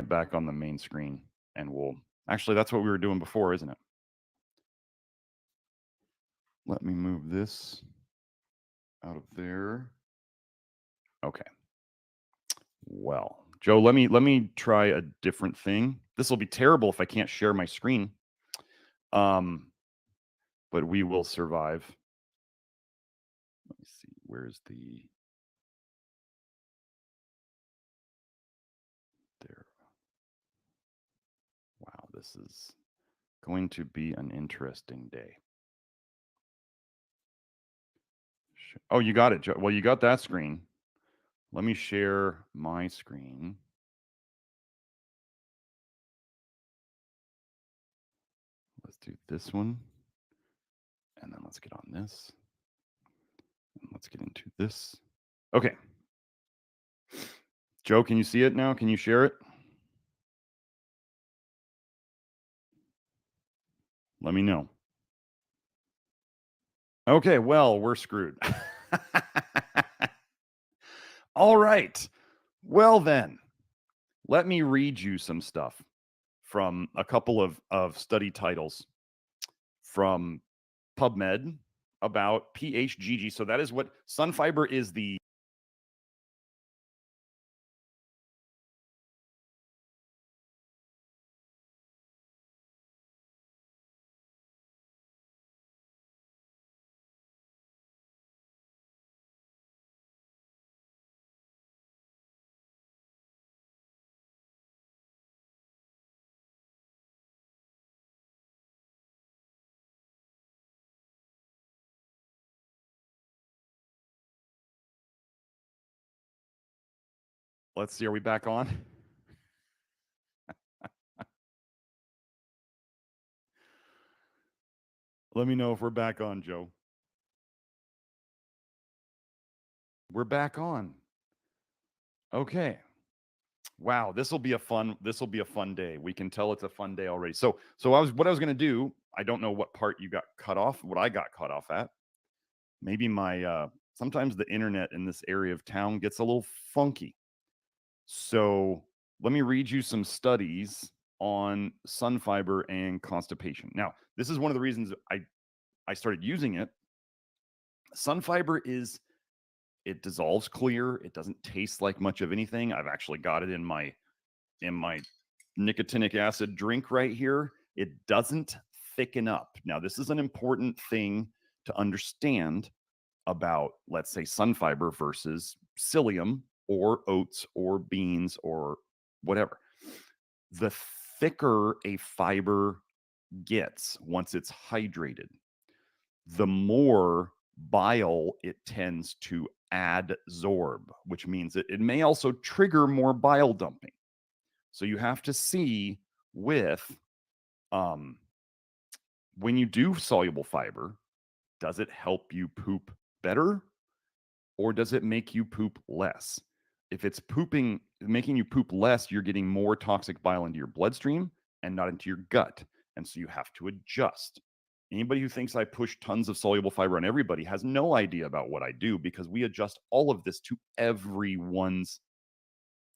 back on the main screen, and we'll actually, that's what we were doing before, isn't it? Let me move this out of there. Okay. Well, Joe, let me try a different thing. This will be terrible if I can't share my screen. But we will survive. Let me see. Where's the there? Wow, this is going to be an interesting day. Oh, you got it, Joe. Well, you got that screen. Let me share my screen. Let's do this one. And then let's get on this. And let's get into this. Okay. Joe, can you see it now? Can you share it? Let me know. Okay, well, we're screwed. All right. Well, then, let me read you some stuff from a couple of study titles from PubMed about PHGG. So that is what Sunfiber is the Let's see, are we back on? Let me know if we're back on, Joe. We're back on. Okay. Wow, this will be a fun day. We can tell it's a fun day already. So what I was going to do, I don't know what part you got cut off, what I got cut off at. Maybe my sometimes the internet in this area of town gets a little funky. So, let me read you some studies on Sunfiber and constipation. Now, this is one of the reasons I started using it. Sunfiber it dissolves clear. It doesn't taste like much of anything. I've actually got it in my nicotinic acid drink right here. It doesn't thicken up. Now, this is an important thing to understand about, let's say, Sunfiber versus psyllium or oats or beans or whatever. The thicker a fiber gets once it's hydrated, the more bile it tends to adsorb, which means that it may also trigger more bile dumping. So you have to see with when you do soluble fiber, does it help you poop better or does it make you poop less? If it's making you poop less, you're getting more toxic bile into your bloodstream and not into your gut. And so you have to adjust. Anybody who thinks I push tons of soluble fiber on everybody has no idea about what I do because we adjust all of this to everyone's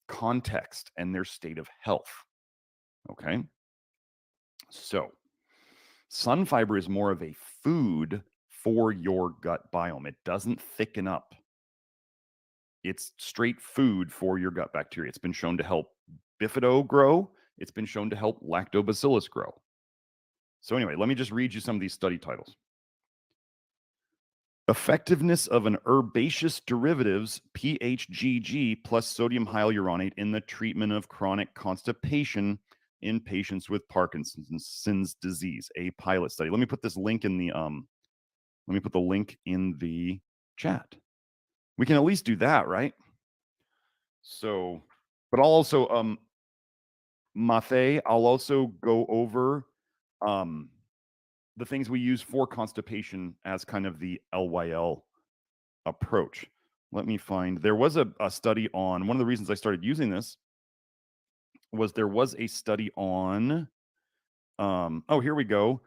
context and their state of health. Okay. So, Sunfiber is more of a food for your gut biome. It doesn't thicken up. It's straight food for your gut bacteria. It's been shown to help bifido grow. It's been shown to help lactobacillus grow. So anyway, let me just read you some of these study titles. Effectiveness of an herbaceous derivatives, PHGG, plus sodium hyaluronate in the treatment of chronic constipation in patients with Parkinson's disease, a pilot study. Let me put this link in the chat. We can at least do that, right? So, but I'll also Mathe, I'll also go over the things we use for constipation as kind of the LYL approach. Let me find, there was a study on, one of the reasons I started using this was there was a study on, oh, here we go.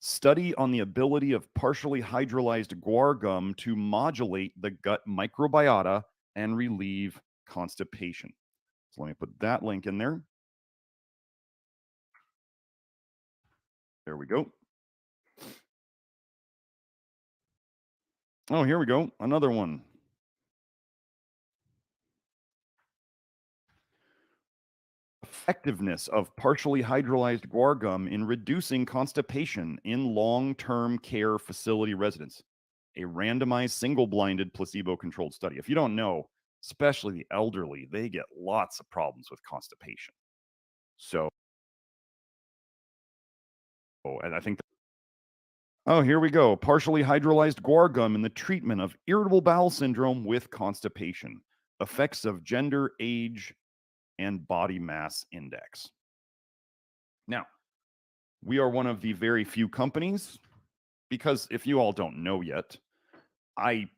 Study on the ability of partially hydrolyzed guar gum to modulate the gut microbiota and relieve constipation. So let me put that link in there. There we go. Oh, here we go. Another one. Effectiveness of partially hydrolyzed guar gum in reducing constipation in long-term care facility residents. A randomized, single-blinded, placebo-controlled study. If you don't know, especially the elderly, they get lots of problems with constipation. So, and I think oh, here we go. Partially hydrolyzed guar gum in the treatment of irritable bowel syndrome with constipation. Effects of gender, age, and body mass index. Now, we are one of the very few companies, because if you all don't know yet, I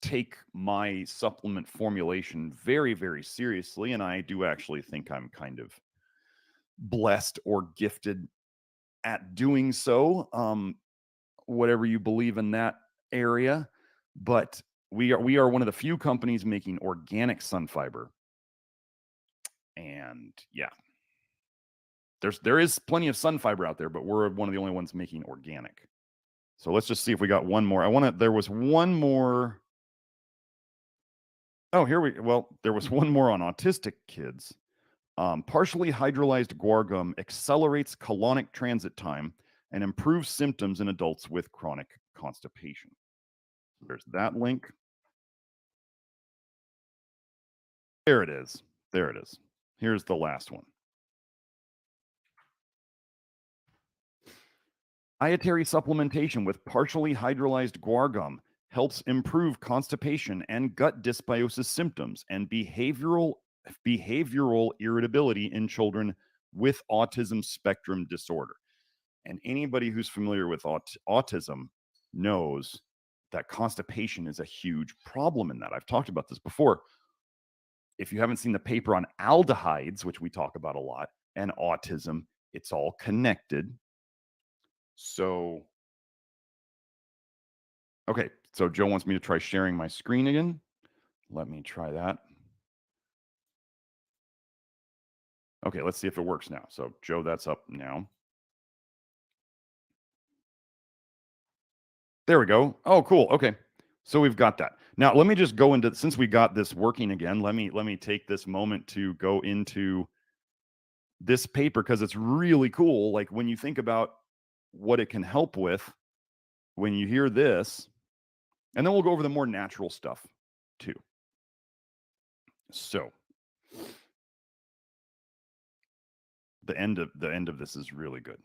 take my supplement formulation very, very seriously, and I do actually think I'm kind of blessed or gifted at doing so. Whatever you believe in that area, but we are one of the few companies making organic sun fiber, and yeah, there is plenty of sun fiber out there, but we're one of the only ones making organic. So let's just see if we got one more. There was one more. Oh, there was one more on autistic kids. Partially hydrolyzed guar gum accelerates colonic transit time and improves symptoms in adults with chronic constipation. There's that link. There it is. There it is. Here's the last one. Dietary supplementation with partially hydrolyzed guar gum helps improve constipation and gut dysbiosis symptoms and behavioral irritability in children with autism spectrum disorder. And anybody who's familiar with autism knows that constipation is a huge problem in that. I've talked about this before. If you haven't seen the paper on aldehydes, which we talk about a lot, and autism, it's all connected. So, okay, so Joe wants me to try sharing my screen again. Let me try that. Okay, let's see if it works now. So, Joe, that's up now. There we go. Oh, cool. Okay. So we've got that. Now, let me just go into, since we got this working again, let me take this moment to go into this paper, because it's really cool. Like, when you think about what it can help with, when you hear this, and then we'll go over the more natural stuff too. So the end of this is really good.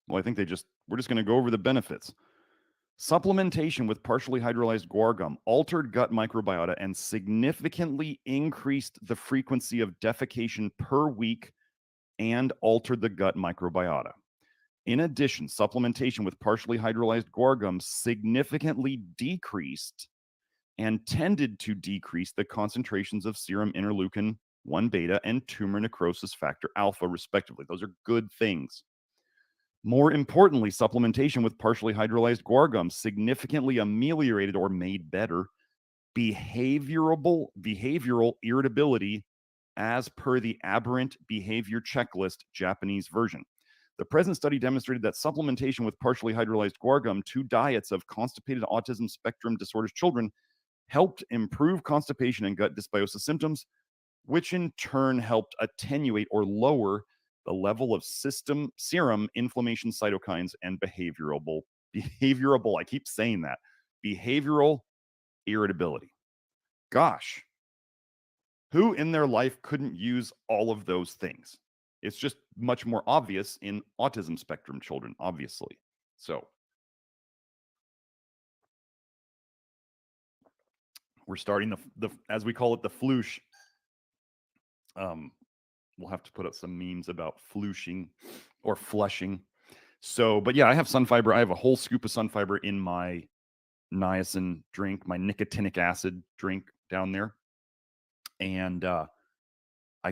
Well, I think we're just going to go over the benefits. Supplementation with partially hydrolyzed guar gum altered gut microbiota and significantly increased the frequency of defecation per week and altered the gut microbiota. In addition, supplementation with partially hydrolyzed guar gum significantly decreased and tended to decrease the concentrations of serum interleukin 1 beta and tumor necrosis factor alpha, respectively. Those are good things. More importantly, supplementation with partially hydrolyzed guar gum significantly ameliorated or made better behavioral irritability as per the Aberrant Behavior Checklist Japanese version. The present study demonstrated that supplementation with partially hydrolyzed guar gum to diets of constipated autism spectrum disorders children helped improve constipation and gut dysbiosis symptoms, which in turn helped attenuate or lower the level of serum inflammation cytokines and behavioral, I keep saying that, behavioral irritability. Gosh, who in their life couldn't use all of those things? It's just much more obvious in autism spectrum children, obviously. So we're starting the as we call it, the floosh. We'll have to put up some memes about flooshing or flushing. So, but yeah, I have sun fiber. I have a whole scoop of sun fiber in my niacin drink, my nicotinic acid drink down there. And I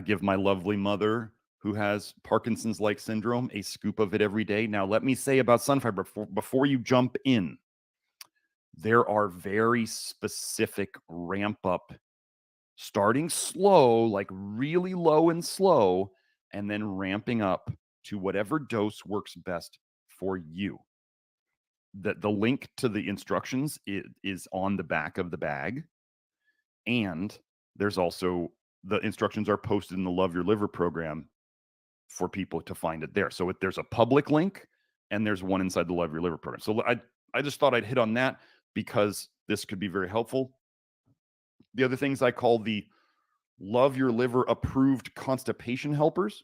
give my lovely mother, who has Parkinson's-like syndrome, a scoop of it every day. Now, let me say about sun fiber, before you jump in, there are very specific ramp up, starting slow, like really low and slow, and then ramping up to whatever dose works best for you. The link to the instructions is on the back of the bag. And there's also the instructions are posted in the Love Your Liver program for people to find it there. So there's a public link and there's one inside the Love Your Liver program. So I just thought I'd hit on that because this could be very helpful. The other things I call the Love Your Liver approved constipation helpers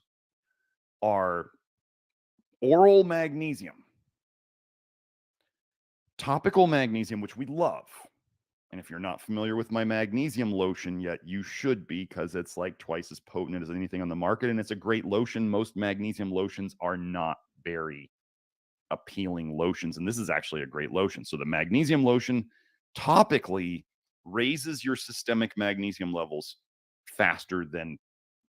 are oral magnesium, topical magnesium, which we love. And if you're not familiar with my magnesium lotion yet, you should be, because it's like twice as potent as anything on the market. And it's a great lotion. Most magnesium lotions are not very appealing lotions. And this is actually a great lotion. So the magnesium lotion topically raises your systemic magnesium levels faster than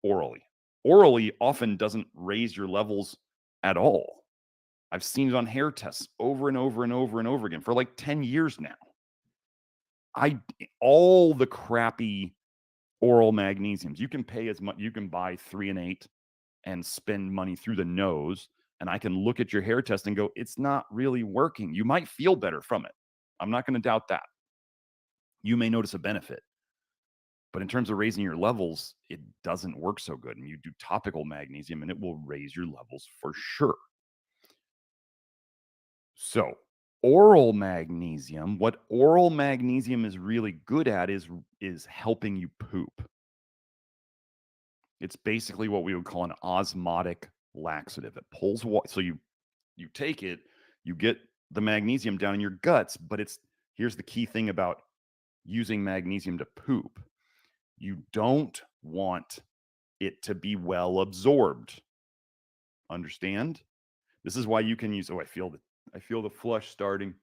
orally. Orally often doesn't raise your levels at all. I've seen it on hair tests over and over and over and over again for like 10 years now. All the crappy oral magnesiums, you can pay as much, you can buy 3 and 8 and spend money through the nose. And I can look at your hair test and go, it's not really working. You might feel better from it. I'm not going to doubt that. You may notice a benefit. But in terms of raising your levels, it doesn't work so good. And you do topical magnesium and it will raise your levels for sure. So oral magnesium, what oral magnesium is really good at is helping you poop. It's basically what we would call an osmotic laxative. It pulls water. So you take it, you get the magnesium down in your guts, but here's the key thing about using magnesium to poop. You don't want it to be well absorbed. Understand? This is why you can use, I feel the flush starting.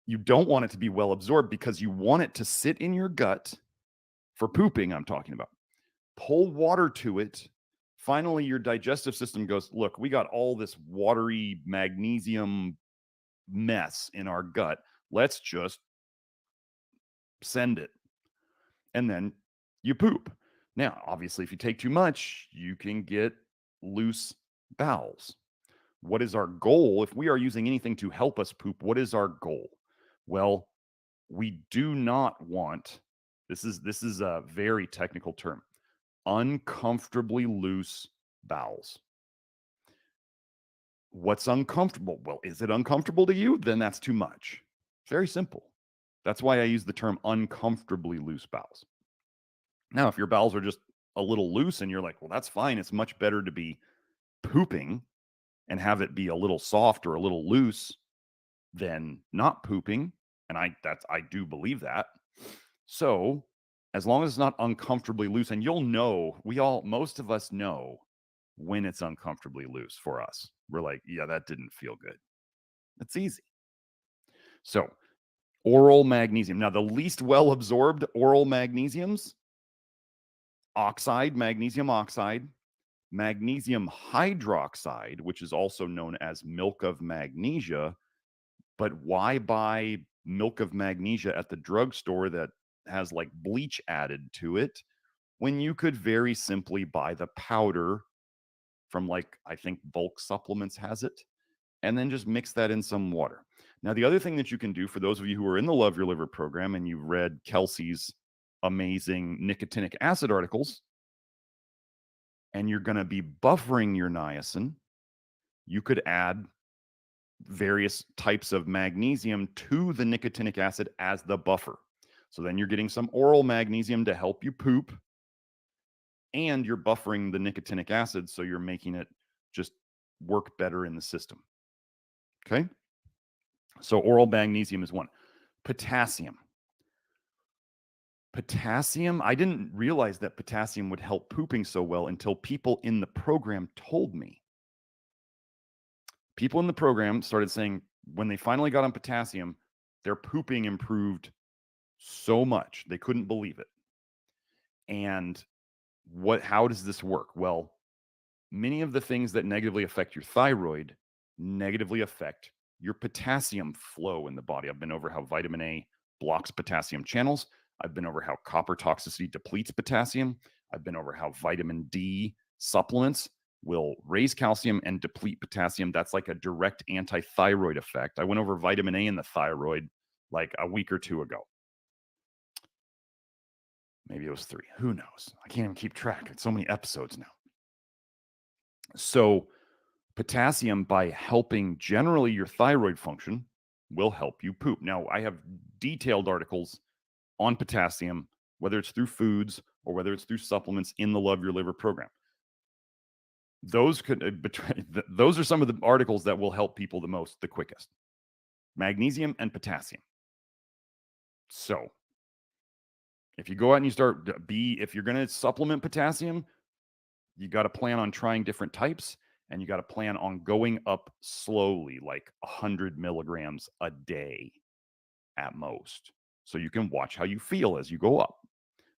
You don't want it to be well absorbed because you want it to sit in your gut for pooping, I'm talking about. Pull water to it. Finally, your digestive system goes, look, we got all this watery magnesium mess in our gut. Let's just send it. And then you poop. Now, obviously, if you take too much, you can get loose bowels. What is our goal? If we are using anything to help us poop, what is our goal? Well, we do not want, this is a very technical term, uncomfortably loose bowels. What's uncomfortable? Well, is it uncomfortable to you? Then that's too much. Very simple. That's why I use the term uncomfortably loose bowels. Now, if your bowels are just a little loose and you're like, well, that's fine. It's much better to be pooping and have it be a little soft or a little loose than not pooping. And I do believe that. So as long as it's not uncomfortably loose, and you'll know, most of us know when it's uncomfortably loose for us. We're like, yeah, that didn't feel good. It's easy. So oral magnesium. Now, the least well absorbed oral magnesiums, magnesium oxide, magnesium hydroxide, which is also known as milk of magnesia. But why buy milk of magnesia at the drugstore that has like bleach added to it when you could very simply buy the powder from, like, I think Bulk Supplements has it, and then just mix that in some water. Now, the other thing that you can do, for those of you who are in the Love Your Liver program and you've read Kelsey's amazing nicotinic acid articles, and you're going to be buffering your niacin, you could add various types of magnesium to the nicotinic acid as the buffer. So then you're getting some oral magnesium to help you poop, and you're buffering the nicotinic acid, so you're making it just work better in the system. Okay? So oral magnesium is one. Potassium. Potassium, I didn't realize that potassium would help pooping so well until people in the program told me. People in the program started saying when they finally got on potassium, their pooping improved so much. They couldn't believe it. And how does this work? Well, many of the things that negatively affect your thyroid negatively affect your potassium flow in the body. I've been over how vitamin A blocks potassium channels. I've been over how copper toxicity depletes potassium. I've been over how vitamin D supplements will raise calcium and deplete potassium. That's like a direct anti-thyroid effect. I went over vitamin A in the thyroid like a week or two ago. Maybe it was 3. Who knows? I can't even keep track. It's so many episodes now. So potassium, by helping generally your thyroid function, will help you poop. Now, I have detailed articles on potassium, whether it's through foods or whether it's through supplements in the Love Your Liver program. Those those are some of the articles that will help people the quickest. Magnesium and potassium. So if you go out and you start if you're going to supplement potassium, you got to plan on trying different types, and you got to plan on going up slowly, like 100 milligrams a day at most. So you can watch how you feel as you go up.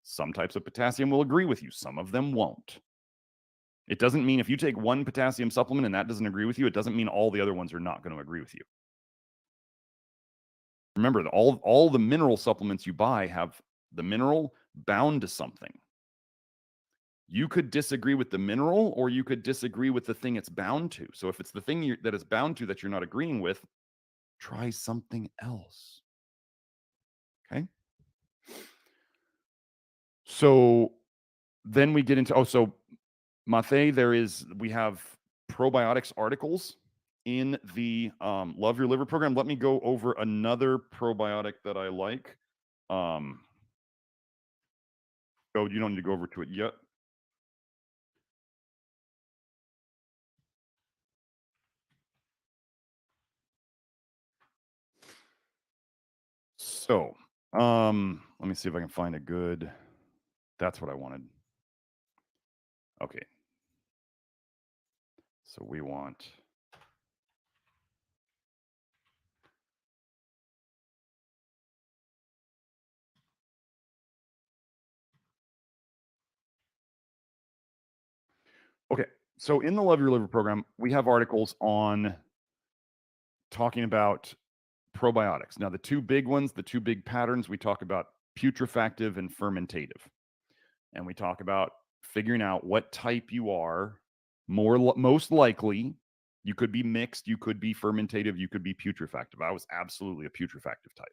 Some types of potassium will agree with you. Some of them won't. It doesn't mean if you take one potassium supplement and that doesn't agree with you, it doesn't mean all the other ones are not going to agree with you. Remember, all the mineral supplements you buy have the mineral bound to something. You could disagree with the mineral, or you could disagree with the thing it's bound to. So if it's the thing that it's bound to that you're not agreeing with, try something else. Okay? So then we get into, so Mathe, we have probiotics articles in the Love Your Liver program. Let me go over another probiotic that I like. You don't need to go over to it yet. So, let me see if I can find a good. That's what I wanted. Okay. So we want. Okay. So in the Love Your Liver program, we have articles on talking about probiotics. Now, the two big ones, the two big patterns, we talk about putrefactive and fermentative. And we talk about figuring out what type you are. Most likely, you could be mixed, you could be fermentative, you could be putrefactive. I was absolutely a putrefactive type.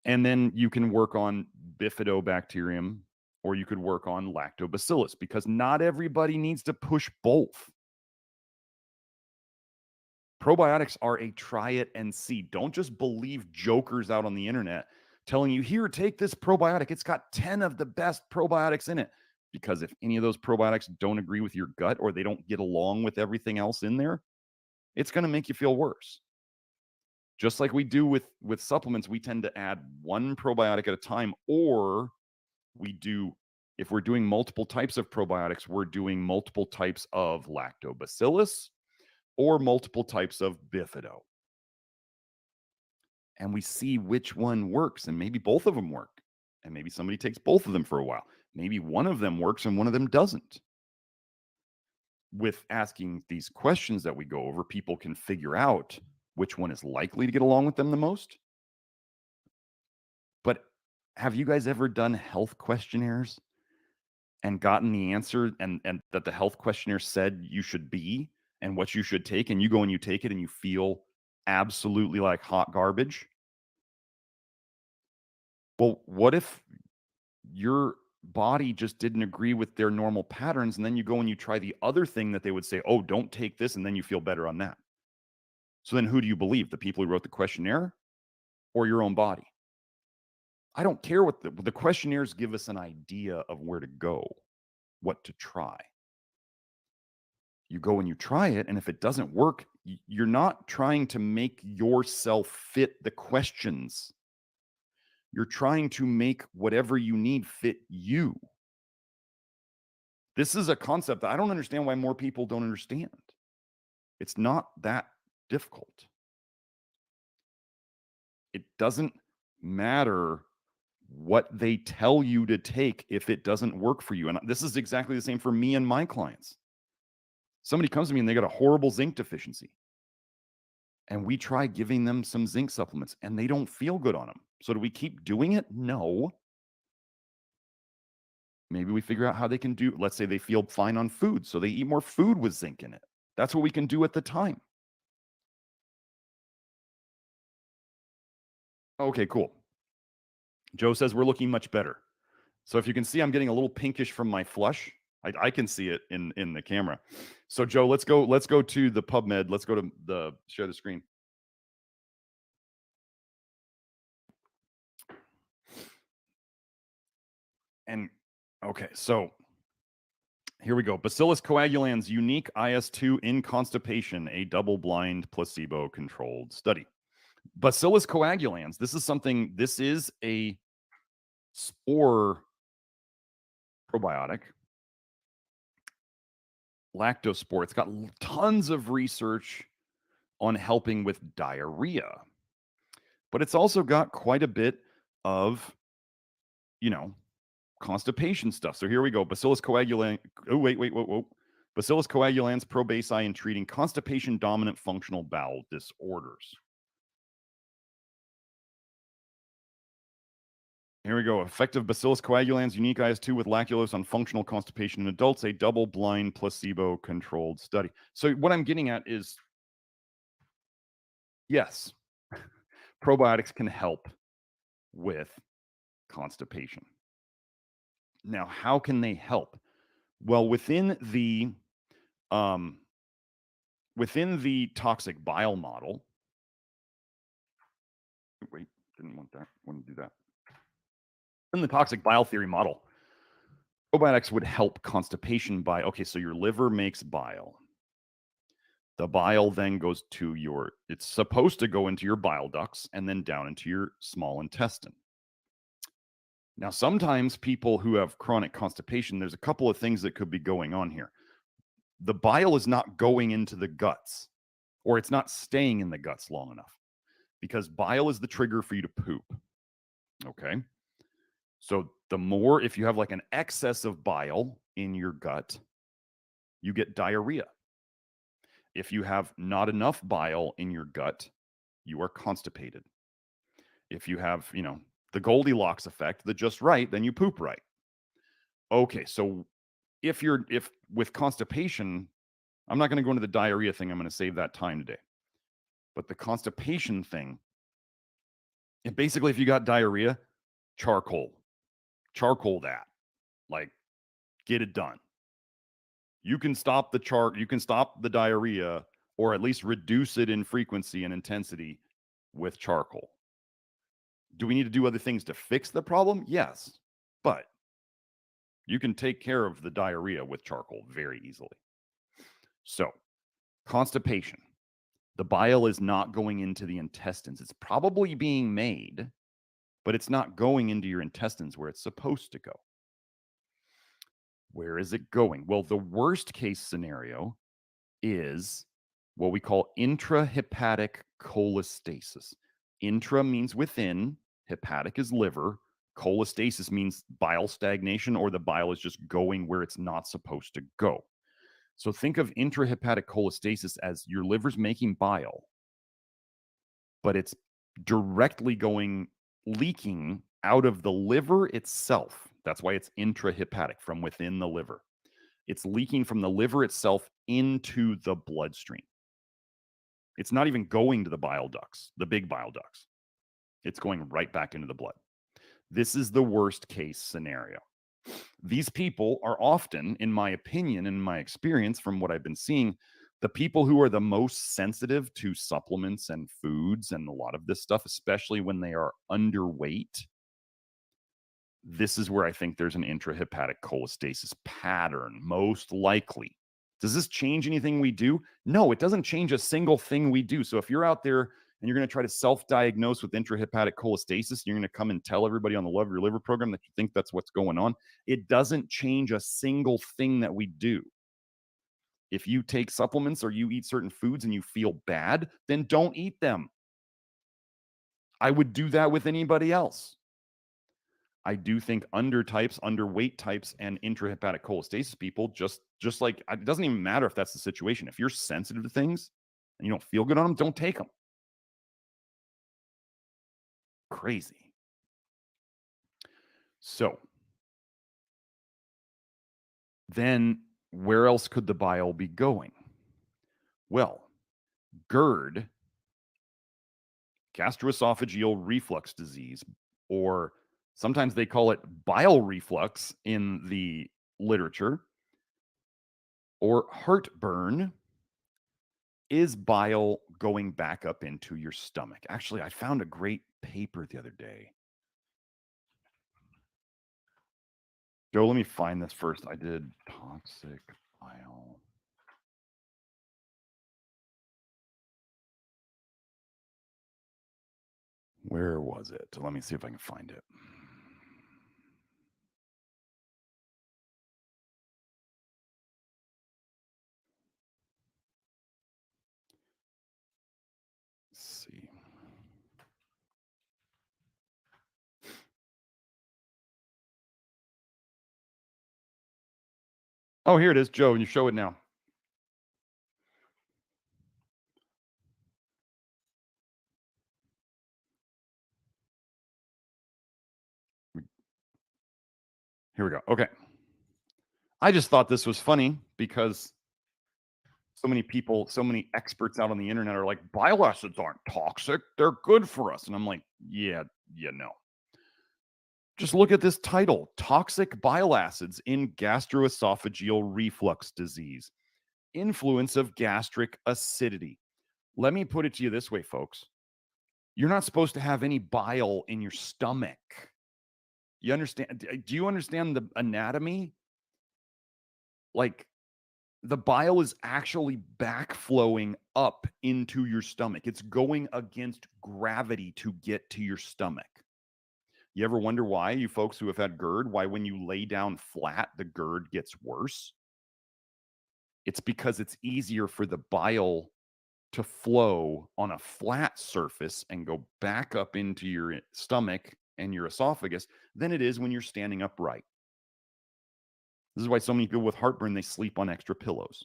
And then you can work on bifidobacterium, or you could work on lactobacillus, because not everybody needs to push both. Probiotics are a try it and see. Don't just believe jokers out on the internet telling you, here, take this probiotic. It's got 10 of the best probiotics in it. Because if any of those probiotics don't agree with your gut, or they don't get along with everything else in there, it's going to make you feel worse. Just like we do with supplements, we tend to add one probiotic at a time, or if we're doing multiple types of probiotics, we're doing multiple types of lactobacillus or multiple types of bifido. And we see which one works, and maybe both of them work. And maybe somebody takes both of them for a while. Maybe one of them works and one of them doesn't. With asking these questions that we go over, people can figure out which one is likely to get along with them the most. But have you guys ever done health questionnaires and gotten the answer and that the health questionnaire said you should be and what you should take, and you go and you take it and you feel absolutely like hot garbage? Well, what if your body just didn't agree with their normal patterns, and then you go and you try the other thing that they would say, oh, don't take this, and then you feel better on that? So then who do you believe? The people who wrote the questionnaire or your own body? I don't care what the questionnaires give us an idea of where to go, what to try. You go and you try it, and if it doesn't work, you're not trying to make yourself fit the questions. You're trying to make whatever you need fit you. This is a concept that I don't understand why more people don't understand. It's not that difficult. It doesn't matter what they tell you to take if it doesn't work for you. And this is exactly the same for me and my clients. Somebody comes to me and they got a horrible zinc deficiency, and we try giving them some zinc supplements and they don't feel good on them. So do we keep doing it? No. Maybe we figure out how they can do, let's say they feel fine on food, so they eat more food with zinc in it. That's what we can do at the time. Okay, cool. Joe says we're looking much better. So if you can see, I'm getting a little pinkish from my flush. I can see it in the camera. So Joe, let's go to the PubMed. Let's go to the share the screen. And okay, so here we go. Bacillus coagulans unique IS2 in constipation, a double-blind placebo-controlled study. Bacillus coagulans, this is a spore probiotic, lactospore. It's got tons of research on helping with diarrhea, but it's also got quite a bit of, constipation stuff. So here we go. Bacillus coagulan. Oh, wait. Bacillus coagulans probacei in treating constipation dominant functional bowel disorders. Here we go. Effective Bacillus coagulans unique IS2 with lactulose on functional constipation in adults, a double-blind placebo-controlled study. So what I'm getting at is, yes, probiotics can help with constipation. Now, how can they help? Well, within the toxic bile model. Wait, didn't want that. Want to do that. In the toxic bile theory model, probiotics would help constipation by, okay, so your liver makes bile. The bile then goes to it's supposed to go into your bile ducts and then down into your small intestine. Now, sometimes people who have chronic constipation, there's a couple of things that could be going on here. The bile is not going into the guts, or it's not staying in the guts long enough, because bile is the trigger for you to poop. Okay. So if you have like an excess of bile in your gut, you get diarrhea. If you have not enough bile in your gut, you are constipated. If you have, the Goldilocks effect, the just right, then you poop right. Okay, so if with constipation, I'm not going to go into the diarrhea thing. I'm going to save that time today. But the constipation thing, basically, if you got diarrhea, charcoal that, like, get it done. You can stop the diarrhea, or at least reduce it in frequency and intensity with charcoal. Do we need to do other things to fix the problem? Yes, but you can take care of the diarrhea with charcoal very easily. So, constipation. The bile is not going into the intestines. It's probably being made, but it's not going into your intestines where it's supposed to go. Where is it going? Well, the worst case scenario is what we call intrahepatic cholestasis. Intra means within, hepatic is liver, cholestasis means bile stagnation, or the bile is just going where it's not supposed to go. So think of intrahepatic cholestasis as your liver's making bile, but it's directly leaking out of the liver itself. That's why it's intrahepatic, from within the liver. It's leaking from the liver itself into the bloodstream. It's not even going to the bile ducts, the big bile ducts. It's going right back into the blood. This is the worst case scenario. These people are often, in my opinion, in my experience, from what I've been seeing, the people who are the most sensitive to supplements and foods and a lot of this stuff, especially when they are underweight. This is where I think there's an intrahepatic cholestasis pattern, most likely. Does this change anything we do? No, it doesn't change a single thing we do. So if you're out there and you're going to try to self-diagnose with intrahepatic cholestasis, you're going to come and tell everybody on the Love Your Liver program that you think that's what's going on. It doesn't change a single thing that we do. If you take supplements or you eat certain foods and you feel bad, then don't eat them. I would do that with anybody else. I do think underweight types, and intrahepatic cholestasis people, just like, it doesn't even matter if that's the situation. If you're sensitive to things and you don't feel good on them, don't take them. Crazy. So then where else could the bile be going? Well, GERD, gastroesophageal reflux disease, or sometimes they call it bile reflux in the literature, or heartburn, is bile going back up into your stomach. Actually, I found a great paper the other day. Joe, let me find this first. I did toxic bile. Where was it? Let me see if I can find it. Let's see. Oh, here it is, Joe. You show it now. Here we go. Okay. I just thought this was funny because so many people, so many experts out on the internet are like, bile acids aren't toxic. They're good for us. And I'm like, yeah, no. Just look at this title, Toxic Bile Acids in Gastroesophageal Reflux Disease, Influence of Gastric Acidity. Let me put it to you this way, folks. You're not supposed to have any bile in your stomach. You understand? Do you understand the anatomy? Like, the bile is actually backflowing up into your stomach. It's going against gravity to get to your stomach. You ever wonder why, you folks who have had GERD, why when you lay down flat, the GERD gets worse? It's because it's easier for the bile to flow on a flat surface and go back up into your stomach and your esophagus than it is when you're standing upright. This is why so many people with heartburn, they sleep on extra pillows.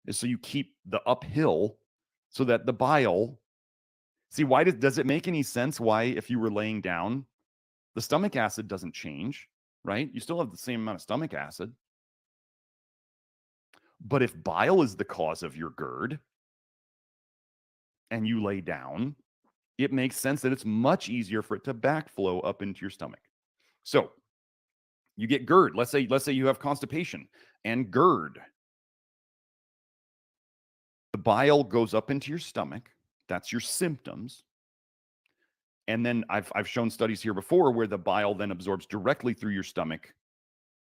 Is so you keep the uphill so that the bile. See, why does it make any sense why if you were laying down, the stomach acid doesn't change, right? You still have the same amount of stomach acid. But if bile is the cause of your GERD and you lay down, it makes sense that it's much easier for it to backflow up into your stomach. So you get GERD. Let's say you have constipation and GERD. The bile goes up into your stomach. That's your symptoms. And then I've shown studies here before where the bile then absorbs directly through your stomach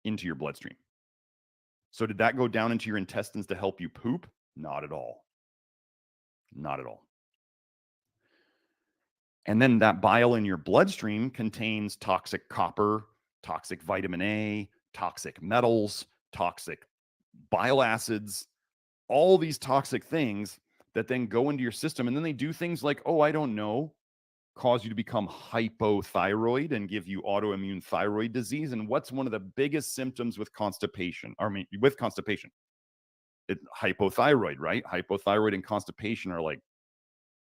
into your bloodstream. So did that go down into your intestines to help you poop? Not at all. Not at all. And then that bile in your bloodstream contains toxic copper, toxic vitamin A, toxic metals, toxic bile acids, all these toxic things that then go into your system. And then they do things like, oh, I don't know, cause you to become hypothyroid and give you autoimmune thyroid disease. And what's one of the biggest symptoms with constipation? With constipation? Hypothyroid, right? Hypothyroid and constipation are like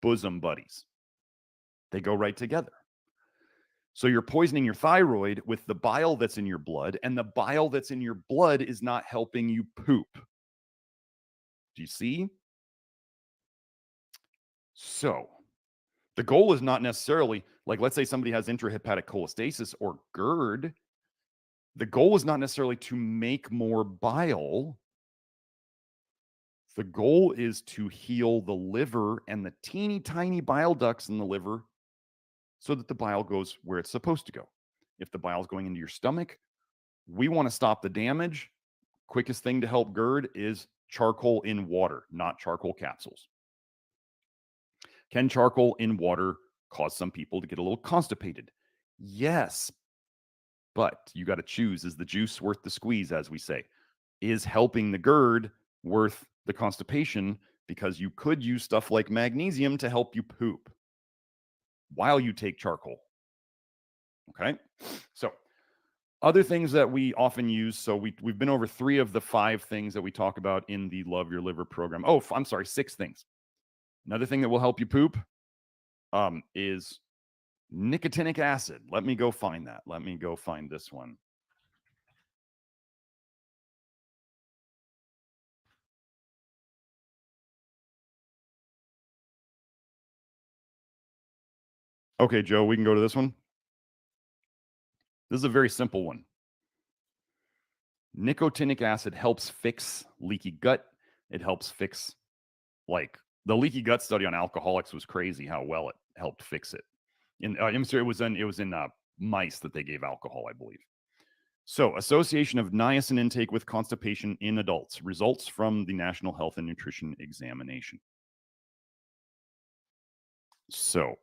bosom buddies. They go right together. So you're poisoning your thyroid with the bile that's in your blood, and the bile that's in your blood is not helping you poop. Do you see? So the goal is not necessarily, like, let's say somebody has intrahepatic cholestasis or GERD. The goal is not necessarily to make more bile. The goal is to heal the liver and the teeny tiny bile ducts in the liver so that the bile goes where it's supposed to go. If the bile is going into your stomach, we want to stop the damage. Quickest thing to help GERD is charcoal in water, not charcoal capsules. Can charcoal in water cause some people to get a little constipated? Yes, but you got to choose. Is the juice worth the squeeze, as we say? Is helping the GERD worth the constipation? Because you could use stuff like magnesium to help you poop while you take charcoal. Okay, so other things that we often use. So we've been over 3 of the 5 things that we talk about in the Love Your Liver program. Oh, I'm sorry, 6 things. Another thing that will help you poop is nicotinic acid. Let me go find that. Let me go find this one. Okay, Joe, we can go to this one. This is a very simple one. Nicotinic acid helps fix leaky gut. It helps fix, like, the leaky gut study on alcoholics was crazy how well it helped fix it. I'm sorry, it was in mice that they gave alcohol, I believe. So, association of niacin intake with constipation in adults, results from the National Health and Nutrition Examination. So,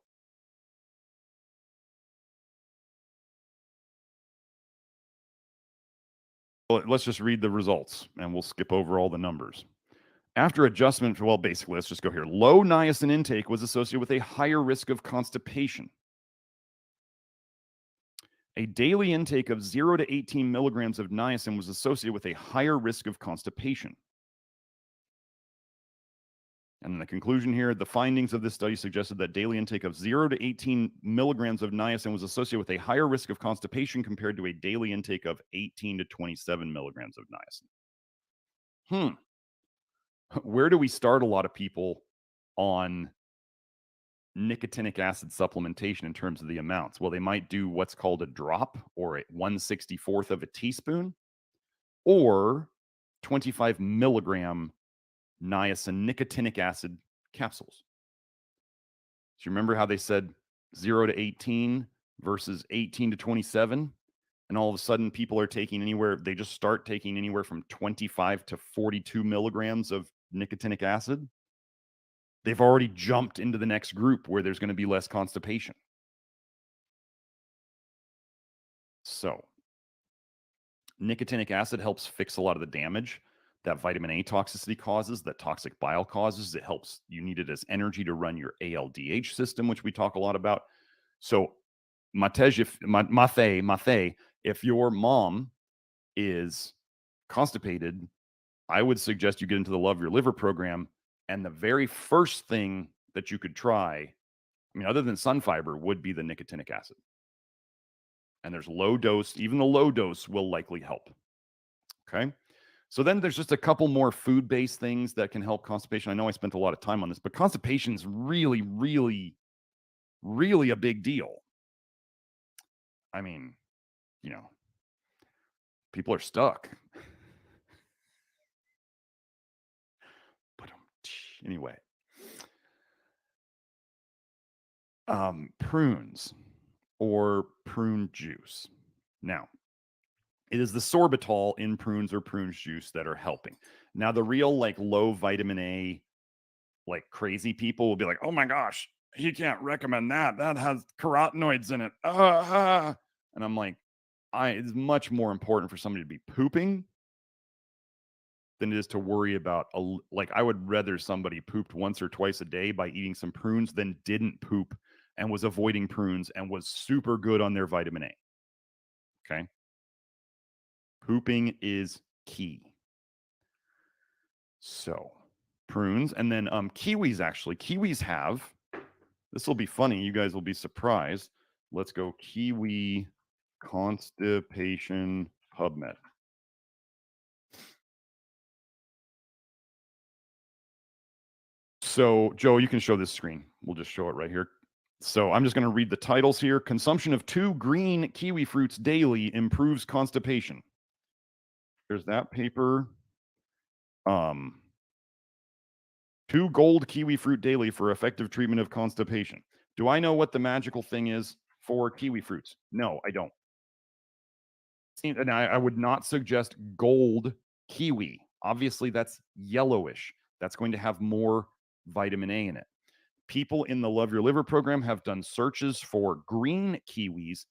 let's just read the results and we'll skip over all the numbers. After adjustment, well, basically, let's just go here. Low niacin intake was associated with a higher risk of constipation. A daily intake of 0 to 18 milligrams of niacin was associated with a higher risk of constipation. And the conclusion here, the findings of this study suggested that daily intake of 0 to 18 milligrams of niacin was associated with a higher risk of constipation compared to a daily intake of 18 to 27 milligrams of niacin. Where do we start a lot of people on nicotinic acid supplementation in terms of the amounts? Well, they might do what's called a drop, or a 1/64th of a teaspoon, or 25 milligram niacin nicotinic acid capsules. So you remember how they said 0 to 18 versus 18 to 27? And all of a sudden people are taking they just start taking anywhere from 25 to 42 milligrams of nicotinic acid. They've already jumped into the next group where there's going to be less constipation. So, nicotinic acid helps fix a lot of the damage that vitamin A toxicity causes, that toxic bile causes. It helps, you need it as energy to run your ALDH system, which we talk a lot about. So, Mathe, if your mom is constipated, I would suggest you get into the Love Your Liver program. And the very first thing that you could try, I mean, other than sun fiber, would be the nicotinic acid. And there's low dose, even the low dose will likely help. Okay. So then there's just a couple more food-based things that can help constipation. I know I spent a lot of time on this, but constipation is really, really, really a big deal. I mean, people are stuck. But anyway, prunes or prune juice. Now, it is the sorbitol in prunes or prune juice that are helping. Now, the real low vitamin A, crazy people will be like, oh my gosh, he can't recommend that. That has carotenoids in it. And I'm like, it's much more important for somebody to be pooping than it is to worry about, I would rather somebody pooped once or twice a day by eating some prunes than didn't poop and was avoiding prunes and was super good on their vitamin A. Okay. Pooping is key. So prunes, and then kiwis, actually. Kiwis have, this will be funny. You guys will be surprised. Let's go kiwi constipation PubMed. So, Joe, you can show this screen. We'll just show it right here. So I'm just going to read the titles here. Consumption of 2 green kiwi fruits daily improves constipation. There's that paper. 2 gold kiwi fruit daily for effective treatment of constipation. Do I know what the magical thing is for kiwi fruits? No, I don't. And I would not suggest gold kiwi. Obviously, that's yellowish. That's going to have more vitamin A in it. People in the Love Your Liver program have done searches for green kiwis,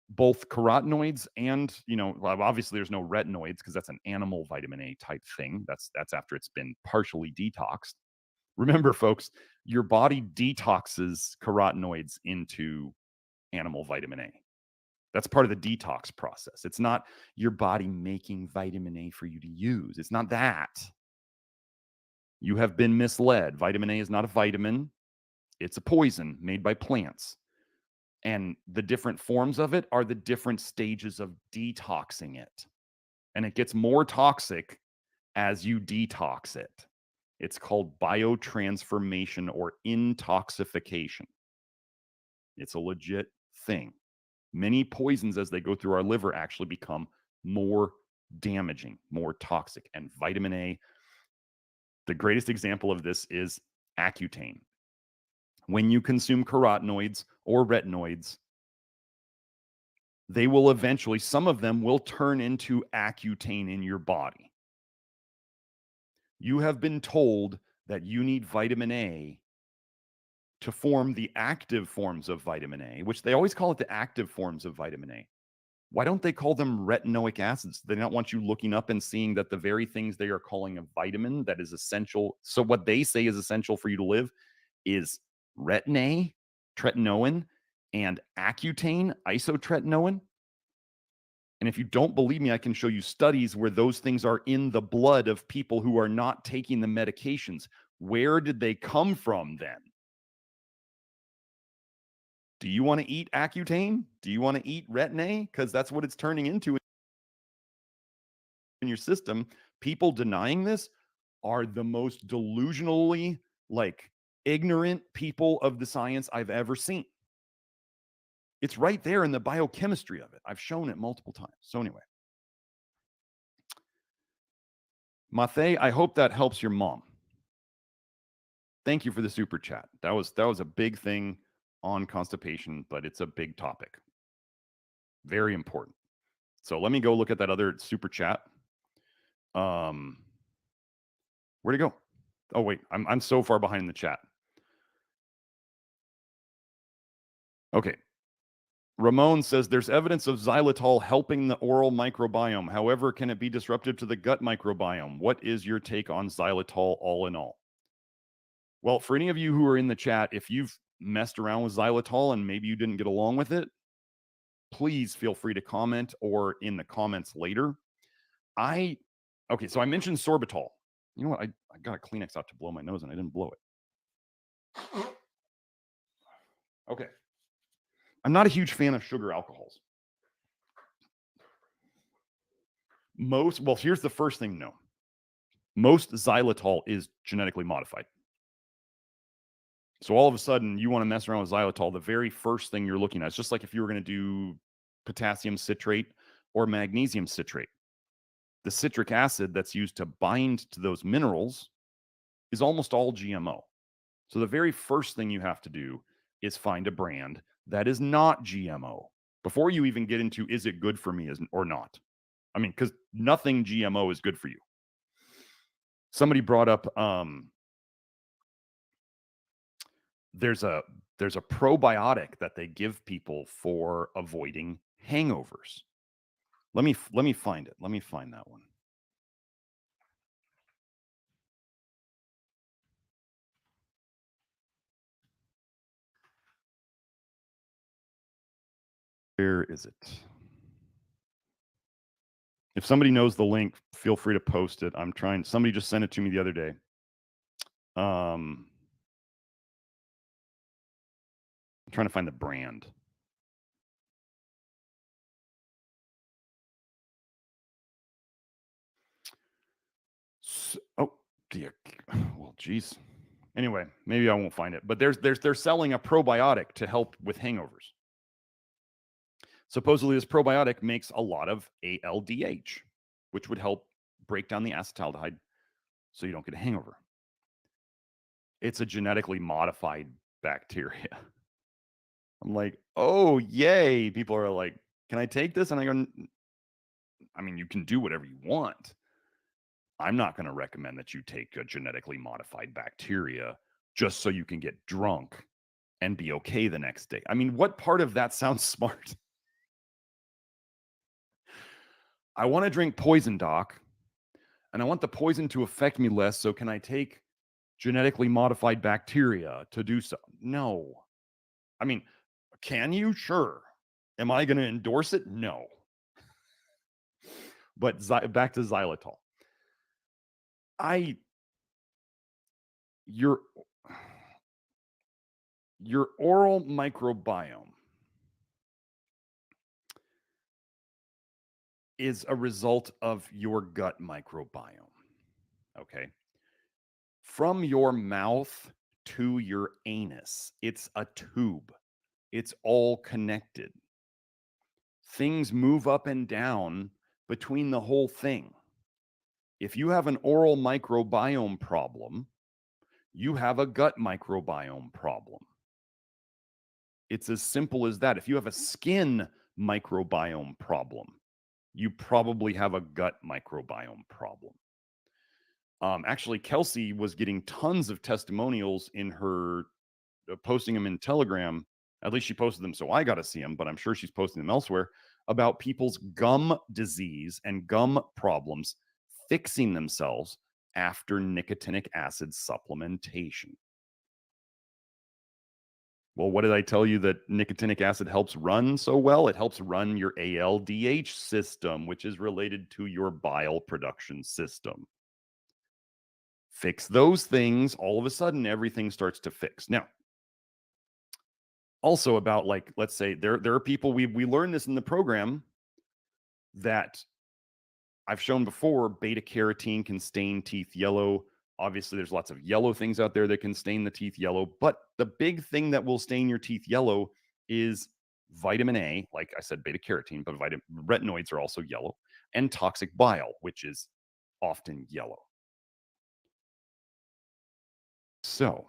both carotenoids and, obviously there's no retinoids because that's an animal vitamin A type thing. That's after it's been partially detoxed. Remember, folks, your body detoxes carotenoids into animal vitamin A. That's part of the detox process. It's not your body making vitamin A for you to use. It's not that. You have been misled. Vitamin A is not a vitamin. It's a poison made by plants. And the different forms of it are the different stages of detoxing it. And it gets more toxic as you detox it. It's called biotransformation or intoxification. It's a legit thing. Many poisons, as they go through our liver, actually become more damaging, more toxic. And vitamin A, the greatest example of this is Accutane. When you consume carotenoids or retinoids, they will eventually, some of them will turn into Accutane in your body. You have been told that you need vitamin A to form the active forms of vitamin A, which they always call it the active forms of vitamin A. Why don't they call them retinoic acids? They don't want you looking up and seeing that the very things they are calling a vitamin that is essential. So what they say is essential for you to live is retin-A, tretinoin, and Accutane, isotretinoin. And if you don't believe me, I can show you studies where those things are in the blood of people who are not taking the medications. Where did they come from then? Do you want to eat Accutane? Do you want to eat retin-A? Because that's what it's turning into in your system. People denying this are the most delusionally, ignorant people of the science I've ever seen. It's right there in the biochemistry of it. I've shown it multiple times. So anyway, Mathe, I hope that helps your mom. Thank you for the super chat. That was a big thing on constipation, but it's a big topic. Very important. So let me go look at that other super chat. Where'd it go? Oh wait, I'm so far behind in the chat. Okay. Ramon says there's evidence of xylitol helping the oral microbiome. However, can it be disruptive to the gut microbiome? What is your take on xylitol all in all? Well, for any of you who are in the chat, if you've messed around with xylitol and maybe you didn't get along with it, please feel free to comment or in the comments later. Okay, so I mentioned sorbitol. You know what? I got a Kleenex out to blow my nose and I didn't blow it. Okay. I'm not a huge fan of sugar alcohols. Well, here's the first thing to know. Most xylitol is genetically modified. So all of a sudden, you want to mess around with xylitol, the very first thing you're looking at, it's just like if you were going to do potassium citrate or magnesium citrate. The citric acid that's used to bind to those minerals is almost all GMO. So the very first thing you have to do is find a brand that is not GMO before you even get into, is it good for me or not? I mean, because nothing GMO is good for you. Somebody brought up there's a probiotic that they give people for avoiding hangovers. Let me find it. Let me find that one. Where is it? If somebody knows the link, feel free to post it. Somebody just sent it to me the other day. I'm trying to find the brand. Oh, dear. Well, geez. Anyway, maybe I won't find it. But they're selling a probiotic to help with hangovers. Supposedly, this probiotic makes a lot of ALDH, which would help break down the acetaldehyde so you don't get a hangover. It's a genetically modified bacteria. I'm like, oh, yay. People are like, can I take this? And I go, I mean, you can do whatever you want. I'm not going to recommend that you take a genetically modified bacteria just so you can get drunk and be okay the next day. I mean, what part of that sounds smart? I want to drink poison, doc, and I want the poison to affect me less. So can I take genetically modified bacteria to do so? No. I mean, can you? Sure. Am I going to endorse it? No. But back to xylitol. Your oral microbiome is a result of your gut microbiome. Okay. From your mouth to your anus, it's a tube. It's all connected. Things move up and down between the whole thing. If you have an oral microbiome problem, you have a gut microbiome problem. It's as simple as that. If you have a skin microbiome problem, you probably have a gut microbiome problem. Actually, Kelsey was getting tons of testimonials in her posting them in Telegram. At least she posted them, so I got to see them, but I'm sure she's posting them elsewhere about people's gum disease and gum problems fixing themselves after nicotinic acid supplementation. Well, what did I tell you that nicotinic acid helps run so well? It helps run your ALDH system, which is related to your bile production system. Fix those things, all of a sudden everything starts to fix. Now, also about, like, let's say there are people, we learned this in the program, that I've shown before, beta carotene can stain teeth yellow. Obviously, there's lots of yellow things out there that can stain the teeth yellow, but the big thing that will stain your teeth yellow is vitamin A, like I said, beta carotene, but retinoids are also yellow, and toxic bile, which is often yellow. So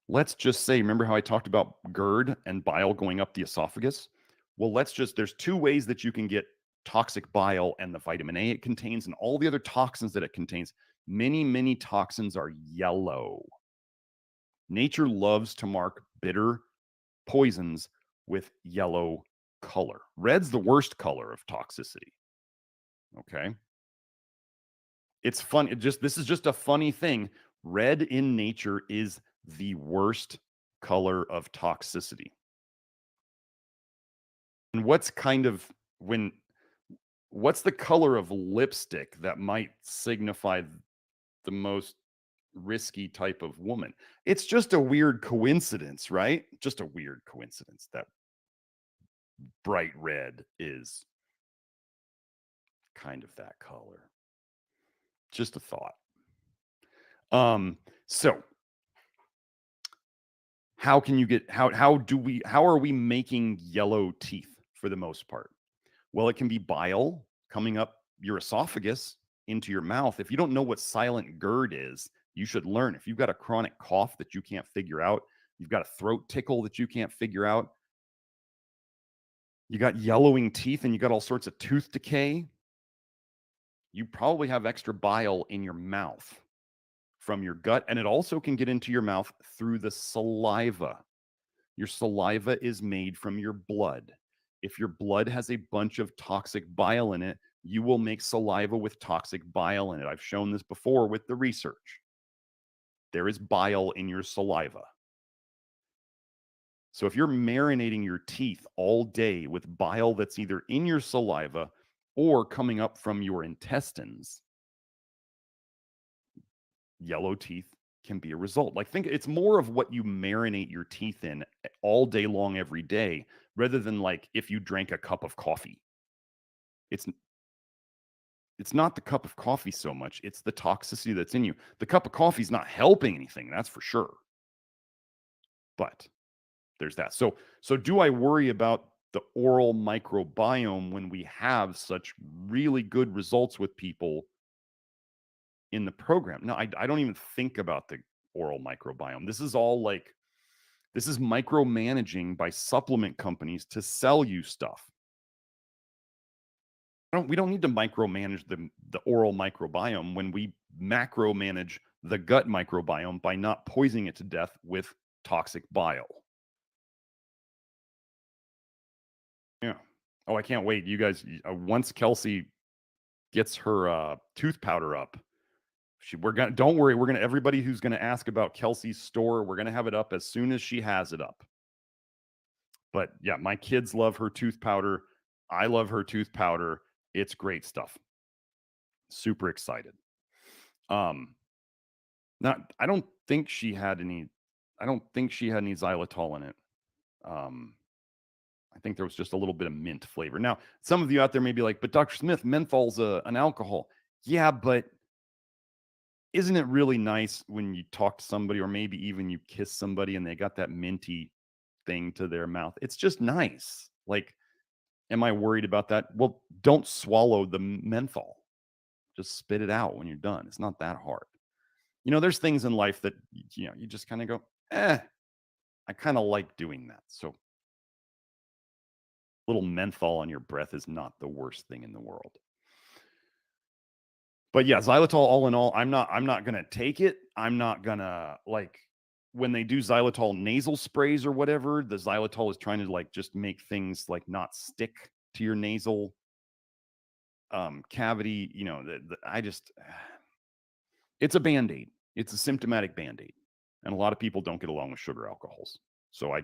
let's just say, remember how I talked about GERD and bile going up the esophagus? Well, there's two ways that you can get toxic bile and the vitamin A it contains and all the other toxins that it contains. Many, many toxins are yellow. Nature loves to mark bitter poisons with yellow color. Red's the worst color of toxicity. Okay. It's fun. This is just a funny thing. Red in nature is the worst color of toxicity. And what's the color of lipstick that might signify the most risky type of woman? It's just a weird coincidence, right? Just a weird coincidence that bright red is kind of that color. Just a thought. So how are we making yellow teeth for the most part? Well, it can be bile coming up your esophagus into your mouth. If you don't know what silent GERD is, you should learn. If you've got a chronic cough that you can't figure out, you've got a throat tickle that you can't figure out, you got yellowing teeth and you got all sorts of tooth decay, you probably have extra bile in your mouth from your gut, and it also can get into your mouth through the saliva. Your saliva is made from your blood. If your blood has a bunch of toxic bile in it, you will make saliva with toxic bile in it. I've shown this before with the research. There is bile in your saliva. So if you're marinating your teeth all day with bile that's either in your saliva or coming up from your intestines, yellow teeth can be a result. Like, think it's more of what you marinate your teeth in all day long, every day, rather than like if you drank a cup of coffee. It's not the cup of coffee so much, it's the toxicity that's in you. The cup of coffee is not helping anything, that's for sure. But there's that. So do I worry about the oral microbiome when we have such really good results with people in the program? No, I don't even think about the oral microbiome. This is micromanaging by supplement companies to sell you stuff. We don't need to micromanage the oral microbiome when we macromanage the gut microbiome by not poisoning it to death with toxic bile. Yeah. Oh, I can't wait. You guys, once Kelsey gets her tooth powder up, don't worry, everybody who's gonna ask about Kelsey's store, we're gonna have it up as soon as she has it up. But yeah, my kids love her tooth powder. I love her tooth powder. It's great stuff. Super excited. Now I don't think she had any xylitol in it. I think there was just a little bit of mint flavor. Now, some of you out there may be like, but Dr. Smith, menthol's an alcohol. Yeah, but isn't it really nice when you talk to somebody or maybe even you kiss somebody and they got that minty thing to their mouth. It's just nice. Like, am I worried about that? Well, don't swallow the menthol. Just spit it out when you're done. It's not that hard. There's things in life that, you just kind of go, I kind of like doing that. So little menthol on your breath is not the worst thing in the world. But yeah, xylitol, all in all, I'm not going to take it. I'm not going to, like, when they do xylitol nasal sprays or whatever, the xylitol is trying to, like, just make things, like, not stick to your nasal cavity. It's a Band-Aid. It's a symptomatic Band-Aid. And a lot of people don't get along with sugar alcohols. So I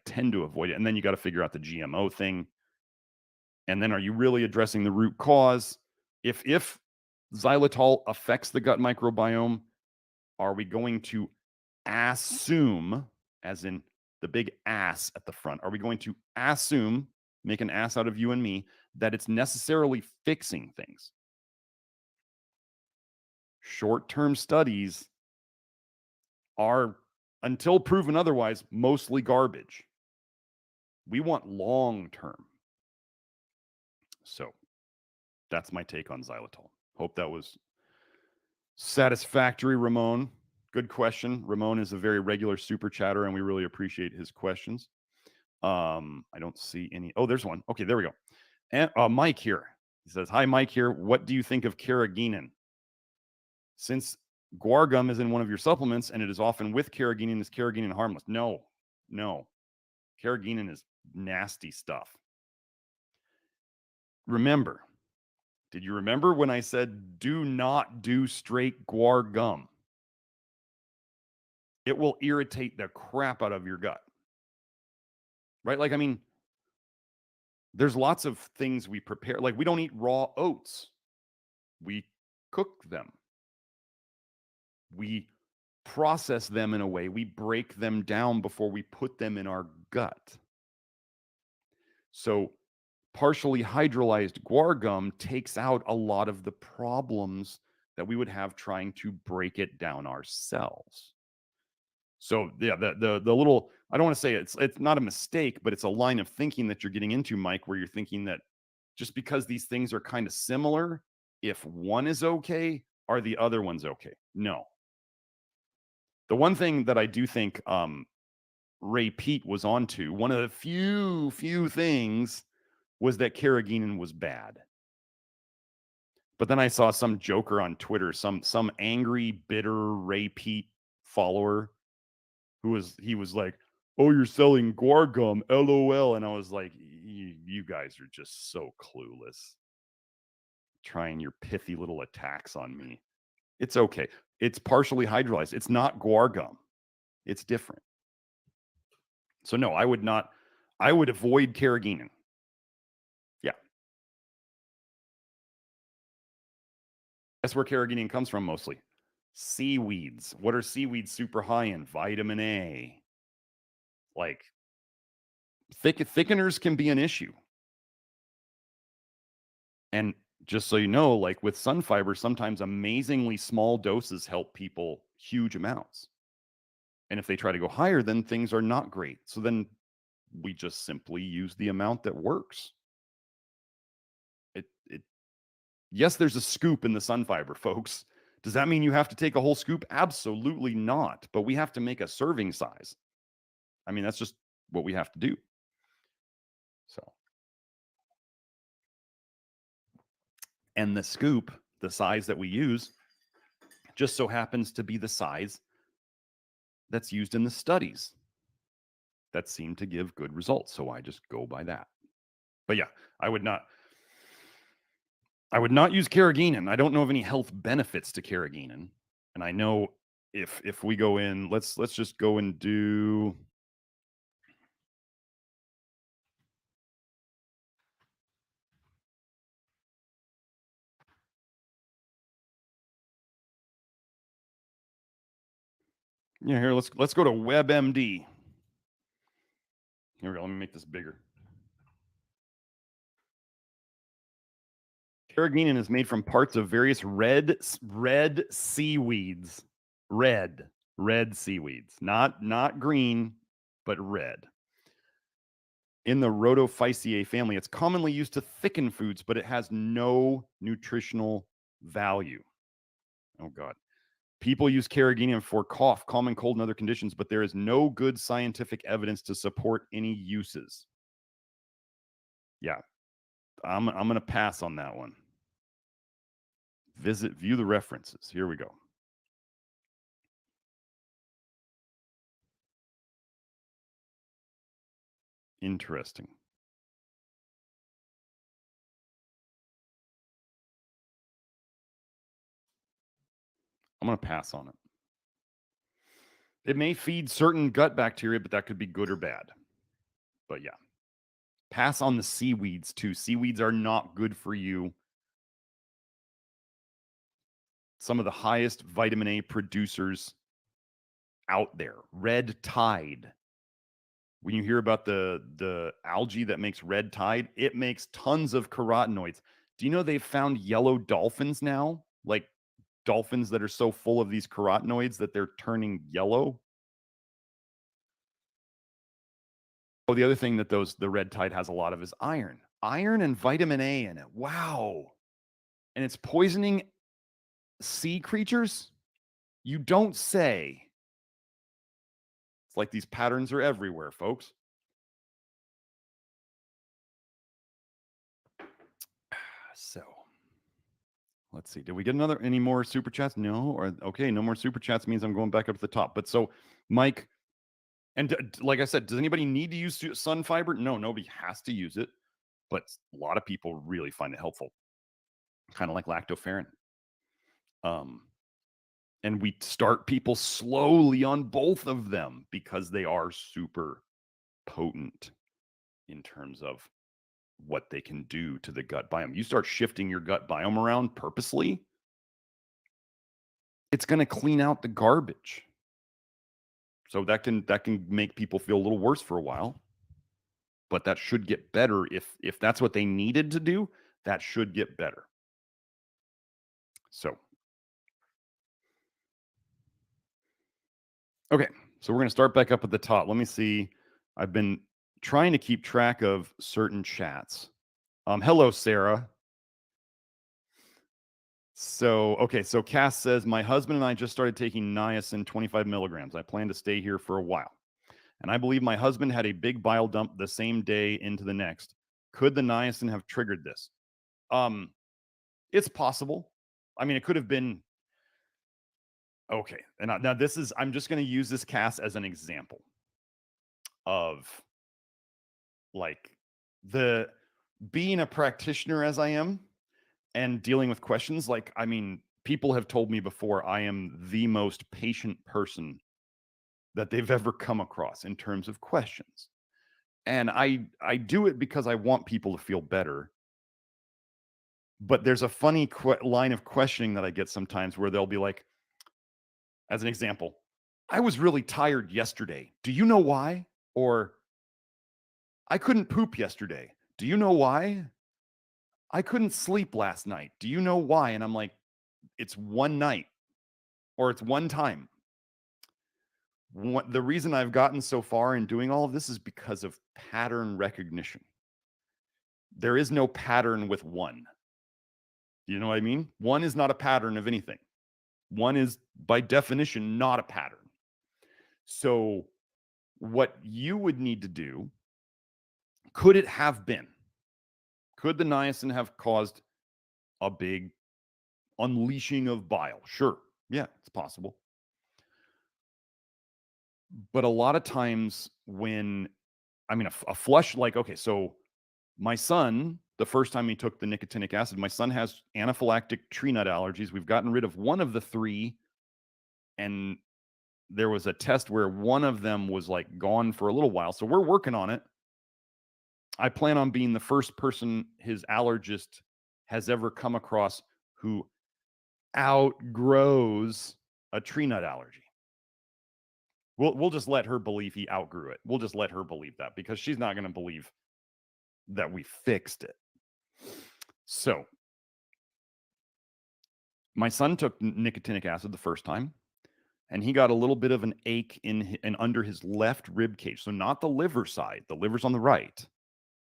tend to avoid it. And then you got to figure out the GMO thing. And then, are you really addressing the root cause? If xylitol affects the gut microbiome, are we going to assume, as in the big ass at the front, are we going to assume, make an ass out of you and me, that it's necessarily fixing things? Short-term studies are, until proven otherwise, mostly garbage. We want long-term. So that's my take on xylitol. Hope that was satisfactory, Ramon. Good question. Ramon is a very regular super chatter, and we really appreciate his questions. I don't see any. Oh, there's one. Okay, there we go. And Mike here. He says, "Hi, Mike here. What do you think of carrageenan? Since guar gum is in one of your supplements and it is often with carrageenan, is carrageenan harmless?" No. Carrageenan is nasty stuff. Remember, did you remember when I said do not do straight guar gum? It will irritate the crap out of your gut. Right? Like, I mean, there's lots of things we prepare. Like, we don't eat raw oats. We cook them. We process them in a way. We break them down before we put them in our gut. So partially hydrolyzed guar gum takes out a lot of the problems that we would have trying to break it down ourselves. So yeah, the little, I don't want to say it's not a mistake, but it's a line of thinking that you're getting into, Mike, where you're thinking that just because these things are kind of similar, if one is okay, are the other ones okay? No. The one thing that I do think Ray Pete was onto, one of the few things, was that carrageenan was bad. But then I saw some joker on Twitter, some angry, bitter Ray Pete follower, he was like, "Oh, you're selling guar gum, LOL." And I was like, you guys are just so clueless. Trying your pithy little attacks on me. It's okay. It's partially hydrolyzed. It's not guar gum. It's different. So no, I would avoid carrageenan. Yeah. That's where carrageenan comes from mostly. Seaweeds. What are seaweeds super high in? Vitamin A. Like, thickeners can be an issue. And just so you know, like with sun fiber, sometimes amazingly small doses help people huge amounts. And if they try to go higher, then things are not great. So then we just simply use the amount that works. Yes, there's a scoop in the sun fiber, folks. Does that mean you have to take a whole scoop? Absolutely not. But we have to make a serving size. I mean, that's just what we have to do. So, and the scoop, the size that we use, just so happens to be the size that's used in the studies that seem to give good results. So I just go by that. But yeah, I would not use carrageenan. I don't know of any health benefits to carrageenan. And I know if we go in, let's just go and do. Yeah, here, let's go to WebMD. Here we go. Let me make this bigger. Carrageenan is made from parts of various red seaweeds. Red seaweeds. Not green, but red. in the Rhodophyceae family. It's commonly used to thicken foods, but it has no nutritional value. Oh, God. People use carrageenan for cough, common cold, and other conditions, but there is no good scientific evidence to support any uses. Yeah, I'm going to pass on that one. View the references. Here we go. Interesting. I'm going to pass on it. It may feed certain gut bacteria, but that could be good or bad. But yeah, pass on the seaweeds too. Seaweeds are not good for you. Some of the highest vitamin A producers out there. Red tide. When you hear about the algae that makes red tide, it makes tons of carotenoids. Do you know they've found yellow dolphins now? Like dolphins that are so full of these carotenoids that they're turning yellow. Oh, the other thing that the red tide has a lot of is iron. Iron and vitamin A in it. Wow. And it's poisoning sea creatures? You don't say. It's like these patterns are everywhere, folks. So, let's see. Did we get any more super chats? No. Or okay, no more super chats means I'm going back up to the top. But so, Mike, and like I said, does anybody need to use sun fiber? No, nobody has to use it, but a lot of people really find it helpful, kind of like lactoferrin. And we start people slowly on both of them because they are super potent in terms of what they can do to the gut biome. You start shifting your gut biome around purposely, it's going to clean out the garbage. So that can make people feel a little worse for a while, but that should get better if that's what they needed to do. That should get better. So, okay, so we're going to start back up at the top. Let me see. I've been trying to keep track of certain chats. Hello, Sarah. So, okay, so Cass says, my husband and I just started taking niacin 25 milligrams. I plan to stay here for a while. And I believe my husband had a big bile dump the same day into the next. Could the niacin have triggered this? It's possible. I mean, it could have been. Okay, and now this is, I'm just going to use this Cass as an example of like being a practitioner as I am and dealing with questions. Like, I mean, people have told me before I am the most patient person that they've ever come across in terms of questions. And I do it because I want people to feel better. But there's a funny line of questioning that I get sometimes where they'll be like, as an example, I was really tired yesterday. Do you know why? Or I couldn't poop yesterday. Do you know why? I couldn't sleep last night. Do you know why? And I'm like, it's one night or it's one time. The reason I've gotten so far in doing all of this is because of pattern recognition. There is no pattern with one. You know what I mean? One is not a pattern of anything. One is, by definition, not a pattern. So what you would need to do, could it have been? Could the niacin have caused a big unleashing of bile? Sure. Yeah, it's possible. But a lot of times when, I mean, a flush, like, okay, so my son, the first time he took the nicotinic acid, my son has anaphylactic tree nut allergies. We've gotten rid of one of the three, and there was a test where one of them was like gone for a little while. So we're working on it. I plan on being the first person his allergist has ever come across who outgrows a tree nut allergy. We'll just let her believe he outgrew it. We'll just let her believe that because she's not going to believe that we fixed it. So my son took nicotinic acid the first time. and he got a little bit of an ache in under his left rib cage. So not the liver side. The liver's on the right.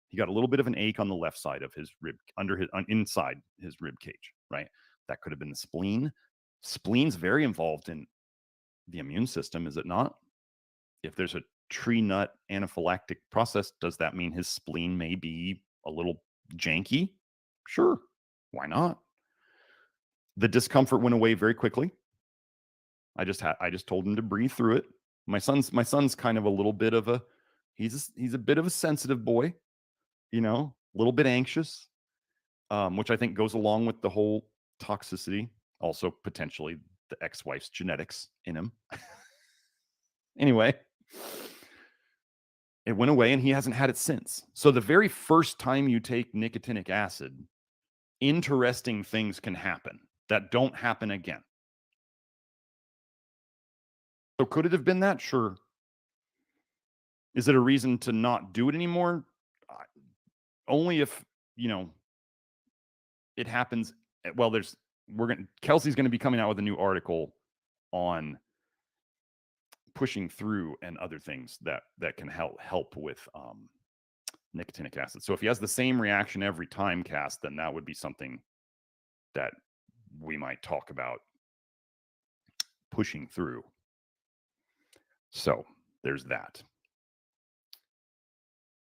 He got a little bit of an ache on the left side of his rib, inside his rib cage, right? That could have been the spleen. Spleen's very involved in the immune system, is it not? If there's a tree nut anaphylactic process, does that mean his spleen may be a little janky? Sure. Why not? The discomfort went away very quickly. I just told him to breathe through it. My son's kind of a little bit of a he's a bit of a sensitive boy, a little bit anxious, which I think goes along with the whole toxicity. Also, potentially the ex-wife's genetics in him. Anyway, it went away and he hasn't had it since. So the very first time you take nicotinic acid, interesting things can happen that don't happen again. So could it have been that? Sure. Is it a reason to not do it anymore? Only if, it happens. Well, Kelsey's going to be coming out with a new article on pushing through and other things that can help with nicotinic acid. So if he has the same reaction every time, Cass, then that would be something that we might talk about pushing through. So there's that.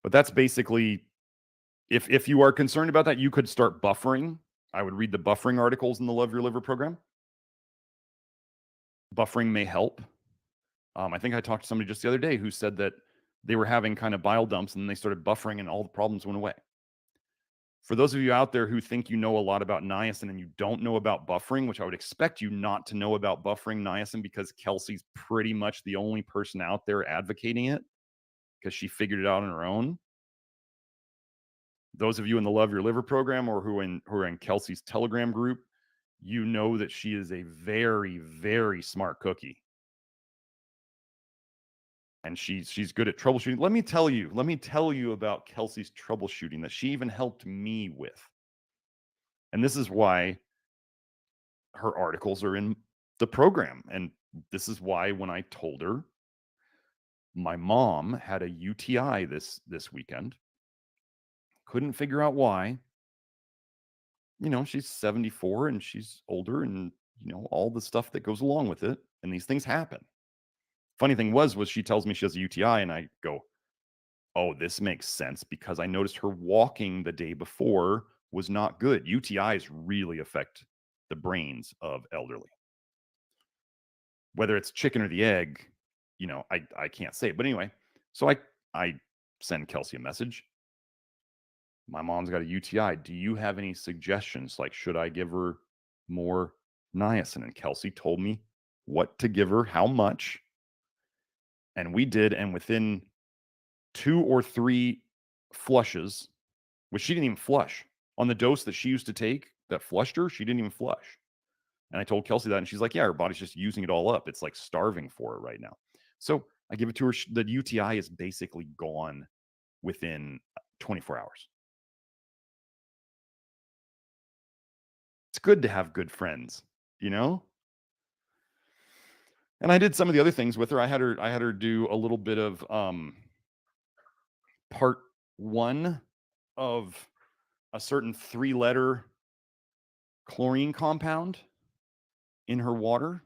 But that's basically, if you are concerned about that, you could start buffering. I would read the buffering articles in the Love Your Liver program. Buffering may help. I think I talked to somebody just the other day who said that they were having kind of bile dumps and then they started buffering and all the problems went away. For those of you out there who think you know a lot about niacin and you don't know about buffering, which I would expect you not to know about buffering niacin because Kelsey's pretty much the only person out there advocating it because she figured it out on her own. Those of you in the Love Your Liver program or who are in Kelsey's Telegram group, you know that she is a very, very smart cookie. And she's good at troubleshooting. Let me tell you about Kelsey's troubleshooting that she even helped me with. And this is why her articles are in the program. And this is why when I told her my mom had a UTI this weekend, couldn't figure out why. She's 74 and she's older and, all the stuff that goes along with it. And these things happen. Funny thing was she tells me she has a UTI and I go, oh, this makes sense because I noticed her walking the day before was not good. UTIs really affect the brains of elderly. Whether it's chicken or the egg, I can't say. But anyway, so I send Kelsey a message. My mom's got a UTI. Do you have any suggestions? Like, should I give her more niacin? And Kelsey told me what to give her, how much. And we did. And within 2 or 3 flushes, which she didn't even flush on the dose that she used to take that flushed her, she didn't even flush. And I told Kelsey that, and she's like, yeah, her body's just using it all up. It's like starving for her right now. So I give it to her. The UTI is basically gone within 24 hours. It's good to have good friends, And I did some of the other things with her. I had her do a little bit of part 1 of a certain 3-letter chlorine compound in her water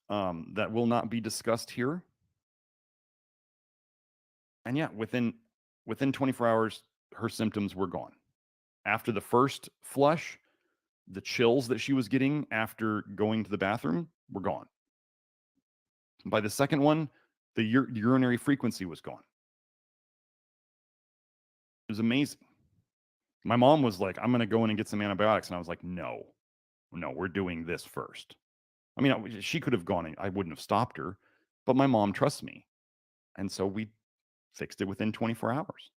that will not be discussed here. And yeah, within 24 hours, her symptoms were gone. After the first flush, the chills that she was getting after going to the bathroom were gone. By the second one, the urinary frequency was gone. It was amazing. My mom was like, I'm going to go in and get some antibiotics. And I was like, no, we're doing this first. I mean, she could have gone, I wouldn't have stopped her, but my mom trusts me. And so we fixed it within 24 hours.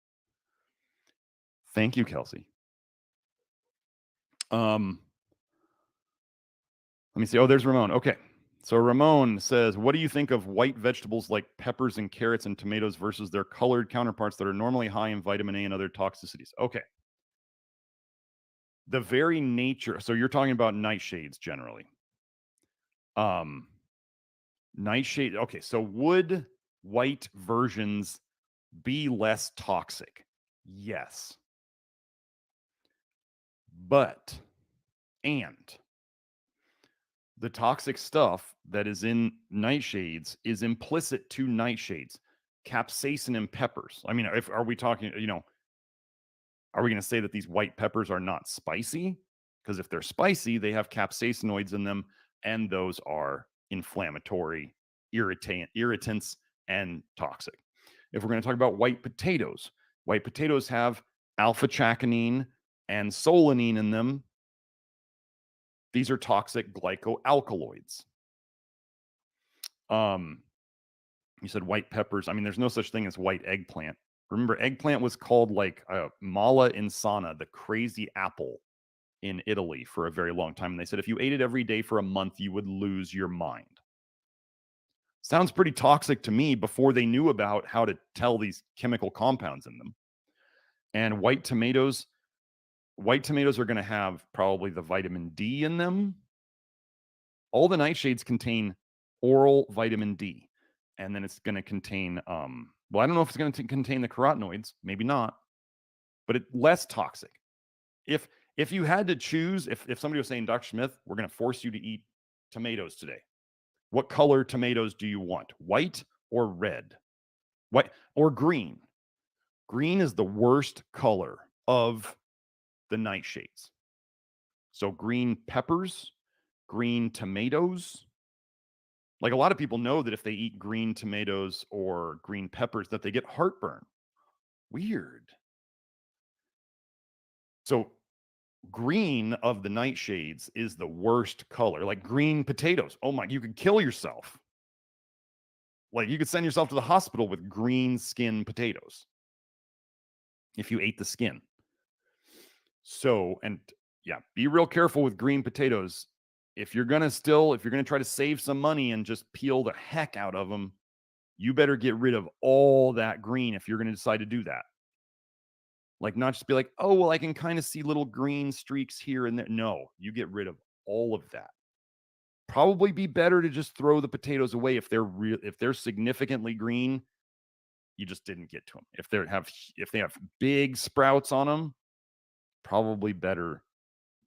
Thank you, Kelsey. Let me see. Oh, there's Ramon. Okay. So Ramon says, what do you think of white vegetables like peppers and carrots and tomatoes versus their colored counterparts that are normally high in vitamin A and other toxicities? Okay. The very nature. So you're talking about nightshades generally. Nightshade. Okay, so would white versions be less toxic? Yes. But, and the toxic stuff that is in nightshades is implicit to nightshades. Capsaicin and peppers. I mean, are we talking, are we going to say that these white peppers are not spicy? Because if they're spicy, they have capsaicinoids in them, and those are inflammatory, irritants, and toxic. If we're going to talk about white potatoes have alpha chaconine and solanine in them. These are toxic glycoalkaloids. You said white peppers. I mean, there's no such thing as white eggplant. Remember, eggplant was called like Mala insana, the crazy apple in Italy for a very long time. And they said if you ate it every day for a month, you would lose your mind. Sounds pretty toxic to me before they knew about how to tell these chemical compounds in them. And white tomatoes are going to have probably the vitamin D in them. All the nightshades contain oral vitamin D. And then it's going to contain, well, I don't know if it's going to contain the carotenoids, maybe not, but it's less toxic. If you had to choose, if somebody was saying, Dr. Smith, we're going to force you to eat tomatoes today, what color tomatoes do you want? White or red? White or green? Green is the worst color of the nightshades. So green peppers, green tomatoes. Like a lot of people know that if they eat green tomatoes or green peppers, that they get heartburn. Weird. So green of the nightshades is the worst color. Like green potatoes. Oh my, you could kill yourself. Like you could send yourself to the hospital with green skin potatoes if you ate the skin. So, and yeah, be real careful with green potatoes. If you're going to try to save some money and just peel the heck out of them, you better get rid of all that green if you're going to decide to do that. Like not just be like, oh, well, I can kind of see little green streaks here and there. No, you get rid of all of that. Probably be better to just throw the potatoes away if they're significantly green. You just didn't get to them. If they have big sprouts on them, probably better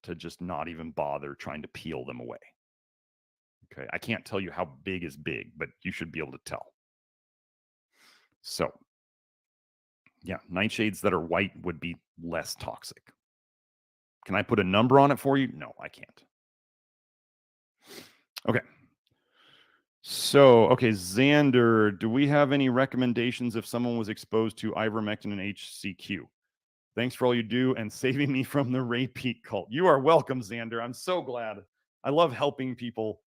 to just not even bother trying to peel them away. Okay, I can't tell you how big is big, but you should be able to tell. So, yeah, nightshades that are white would be less toxic. Can I put a number on it for you? No, I can't. Okay. So, okay, Xander, do we have any recommendations if someone was exposed to ivermectin and HCQ? Thanks for all you do and saving me from the repeat cult. You are welcome, Xander. I'm so glad. I love helping people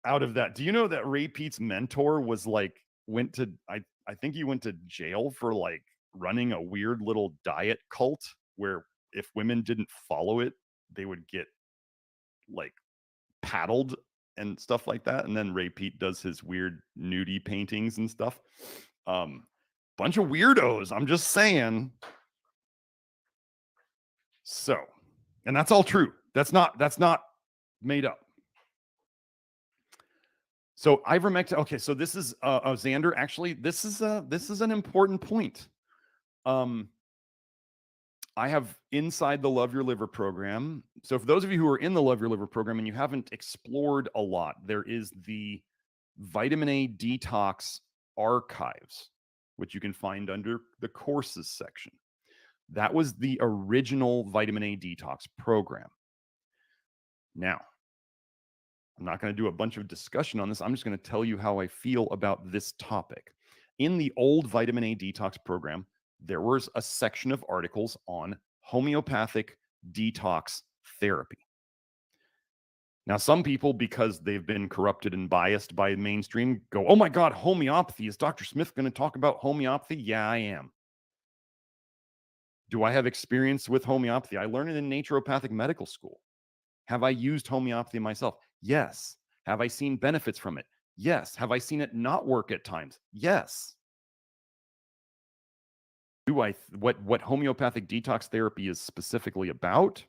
out of that. Do you know that Ray Peat's mentor was like, I think he went to jail for like running a weird little diet cult where if women didn't follow it, they would get like paddled and stuff like that. And then Ray Peat does his weird nudie paintings and stuff. Bunch of weirdos. I'm just saying. So, and that's all true. That's not made up. So ivermectin. Okay, so this is Xander. Actually, this is an important point. I have inside the Love Your Liver program. So for those of you who are in the Love Your Liver program and you haven't explored a lot, there is the vitamin A detox archives, which you can find under the courses section. That was the original vitamin A detox program. Now, I'm not going to do a bunch of discussion on this. I'm just going to tell you how I feel about this topic. In the old vitamin A detox program, there was a section of articles on homeopathic detox therapy. Now, some people, because they've been corrupted and biased by mainstream, go, oh my God, homeopathy. Is Dr. Smith going to talk about homeopathy? Yeah, I am. Do I have experience with homeopathy? I learned it in naturopathic medical school. Have I used homeopathy myself? Yes. Have I seen benefits from it? Yes. Have I seen it not work at times? Yes. What homeopathic detox therapy is specifically about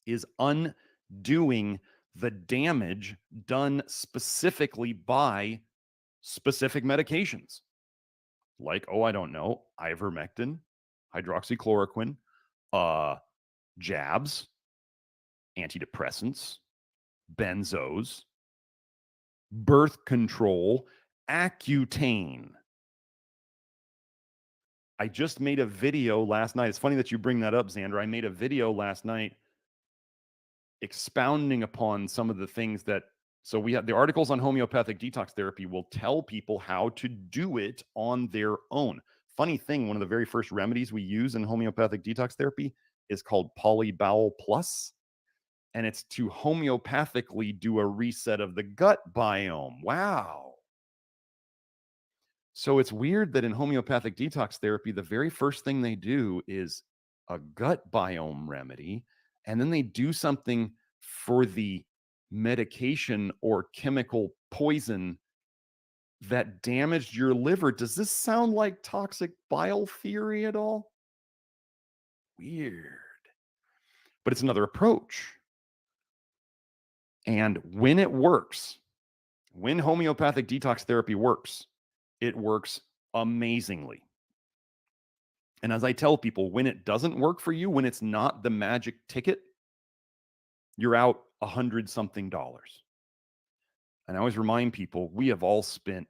is undoing the damage done specifically by specific medications. Like, oh, I don't know, ivermectin, hydroxychloroquine, jabs, antidepressants, benzos, birth control, Accutane. I just made a video last night. It's funny that you bring that up, Xander. I made a video last night expounding upon some of the things that, so we have the articles on homeopathic detox therapy will tell people how to do it on their own. Funny thing, one of the very first remedies we use in homeopathic detox therapy is called Polybowel Plus, and it's to homeopathically do a reset of the gut biome. Wow. So it's weird that in homeopathic detox therapy, the very first thing they do is a gut biome remedy, and then they do something for the medication or chemical poison that damaged your liver. Does this sound like toxic bile theory at all? Weird. But it's another approach. And when it works, when homeopathic detox therapy works, it works amazingly. And as I tell people, when it doesn't work for you, when it's not the magic ticket, you're out $100-something. And I always remind people, we have all spent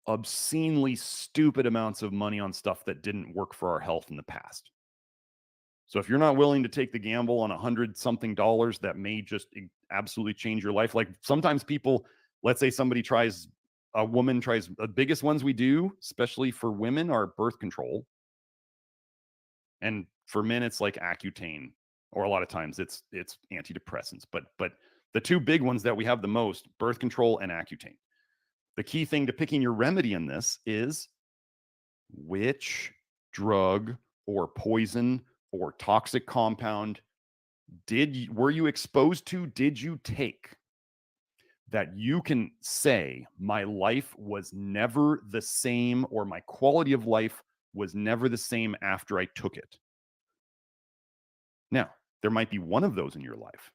obscenely stupid amounts of money on stuff that didn't work for our health in the past. So if you're not willing to take the gamble on $100-something that may just absolutely change your life, like sometimes people, let's say a woman tries, the biggest ones we do, especially for women, are birth control. And for men, it's like Accutane, or a lot of times it's antidepressants. But the two big ones that we have the most, birth control and Accutane. The key thing to picking your remedy in this is which drug or poison or toxic compound were you exposed to, did you take, that you can say, my life was never the same, or my quality of life was never the same after I took it. Now, there might be one of those in your life.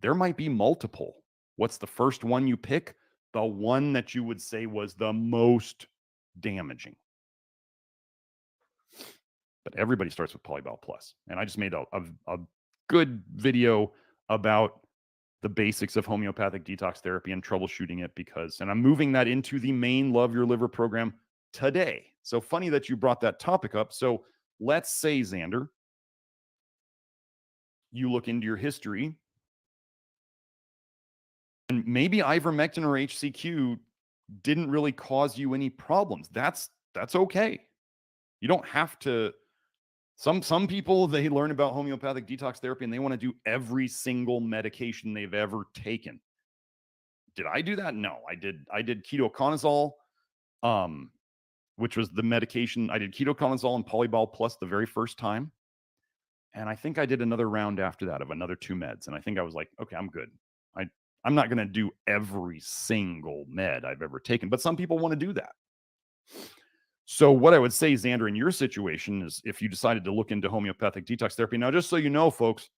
There might be multiple. What's the first one you pick? The one that you would say was the most damaging. But everybody starts with Polybowel Plus. And I just made a good video about the basics of homeopathic detox therapy and troubleshooting it, and I'm moving that into the main Love Your Liver program today. So funny that you brought that topic up. So let's say, Xander, you look into your history and maybe ivermectin or HCQ didn't really cause you any problems. That's okay. You don't have to. Some people, they learn about homeopathic detox therapy and they want to do every single medication they've ever taken. Did I do that? No, I did ketoconazole, which was the medication. I did ketoconazole and Polybowel Plus the very first time. And I think I did another round after that of another 2 meds. And I think I was like, okay, I'm good. I'm not going to do every single med I've ever taken, but some people want to do that. So what I would say, Xander, in your situation is if you decided to look into homeopathic detox therapy. Now, just so you know, folks,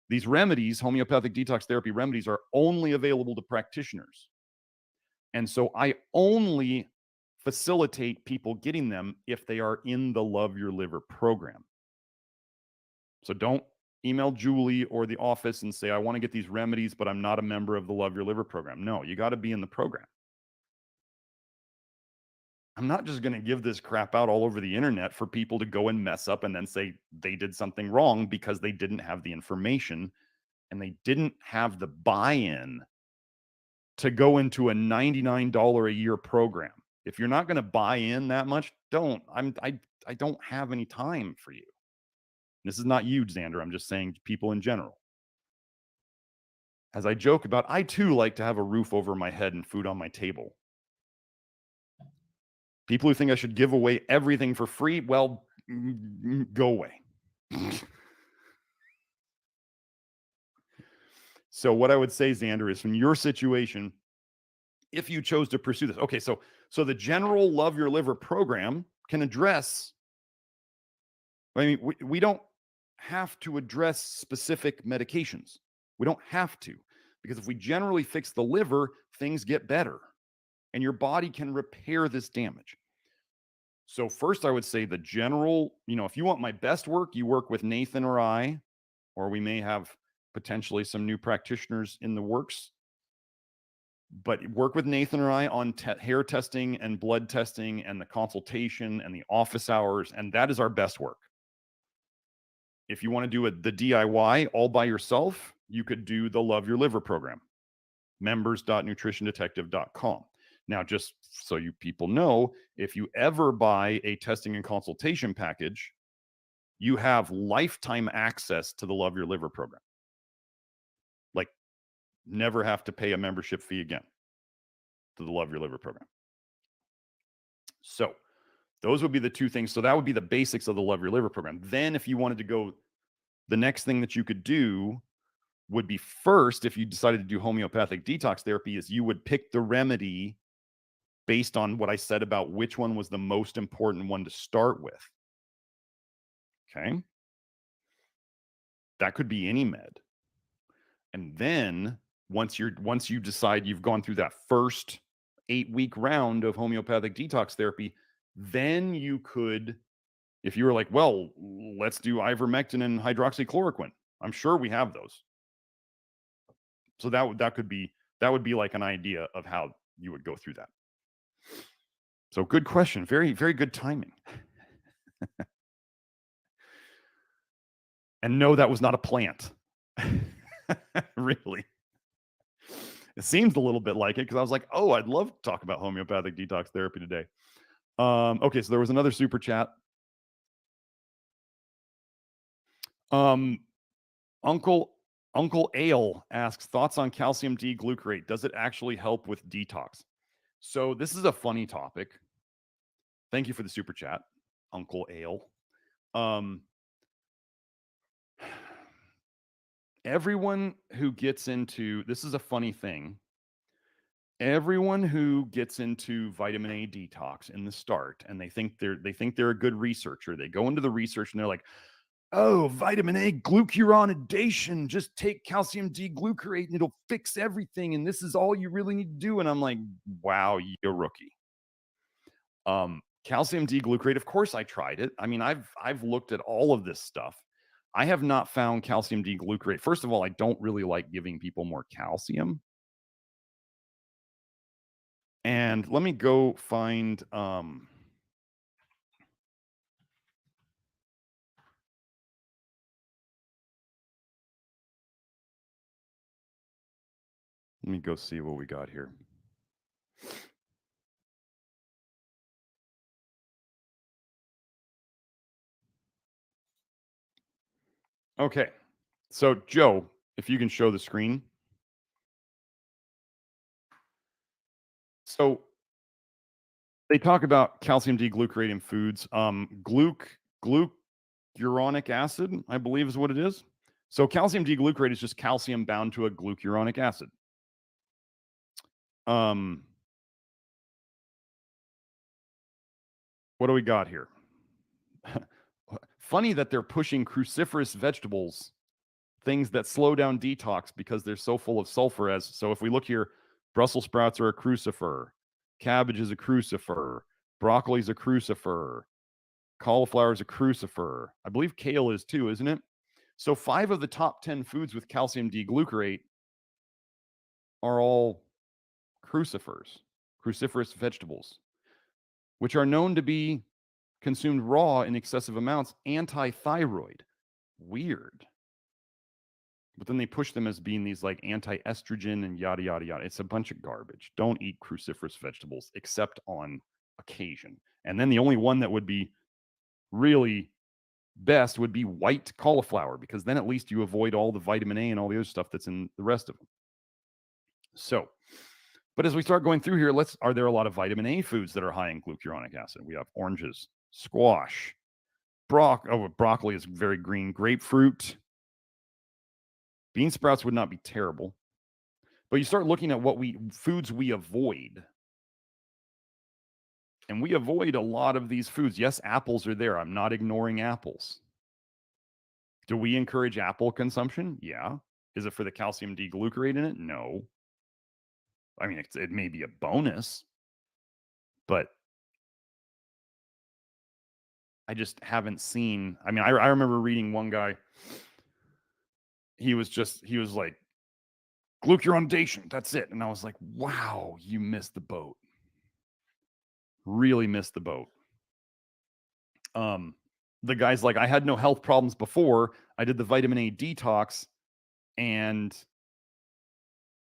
these remedies, homeopathic detox therapy remedies, are only available to practitioners. And so I only facilitate people getting them if they are in the Love Your Liver program. So don't email Julie or the office and say, I want to get these remedies, but I'm not a member of the Love Your Liver program. No, you got to be in the program. I'm not just going to give this crap out all over the internet for people to go and mess up and then say they did something wrong because they didn't have the information and they didn't have the buy-in to go into a $99 a year program. If you're not going to buy in that much, don't. I don't have any time for you. This is not you, Xander. I'm just saying people in general. As I joke about, I too like to have a roof over my head and food on my table. People who think I should give away everything for free, well, go away. So what I would say, Xander, is from your situation, if you chose to pursue this, okay, so the general Love Your Liver program can address, I mean, we don't have to address specific medications. We don't have to. Because if we generally fix the liver, things get better and your body can repair this damage. So first I would say the general, if you want my best work, you work with Nathan or I, or we may have potentially some new practitioners in the works. But work with Nathan or I on hair testing and blood testing and the consultation and the office hours, and that is our best work. If you want to do the DIY all by yourself, you could do the Love Your Liver program, members.nutritiondetective.com. Now, just so you people know, if you ever buy a testing and consultation package, you have lifetime access to the Love Your Liver program. Like, never have to pay a membership fee again to the Love Your Liver program. So those would be the two things. So that would be the basics of the Love Your Liver program. Then if you wanted to go, the next thing that you could do would be first, if you decided to do homeopathic detox therapy, is you would pick the remedy based on what I said about which one was the most important one to start with. Okay. That could be any med. And then once you decide you've gone through that first 8-week round of homeopathic detox therapy, then you could, if you were like, well, let's do ivermectin and hydroxychloroquine. I'm sure we have those. So that would be like an idea of how you would go through that. So good question. Very, very good timing. And no, that was not a plant. Really. It seems a little bit like it because I was like, oh, I'd love to talk about homeopathic detox therapy today. Okay, so there was another super chat. Uncle Ale asks, thoughts on calcium D-glucarate. Does it actually help with detox? So this is a funny topic. Thank you for the super chat, Uncle Ale. Everyone who gets into, this is a funny thing. Everyone who gets into vitamin A detox in the start, and they think they're a good researcher. They go into the research and they're like, oh, vitamin A glucuronidation, just take calcium D-glucarate and it'll fix everything. And this is all you really need to do. And I'm like, wow, you're a rookie. Calcium D-glucarate, of course I tried it. I mean, I've looked at all of this stuff. I have not found calcium D-glucarate. First of all, I don't really like giving people more calcium. And let me go find let me go see what we got here. Okay. So, Joe, if you can show the screen. So, they talk about calcium D-glucarate in foods. Glucuronic acid, I believe is what it is. So, calcium D-glucarate is just calcium bound to a glucuronic acid. What do we got here? Funny that they're pushing cruciferous vegetables, things that slow down detox because they're so full of sulfur. So if we look here, Brussels sprouts are a crucifer, cabbage is a crucifer, broccoli is a crucifer, cauliflower is a crucifer. I believe kale is too, isn't it? So 5 of the top 10 foods with calcium D-glucarate are all crucifers, cruciferous vegetables, which are known to be consumed raw in excessive amounts, anti-thyroid. Weird. But then they push them as being these like anti-estrogen and yada, yada, yada. It's a bunch of garbage. Don't eat cruciferous vegetables except on occasion. And then the only one that would be really best would be white cauliflower, because then at least you avoid all the vitamin A and all the other stuff that's in the rest of them. So, but as we start going through here, are there a lot of vitamin A foods that are high in glucuronic acid? We have oranges, squash, broccoli is very green, grapefruit, bean sprouts would not be terrible. But you start looking at foods we avoid. And we avoid a lot of these foods. Yes, apples are there. I'm not ignoring apples. Do we encourage apple consumption? Yeah. Is it for the calcium D-glucarate in it? No. I mean, it may be a bonus, but I just haven't seen. I mean, I remember reading one guy. He was like, glucuronidation, that's it. And I was like, wow, you missed the boat. Really missed the boat. The guy's like, I had no health problems before. I did the vitamin A detox, and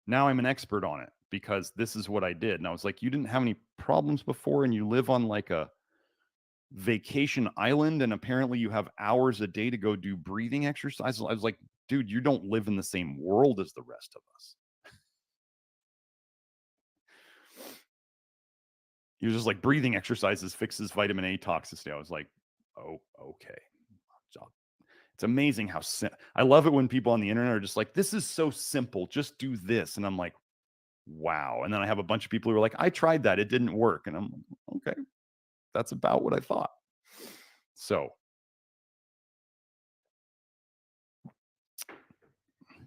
now I'm an expert on it because this is what I did. And I was like, you didn't have any problems before, and you live on like a vacation island, and apparently you have hours a day to go do breathing exercises. I was like, dude, you don't live in the same world as the rest of us. He was just like, breathing exercises fixes vitamin A toxicity. I was like, oh, okay. It's amazing how I love it when people on the internet are just like, this is so simple, just do this. And I'm like, wow. And then I have a bunch of people who are like, I tried that, it didn't work. And I'm like, okay, that's about what I thought. So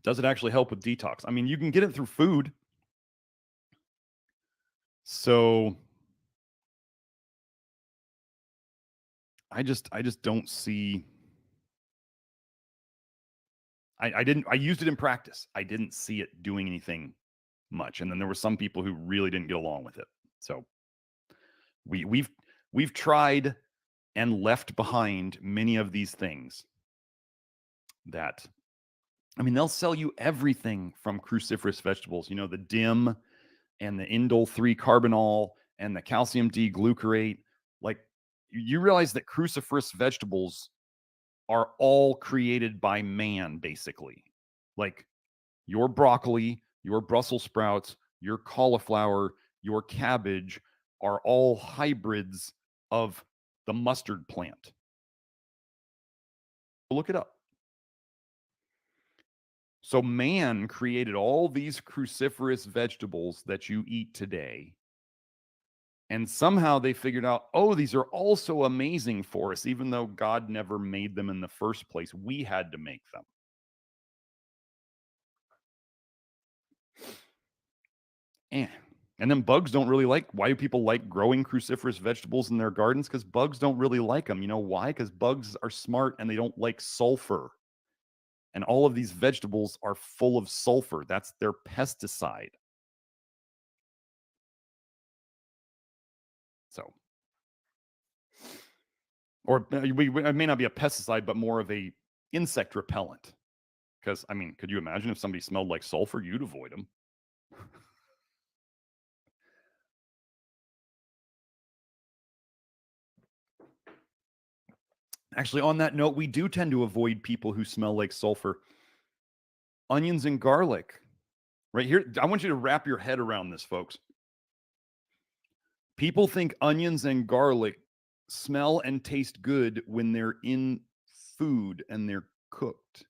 does it actually help with detox? I mean, you can get it through food. So I just don't see. I used it in practice. I didn't see it doing anything much. And then there were some people who really didn't get along with it. So we've tried and left behind many of these things that, I mean, they'll sell you everything from cruciferous vegetables, you know, the DIM and the indole 3 carbinol and the calcium D glucarate. Like, you realize that cruciferous vegetables are all created by man, basically. Like your broccoli, your Brussels sprouts, your cauliflower, your cabbage are all hybrids of the mustard plant. Look it up. So man created all these cruciferous vegetables that you eat today. And somehow they figured out, oh, these are also amazing for us, even though God never made them in the first place. We had to make them. And then bugs don't really like, why do people like growing cruciferous vegetables in their gardens? Because bugs don't really like them. You know why? Because bugs are smart and they don't like sulfur. And all of these vegetables are full of sulfur. That's their pesticide. So, or it may not be a pesticide, but more of a insect repellent. Because, I mean, could you imagine if somebody smelled like sulfur? You'd avoid them. Actually, on that note, we do tend to avoid people who smell like sulfur. Onions and garlic. Right here, I want you to wrap your head around this, folks. People think onions and garlic smell and taste good when they're in food and they're cooked.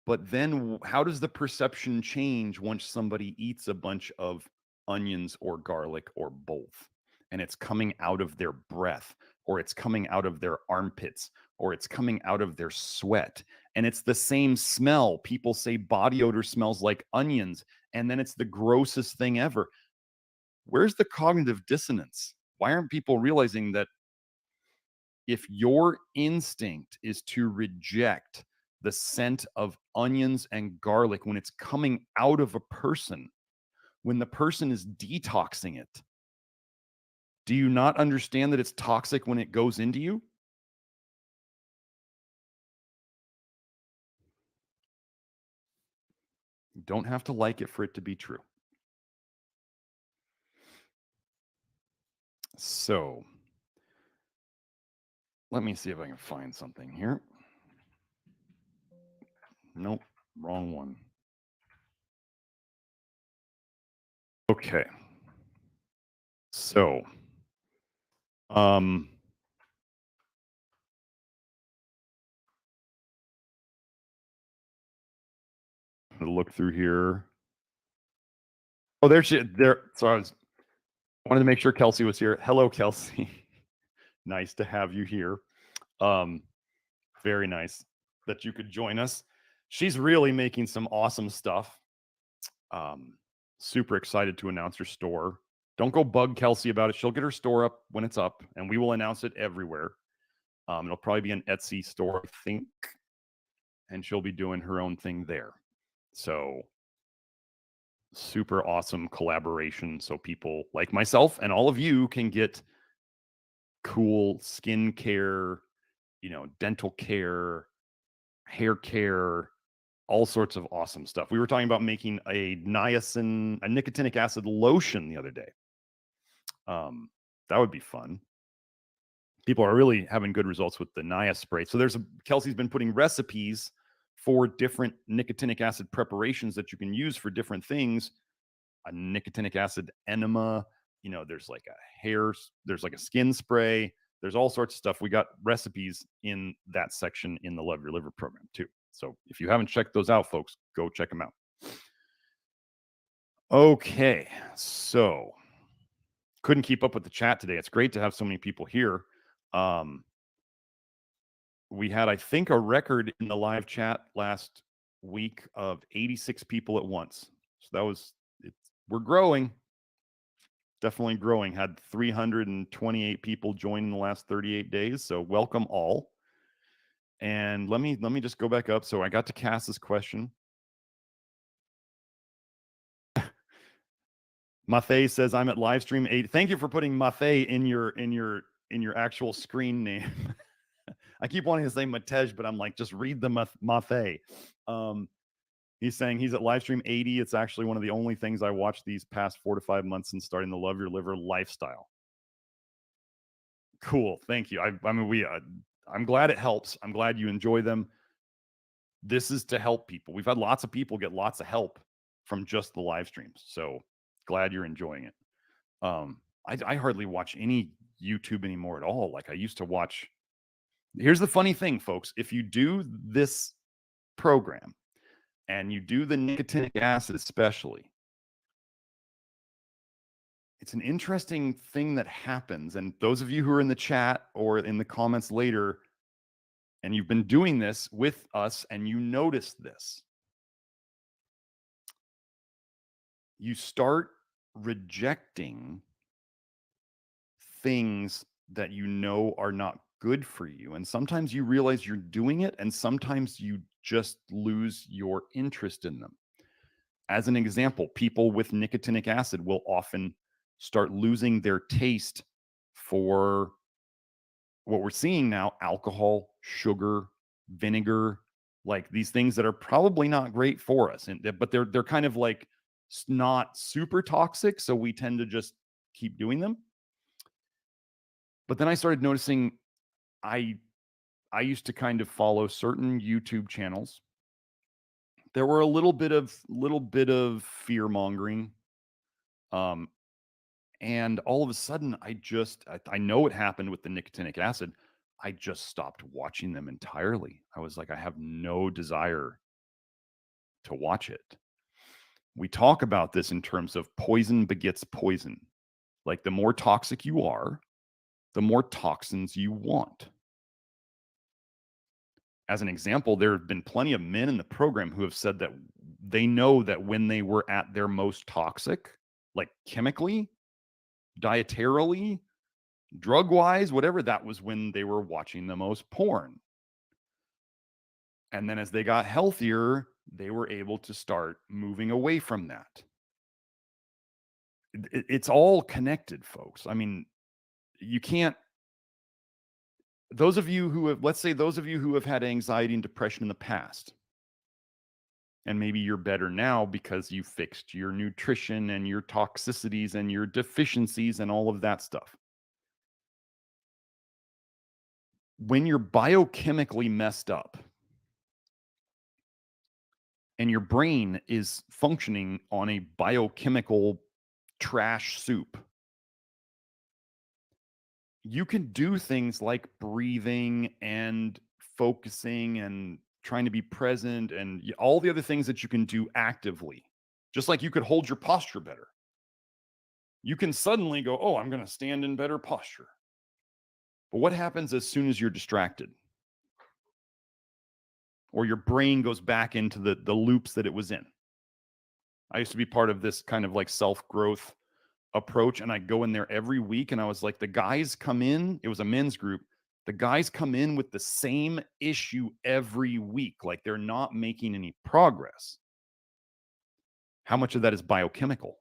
But then how does the perception change once somebody eats a bunch of onions or garlic or both? And it's coming out of their breath, or it's coming out of their armpits, or it's coming out of their sweat. And it's the same smell. People say body odor smells like onions, and then it's the grossest thing ever. Where's the cognitive dissonance? Why aren't people realizing that if your instinct is to reject the scent of onions and garlic when it's coming out of a person, when the person is detoxing it, do you not understand that it's toxic when it goes into you? You don't have to like it for it to be true. So, let me see if I can find something here. Nope, wrong one. Okay. So, look through here. Oh, there she there. So I wanted to make sure Kelsey was here. Hello, Kelsey. Nice to have you here. Very nice that you could join us. she's really making some awesome stuff. Super excited to announce her store. Don't go bug Kelsey about it. She'll get her store up when it's up, and we will announce it everywhere. It'll probably be an Etsy store, I think, and she'll be doing her own thing there. So super awesome collaboration. So people like myself and all of you can get cool skin care, dental care, hair care, all sorts of awesome stuff. We were talking about making a nicotinic acid lotion the other day. That would be fun. People are really having good results with the niacin spray. So Kelsey's been putting recipes for different nicotinic acid preparations that you can use for different things. A nicotinic acid enema, there's like there's like a skin spray. There's all sorts of stuff. We got recipes in that section in the Love Your Liver program too. So if you haven't checked those out, folks, go check them out. Okay, so couldn't keep up with the chat today. It's great to have so many people here. We had, I think, a record in the live chat last week of 86 people at once. So we're growing. Definitely growing. Had 328 people join in the last 38 days. So welcome all. And let me just go back up. So I got to Cass's question. Mathay says I'm at Livestream 8. Thank you for putting Mathay in your actual screen name. I keep wanting to say Matej, but I'm like, just read the Mathay. He's saying he's at Livestream 80. It's actually one of the only things I watched these past 4 to 5 months since starting the Love Your Liver lifestyle. Cool. Thank you. I'm glad it helps. I'm glad you enjoy them. This is to help people. We've had lots of people get lots of help from just the live streams. So glad you're enjoying it. I hardly watch any YouTube anymore at all. Like I used to watch. Here's the funny thing, folks. If you do this program and you do the nicotinic acid especially, it's an interesting thing that happens. And those of you who are in the chat or in the comments later, and you've been doing this with us and you notice this, you start rejecting things that you know are not good for you. And sometimes you realize you're doing it, and sometimes you just lose your interest in them. As an example, people with nicotinic acid will often start losing their taste for what we're seeing now: alcohol, sugar, vinegar, like these things that are probably not great for us. But they're kind of like not super toxic, so we tend to just keep doing them. But then I started noticing I used to kind of follow certain YouTube channels. There were a little bit of fear mongering. And all of a sudden I know it happened with the nicotinic acid. I just stopped watching them entirely. I was like, I have no desire to watch it. We talk about this in terms of poison begets poison. Like the more toxic you are, the more toxins you want. As an example, there have been plenty of men in the program who have said that they know that when they were at their most toxic, like chemically, dietarily, drug-wise, whatever, that was when they were watching the most porn. And then as they got healthier, they were able to start moving away from that. It's all connected, folks. I mean, you can't. Those of you who have had anxiety and depression in the past, and maybe you're better now because you fixed your nutrition and your toxicities and your deficiencies and all of that stuff. When you're biochemically messed up and your brain is functioning on a biochemical trash soup, you can do things like breathing and focusing and trying to be present and all the other things that you can do actively. Just like you could hold your posture better. You can suddenly go, oh, I'm going to stand in better posture. But what happens as soon as you're distracted? or your brain goes back into the loops that it was in. I used to be part of this kind of like self-growth approach, and I go in there every week, and I was like, the guys come in, it was a men's group, the guys come in with the same issue every week, like they're not making any progress. How much of that is biochemical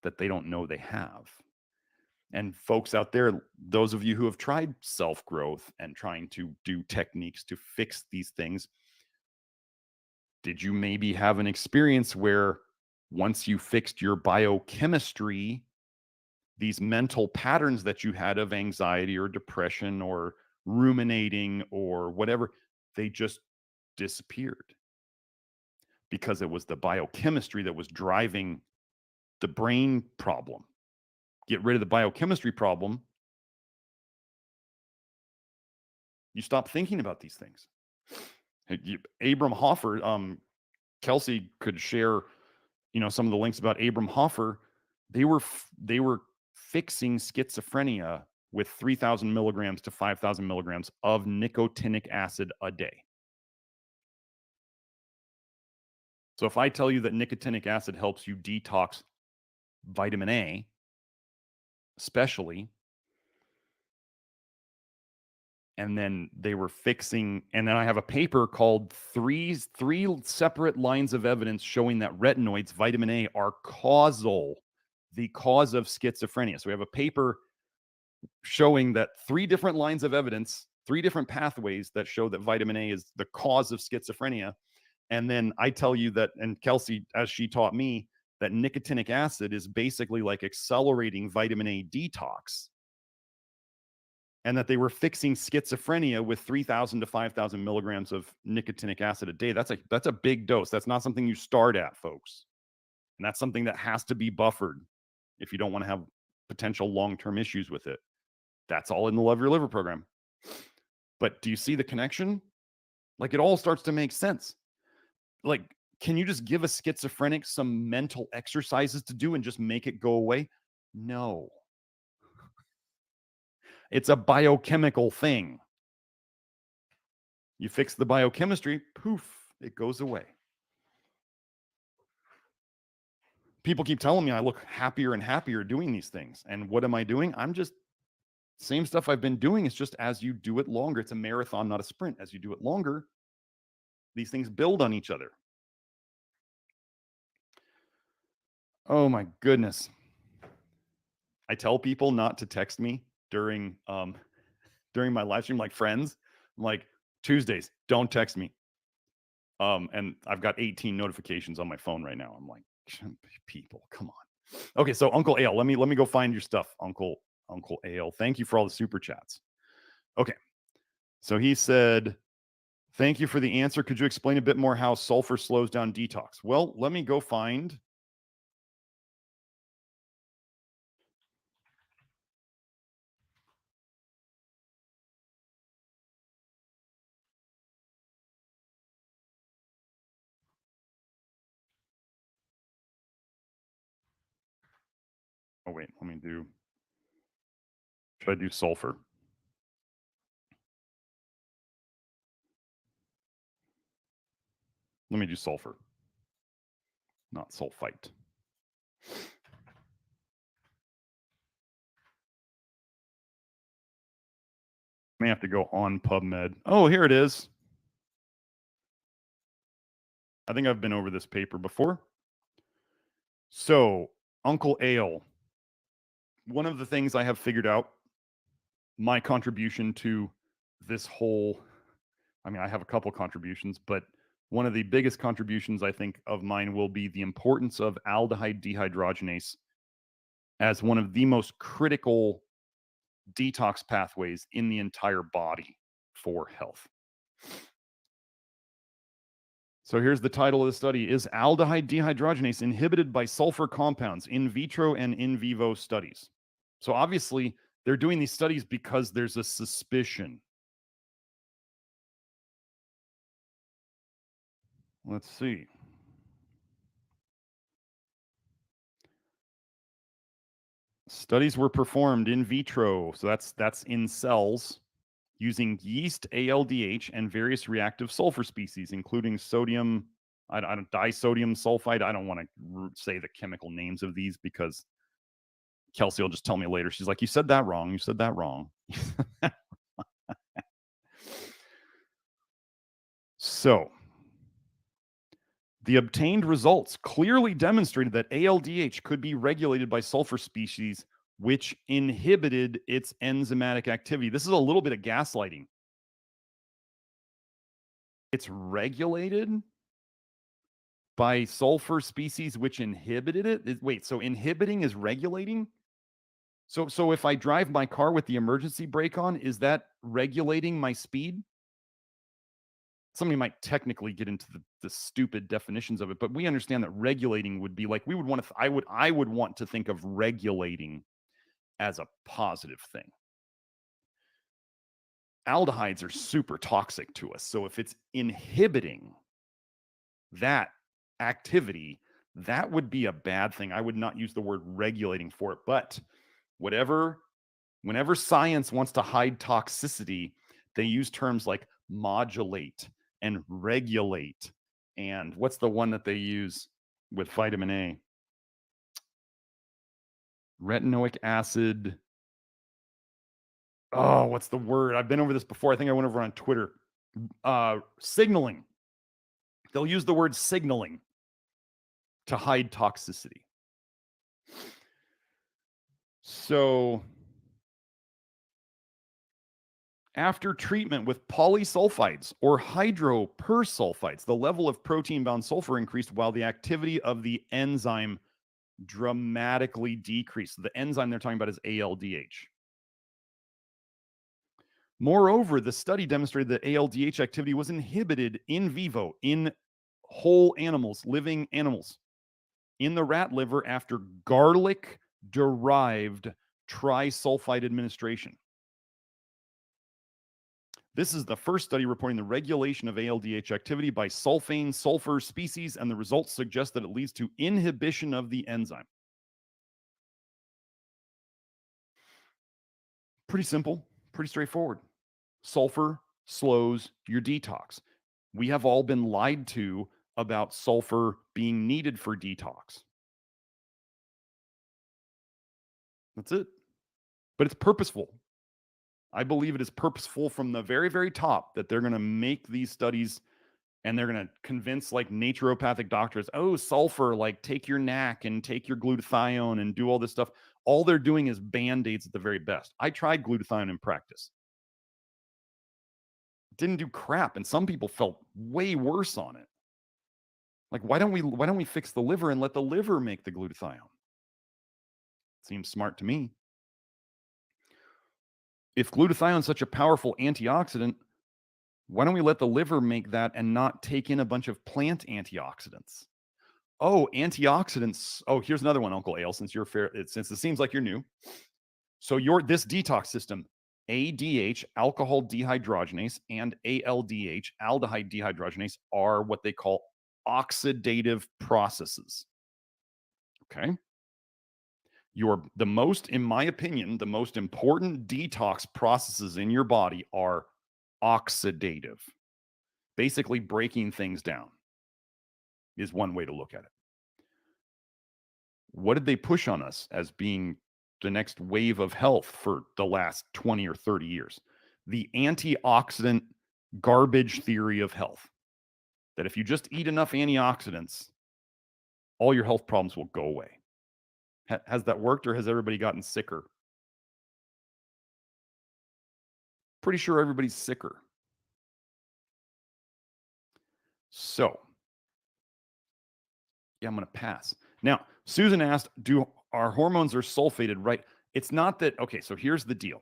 that they don't know they have? And folks out there, those of you who have tried self-growth and trying to do techniques to fix these things, did you maybe have an experience where once you fixed your biochemistry, these mental patterns that you had of anxiety or depression or ruminating or whatever, they just disappeared because it was the biochemistry that was driving the brain problem? Get rid of the biochemistry problem, you stop thinking about these things. Abram Hoffer, Kelsey could share, some of the links about Abram Hoffer. They were fixing schizophrenia with 3,000 milligrams to 5,000 milligrams of nicotinic acid a day. So if I tell you that nicotinic acid helps you detox vitamin A, especially, and then they were fixing, and then I have a paper called three separate lines of evidence showing that retinoids, vitamin A, are the cause of schizophrenia. So we have a paper showing that 3 different lines of evidence, 3 different pathways that show that vitamin A is the cause of schizophrenia. And then I tell you that, and Kelsey, as she taught me, that nicotinic acid is basically like accelerating vitamin A detox, and that they were fixing schizophrenia with 3,000 to 5,000 milligrams of nicotinic acid a day. That's a big dose. That's not something you start at, folks. And that's something that has to be buffered if you don't want to have potential long-term issues with it. That's all in the Love Your Liver program. But do you see the connection? Like, it all starts to make sense. Like, can you just give a schizophrenic some mental exercises to do and just make it go away? No. It's a biochemical thing. You fix the biochemistry, poof, it goes away. People keep telling me I look happier and happier doing these things. And what am I doing? I'm just same stuff I've been doing. It's just as you do it longer, it's a marathon, not a sprint. As you do it longer, these things build on each other. Oh my goodness. I tell people not to text me during my live stream, like friends. I'm like, Tuesdays, don't text me. And I've got 18 notifications on my phone right now. I'm like, people, come on. Okay, so Uncle Ale, let me go find your stuff, Uncle Ale. Thank you for all the super chats. Okay, so he said, thank you for the answer. Could you explain a bit more how sulfur slows down detox? Well, let me go find. Oh wait, let me do. Should I do sulfur? Let me do sulfur, not sulfite. May have to go on PubMed. Oh, here it is. I think I've been over this paper before. So, Uncle Ale, one of the things I have figured out, my contribution to this whole, I have a couple contributions, but one of the biggest contributions I think of mine will be the importance of aldehyde dehydrogenase as one of the most critical detox pathways in the entire body for health. So here's the title of the study: Is aldehyde dehydrogenase inhibited by sulfur compounds? In vitro and in vivo studies. So obviously they're doing these studies because there's a suspicion. Let's see. Studies were performed in vitro. So that's in cells. using yeast, ALDH, and various reactive sulfur species, including sodium, I don't disodium sulfide. I don't want to say the chemical names of these because Kelsey will just tell me later. She's like, you said that wrong. You said that wrong. So, the obtained results clearly demonstrated that ALDH could be regulated by sulfur species, which inhibited its enzymatic activity. This is a little bit of gaslighting. It's regulated by sulfur species which inhibited it? Wait, so inhibiting is regulating? So if I drive my car with the emergency brake on, is that regulating my speed? Somebody might technically get into the stupid definitions of it, but we understand that regulating would be like we would want to. I would want to think of regulating as a positive thing. Aldehydes are super toxic to us, so if it's inhibiting that activity, that would be a bad thing. I would not use the word regulating for it, but whenever science wants to hide toxicity, they use terms like modulate and regulate. And what's the one that they use with vitamin A? Retinoic acid. Oh, what's the word? I've been over this before. I think I went over on Twitter. Signaling. They'll use the word signaling to hide toxicity. So after treatment with polysulfides or hydropersulfides, the level of protein-bound sulfur increased while the activity of the enzyme dramatically decreased. The enzyme they're talking about is ALDH. Moreover, the study demonstrated that ALDH activity was inhibited in vivo in whole animals, living animals, in the rat liver after garlic-derived trisulfide administration. This is the first study reporting the regulation of ALDH activity by sulfane sulfur species, and the results suggest that it leads to inhibition of the enzyme. Pretty simple, pretty straightforward. Sulfur slows your detox. We have all been lied to about sulfur being needed for detox. That's it. But it's purposeful. I believe it is purposeful from the very, very top that they're going to make these studies and they're going to convince like naturopathic doctors, oh, sulfur, like take your NAC and take your glutathione and do all this stuff. All they're doing is band-aids at the very best. I tried glutathione in practice. It didn't do crap. And some people felt way worse on it. Like, why don't we fix the liver and let the liver make the glutathione? Seems smart to me. If glutathione is such a powerful antioxidant, why don't we let the liver make that and not take in a bunch of plant antioxidants? Oh, antioxidants. Oh, here's another one, Uncle Ale, since it seems like you're new. So this detox system, ADH, alcohol dehydrogenase, and ALDH, aldehyde dehydrogenase, are what they call oxidative processes. Okay. In my opinion, the most important detox processes in your body are oxidative. Basically, breaking things down is one way to look at it. What did they push on us as being the next wave of health for the last 20 or 30 years? The antioxidant garbage theory of health. That if you just eat enough antioxidants, all your health problems will go away. Has that worked, or has everybody gotten sicker? Pretty sure everybody's sicker. So, yeah, I'm going to pass. Now, Susan asked, do our hormones are sulfated, right? It's not that, okay, so here's the deal.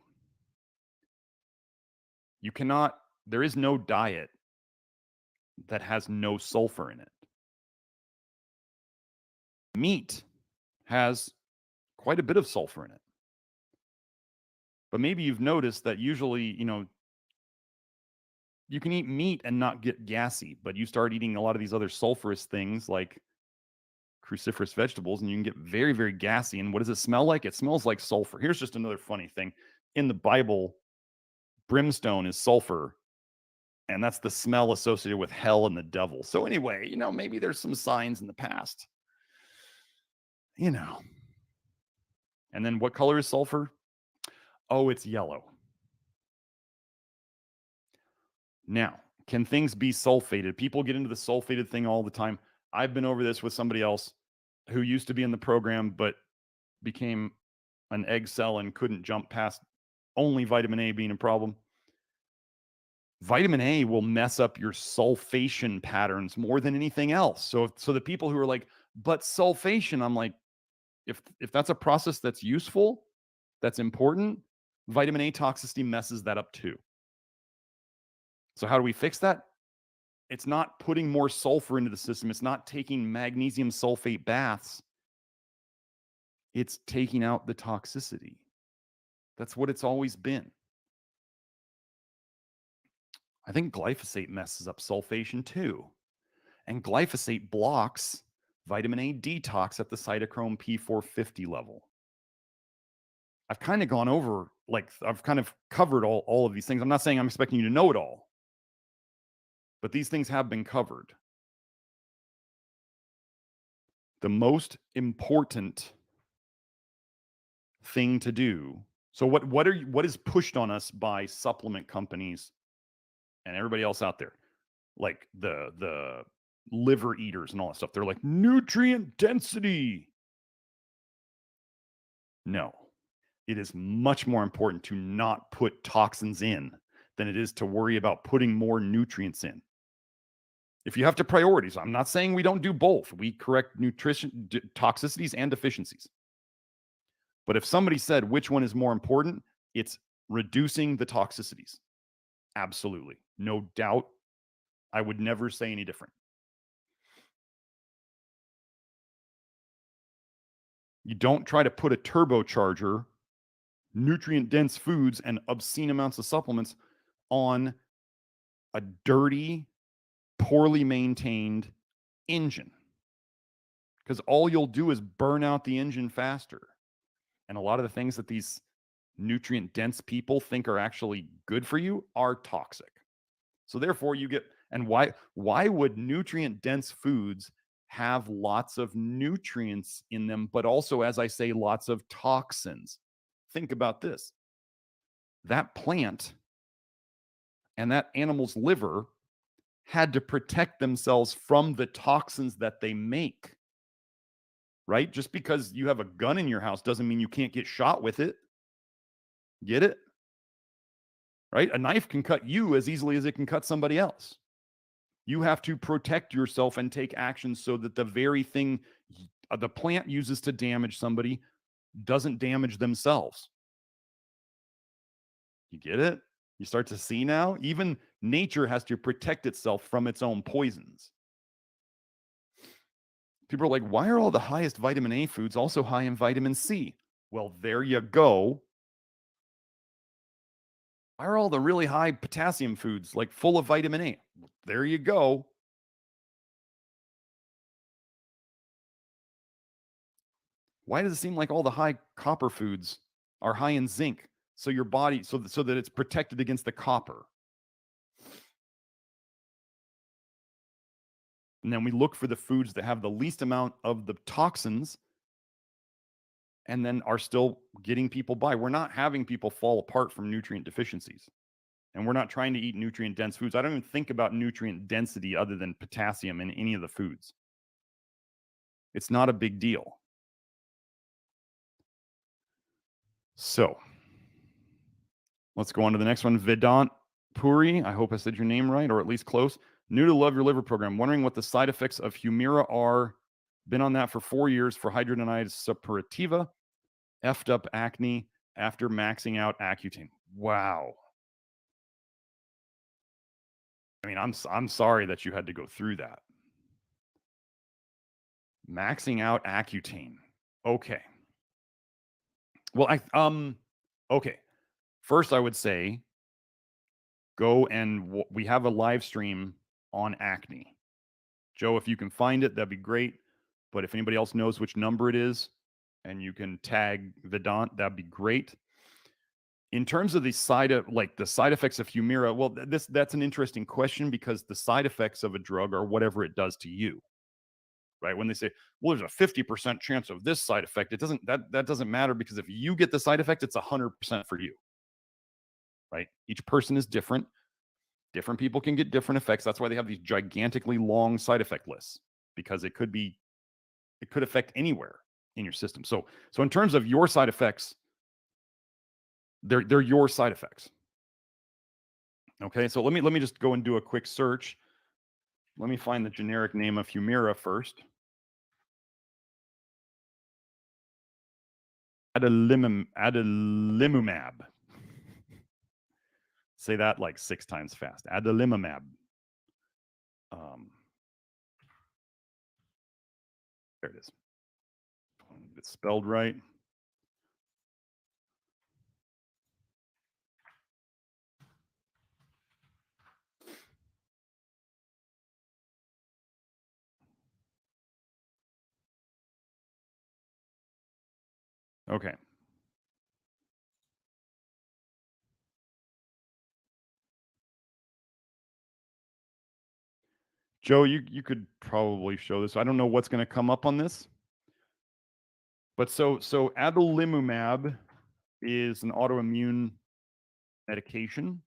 There is no diet that has no sulfur in it. Meat has quite a bit of sulfur in it. But maybe you've noticed that usually, you can eat meat and not get gassy, but you start eating a lot of these other sulfurous things like cruciferous vegetables and you can get very, very gassy. And what does it smell like? It smells like sulfur. Here's just another funny thing. In the Bible, brimstone is sulfur, and that's the smell associated with hell and the devil. So anyway, maybe there's some signs in the past. And then what color is sulfur? Oh, it's yellow. Now, can things be sulfated? People get into the sulfated thing all the time. I've been over this with somebody else who used to be in the program, but became an egg cell and couldn't jump past only vitamin A being a problem. Vitamin A will mess up your sulfation patterns more than anything else. So the people who are like, but sulfation, I'm like, if that's a process that's useful, that's important, vitamin A toxicity messes that up too. So how do we fix that? It's not putting more sulfur into the system. It's not taking magnesium sulfate baths. It's taking out the toxicity. That's what it's always been. I think glyphosate messes up sulfation too. And glyphosate blocks vitamin A detox at the cytochrome P450 level. I've kind of gone over, I've kind of covered all of these things. I'm not saying I'm expecting you to know it all, but these things have been covered. The most important thing to do. So what is pushed on us by supplement companies and everybody else out there? Like the liver eaters and all that stuff. They're like, nutrient density. No. It is much more important to not put toxins in than it is to worry about putting more nutrients in. If you have to priorities, I'm not saying we don't do both. We correct nutrition toxicities and deficiencies. But if somebody said which one is more important, it's reducing the toxicities. Absolutely. No doubt. I would never say any different. You don't try to put a turbocharger, nutrient-dense foods, and obscene amounts of supplements on a dirty, poorly maintained engine. Because all you'll do is burn out the engine faster. And a lot of the things that these nutrient-dense people think are actually good for you are toxic. So therefore you get, and why would nutrient-dense foods have lots of nutrients in them, but also, as I say, lots of toxins? Think about this. That plant and that animal's liver had to protect themselves from the toxins that they make, right? Just because you have a gun in your house doesn't mean you can't get shot with it. Get it? Right? A knife can cut you as easily as it can cut somebody else. You have to protect yourself and take action so that the very thing the plant uses to damage somebody doesn't damage themselves. You get it? You start to see now? Even nature has to protect itself from its own poisons. People are like, why are all the highest vitamin A foods also high in vitamin C? Well, there you go. Why are all the really high potassium foods like full of vitamin A? There you go. Why does it seem like all the high copper foods are high in zinc? So your body, so that it's protected against the copper. And then we look for the foods that have the least amount of the toxins and then are still getting people by. We're not having people fall apart from nutrient deficiencies. And we're not trying to eat nutrient-dense foods. I don't even think about nutrient density other than potassium in any of the foods. It's not a big deal. So let's go on to the next one. Vedant Puri, I hope I said your name right, or at least close. New to Love Your Liver program. Wondering what the side effects of Humira are. Been on that for 4 years for hidradenitis suppurativa. Effed up acne after maxing out Accutane. Wow. I mean, I'm sorry that you had to go through that. Maxing out Accutane. Okay. Well, okay. First, I would say go and we have a live stream on acne. Joe, if you can find it, that'd be great. But if anybody else knows which number it is and you can tag Vedant, that'd be great. In terms of the side effects of Humira, well, that's an interesting question because the side effects of a drug are whatever it does to you, right? When they say, well, there's a 50% chance of this side effect, that doesn't matter because if you get the side effect, it's 100% for you, right? Each person is different. Different people can get different effects. That's why they have these gigantically long side effect lists because it could affect anywhere in your system. So in terms of your side effects, they're your side effects. Okay, so let me just go and do a quick search. Let me find the generic name of Humira first. Adalimumab. Say that like 6 times fast. Adalimumab. There it is. It's spelled right. Okay. Joe, you could probably show this. I don't know what's going to come up on this. But so adalimumab is an autoimmune medication.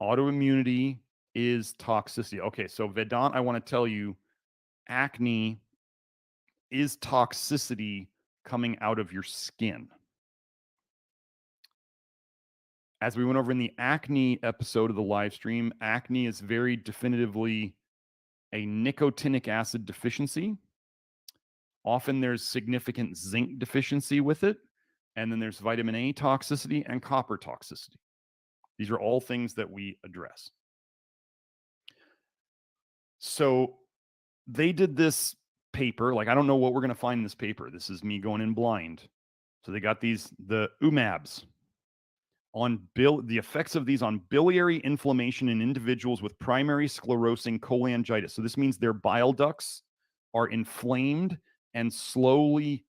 Autoimmunity is toxicity. Okay, so Vedant, I want to tell you, acne is toxicity coming out of your skin. As we went over in the acne episode of the live stream, acne is very definitively a nicotinic acid deficiency. Often there's significant zinc deficiency with it, and then there's vitamin A toxicity and copper toxicity. These are all things that we address. So they did this paper. Like, I don't know what we're going to find in this paper. This is me going in blind. So they got the UMABs on the effects of these on biliary inflammation in individuals with primary sclerosing cholangitis. So this means their bile ducts are inflamed and slowly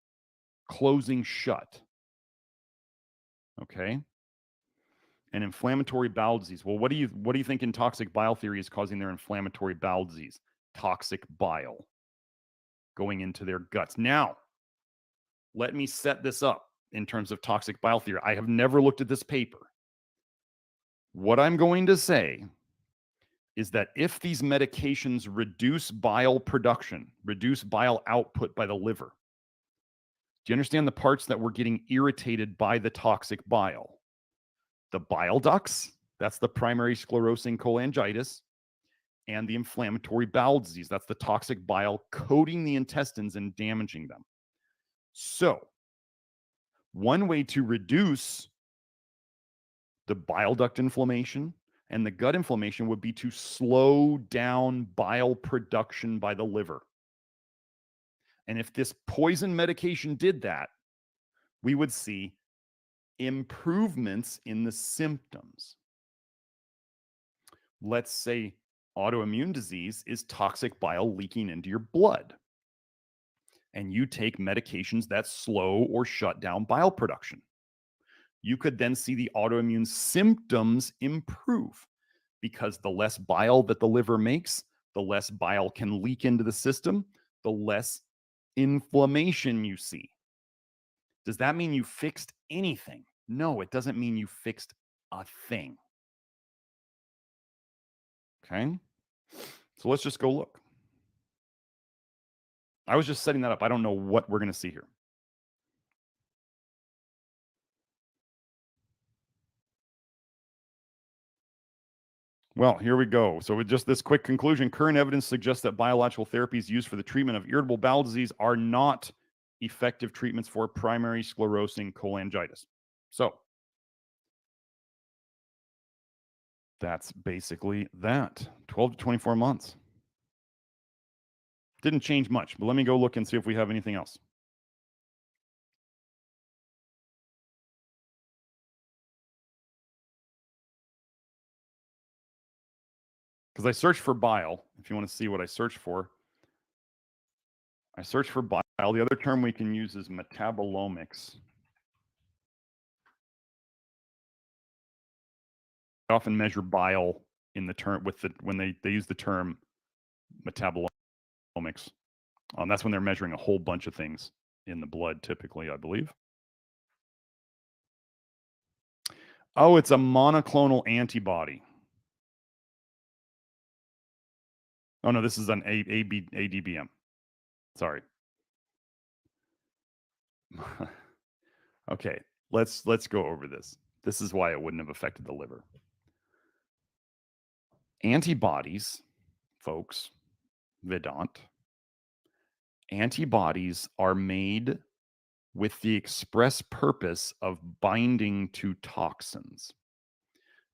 closing shut. Okay. And inflammatory bowel disease. Well, what do you think in toxic bile theory is causing their inflammatory bowel disease? Toxic bile going into their guts. Now, let me set this up in terms of toxic bile theory. I have never looked at this paper. What I'm going to say is that if these medications reduce bile production, reduce bile output by the liver, do you understand the parts that were getting irritated by the toxic bile? The bile ducts, that's the primary sclerosing cholangitis, and the inflammatory bowel disease, that's the toxic bile coating the intestines and damaging them. So, one way to reduce the bile duct inflammation and the gut inflammation would be to slow down bile production by the liver. And if this poison medication did that, we would see improvements in the symptoms. Let's say autoimmune disease is toxic bile leaking into your blood, and you take medications that slow or shut down bile production. You could then see the autoimmune symptoms improve because the less bile that the liver makes, the less bile can leak into the system, the less inflammation you see. Does that mean you fixed anything? No, it doesn't mean you fixed a thing. Okay? So let's just go look. I was just setting that up. I don't know what we're going to see here. Well, here we go. So with just this quick conclusion, current evidence suggests that biological therapies used for the treatment of irritable bowel disease are not effective treatments for primary sclerosing cholangitis. So that's basically that. 12 to 24 months. Didn't change much, but let me go look and see if we have anything else. Because I searched for bile, if you want to see what I searched for. I searched for bile. The other term we can use is metabolomics. often measure bile in the term when they use the term metabolomics. That's when they're measuring a whole bunch of things in the blood, typically, I believe. Oh, it's a monoclonal antibody. Oh no, this is an ADBM. Sorry. Okay, let's go over this. This is why it wouldn't have affected the liver. Antibodies, folks, Vedant, antibodies are made with the express purpose of binding to toxins.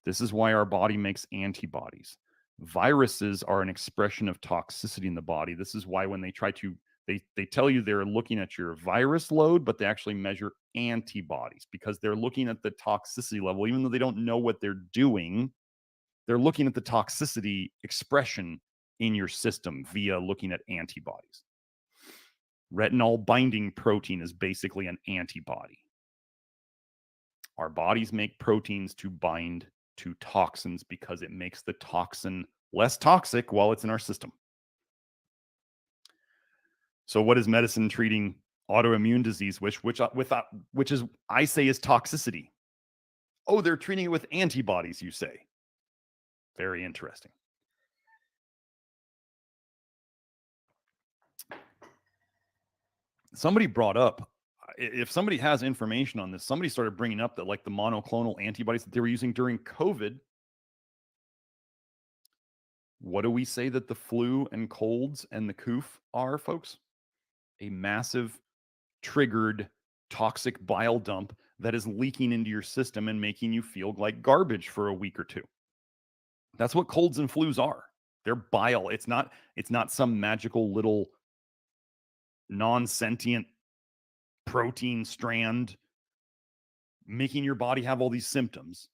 This is why our body makes antibodies. Viruses are an expression of toxicity in the body. This is why when they try to, they tell you they're looking at your virus load, but they actually measure antibodies because they're looking at the toxicity level. Even though they don't know what they're doing, they're looking at the toxicity expression in your system via looking at antibodies. Retinol binding protein is basically an antibody. Our bodies make proteins to bind to toxins because it makes the toxin less toxic while it's in our system. So what is medicine treating autoimmune disease, which is, I say, is toxicity? Oh, they're treating it with antibodies, you say. Very interesting. Somebody brought up, if somebody has information on this, somebody started bringing up that like the monoclonal antibodies that they were using during COVID. What do we say that the flu and colds and the coof are, folks? A massive triggered toxic bile dump that is leaking into your system and making you feel like garbage for a week or two. That's what colds and flus are. They're bile. It's not some magical little non-sentient protein strand making your body have all these symptoms.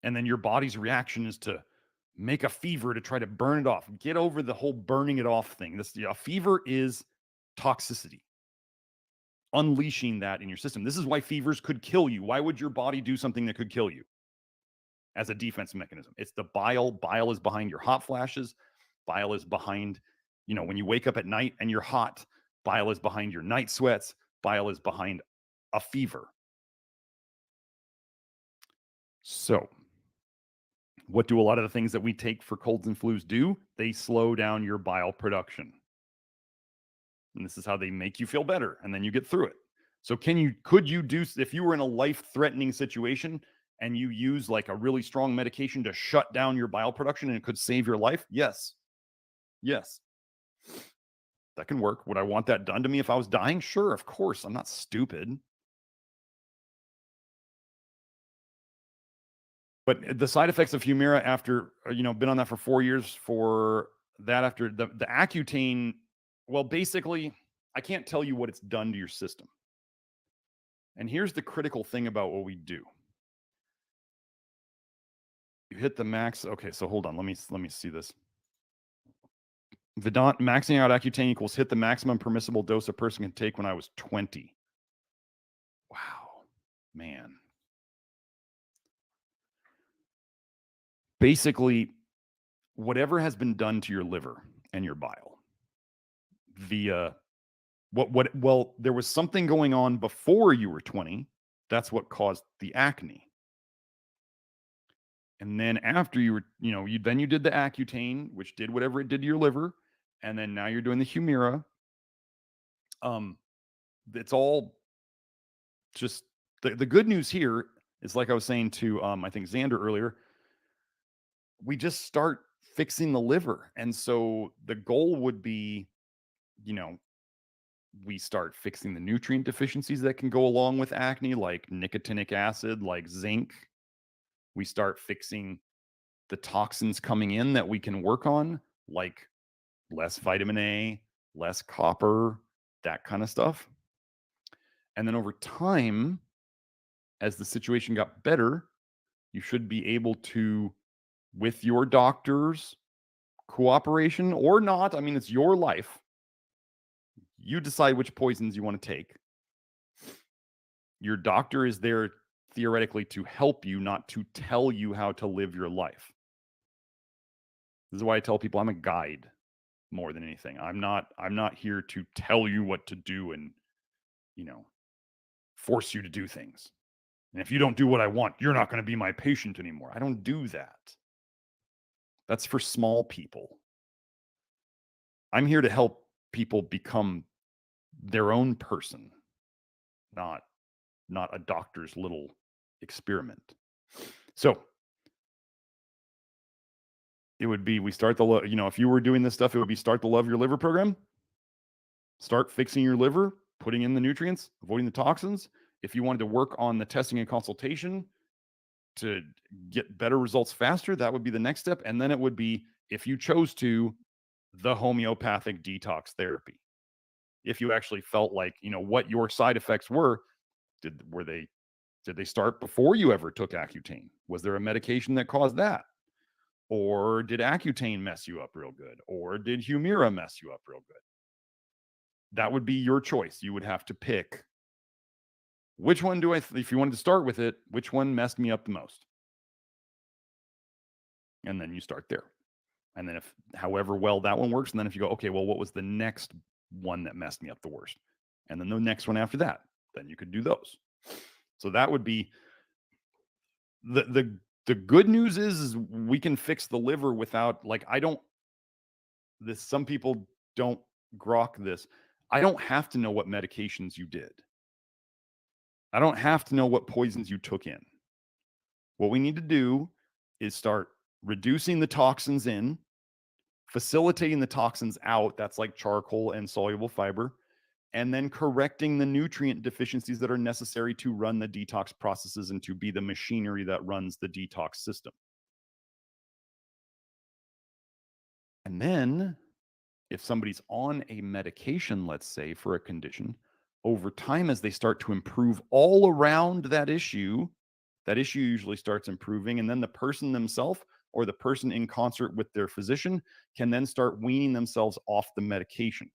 And then your body's reaction is to make a fever to try to burn it off. Get over the whole burning it off thing. A fever is toxicity. Unleashing that in your system. This is why fevers could kill you. Why would your body do something that could kill you? As a defense mechanism. It's the bile. Bile is behind your hot flashes. Bile is behind, when you wake up at night and you're hot. Bile is behind your night sweats. Bile is behind a fever. So, what do a lot of the things that we take for colds and flus do? They slow down your bile production. And this is how they make you feel better. And then you get through it. So could you do, if you were in a life-threatening situation and you use like a really strong medication to shut down your bile production and it could save your life? Yes. Yes. That can work. Would I want that done to me if I was dying? Sure, of course. I'm not stupid. But the side effects of Humira after, been on that for 4 years, for that after the Accutane, well, basically, I can't tell you what it's done to your system. And here's the critical thing about what we do. You hit the max. Okay, so hold on. Let me see this. Vedant, maxing out Accutane equals hit the maximum permissible dose a person can take when I was 20. Wow, man. Basically, whatever has been done to your liver and your bile via well, there was something going on before you were 20. That's what caused the acne. And then after you were, you did the Accutane, which did whatever it did to your liver. And then now you're doing the Humira. It's all just the good news here is, like I was saying to I think Xander earlier, we just start fixing the liver. And so the goal would be, we start fixing the nutrient deficiencies that can go along with acne, like nicotinic acid, like zinc. We start fixing the toxins coming in that we can work on, like less vitamin A, less copper, that kind of stuff. And then over time, as the situation got better, you should be able to, with your doctor's cooperation or not, I mean, it's your life. You decide which poisons you want to take. Your doctor is there theoretically to help you, not to tell you how to live your life. This is why I tell people I'm a guide more than anything. I'm not here to tell you what to do and, you know, force you to do things. And if you don't do what I want, you're not going to be my patient anymore. I don't do that. That's for small people. I'm here to help people become their own person, not a doctor's little experiment. So it would be, we start the, if you were doing this stuff, it would be start the Love Your Liver program, start fixing your liver, putting in the nutrients, avoiding the toxins. If you wanted to work on the testing and consultation to get better results faster, that would be the next step. And then it would be, if you chose to, the homeopathic detox therapy. If you actually felt like, what your side effects were, did they start before you ever took Accutane? Was there a medication that caused that? Or did Accutane mess you up real good? Or did Humira mess you up real good? That would be your choice. You would have to pick, which one if you wanted to start with it, which one messed me up the most? And then you start there. And then if however well that one works, and then if you go, okay, well, what was the next one that messed me up the worst? And then the next one after that, then you could do those. So that would be the good news is we can fix the liver without, some people don't grok this. I don't have to know what medications you did. I don't have to know what poisons you took in. What we need to do is start reducing the toxins in, facilitating the toxins out. That's like charcoal and soluble fiber. And then correcting the nutrient deficiencies that are necessary to run the detox processes and to be the machinery that runs the detox system. And then if somebody's on a medication, let's say for a condition, over time, as they start to improve all around that issue usually starts improving. And then the person themselves or the person in concert with their physician can then start weaning themselves off the medication.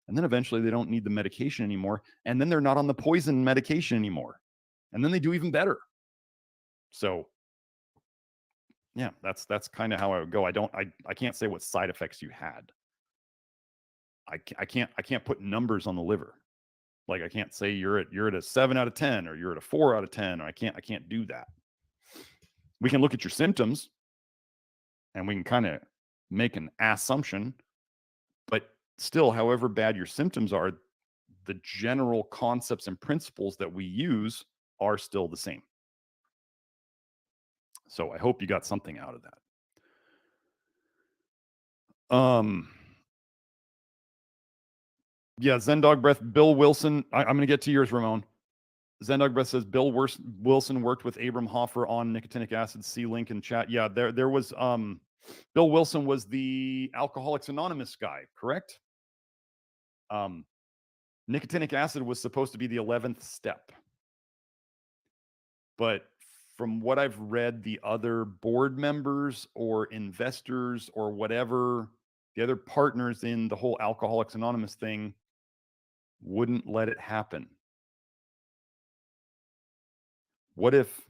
And then eventually they don't need the medication anymore. And then they're not on the poison medication anymore. And then they do even better. So yeah, that's kind of how I would go. I can't say what side effects you had. I can't put numbers on the liver. Like I can't say you're at a 7 out of 10 or you're at a 4 out of 10. Or I can't do that. We can look at your symptoms and we can kind of make an assumption, but still, however bad your symptoms are, the general concepts and principles that we use are still the same. So I hope you got something out of that. Yeah, Zendog Breath, Bill Wilson. I'm going to get to yours, Ramon. Zendog Breath says Bill Wilson worked with Abram Hoffer on nicotinic acid. See link in chat. Yeah, there was Bill Wilson was the Alcoholics Anonymous guy, correct? Nicotinic acid was supposed to be the 11th step. But from what I've read, the other board members or investors or whatever, the other partners in the whole Alcoholics Anonymous thing wouldn't let it happen. What if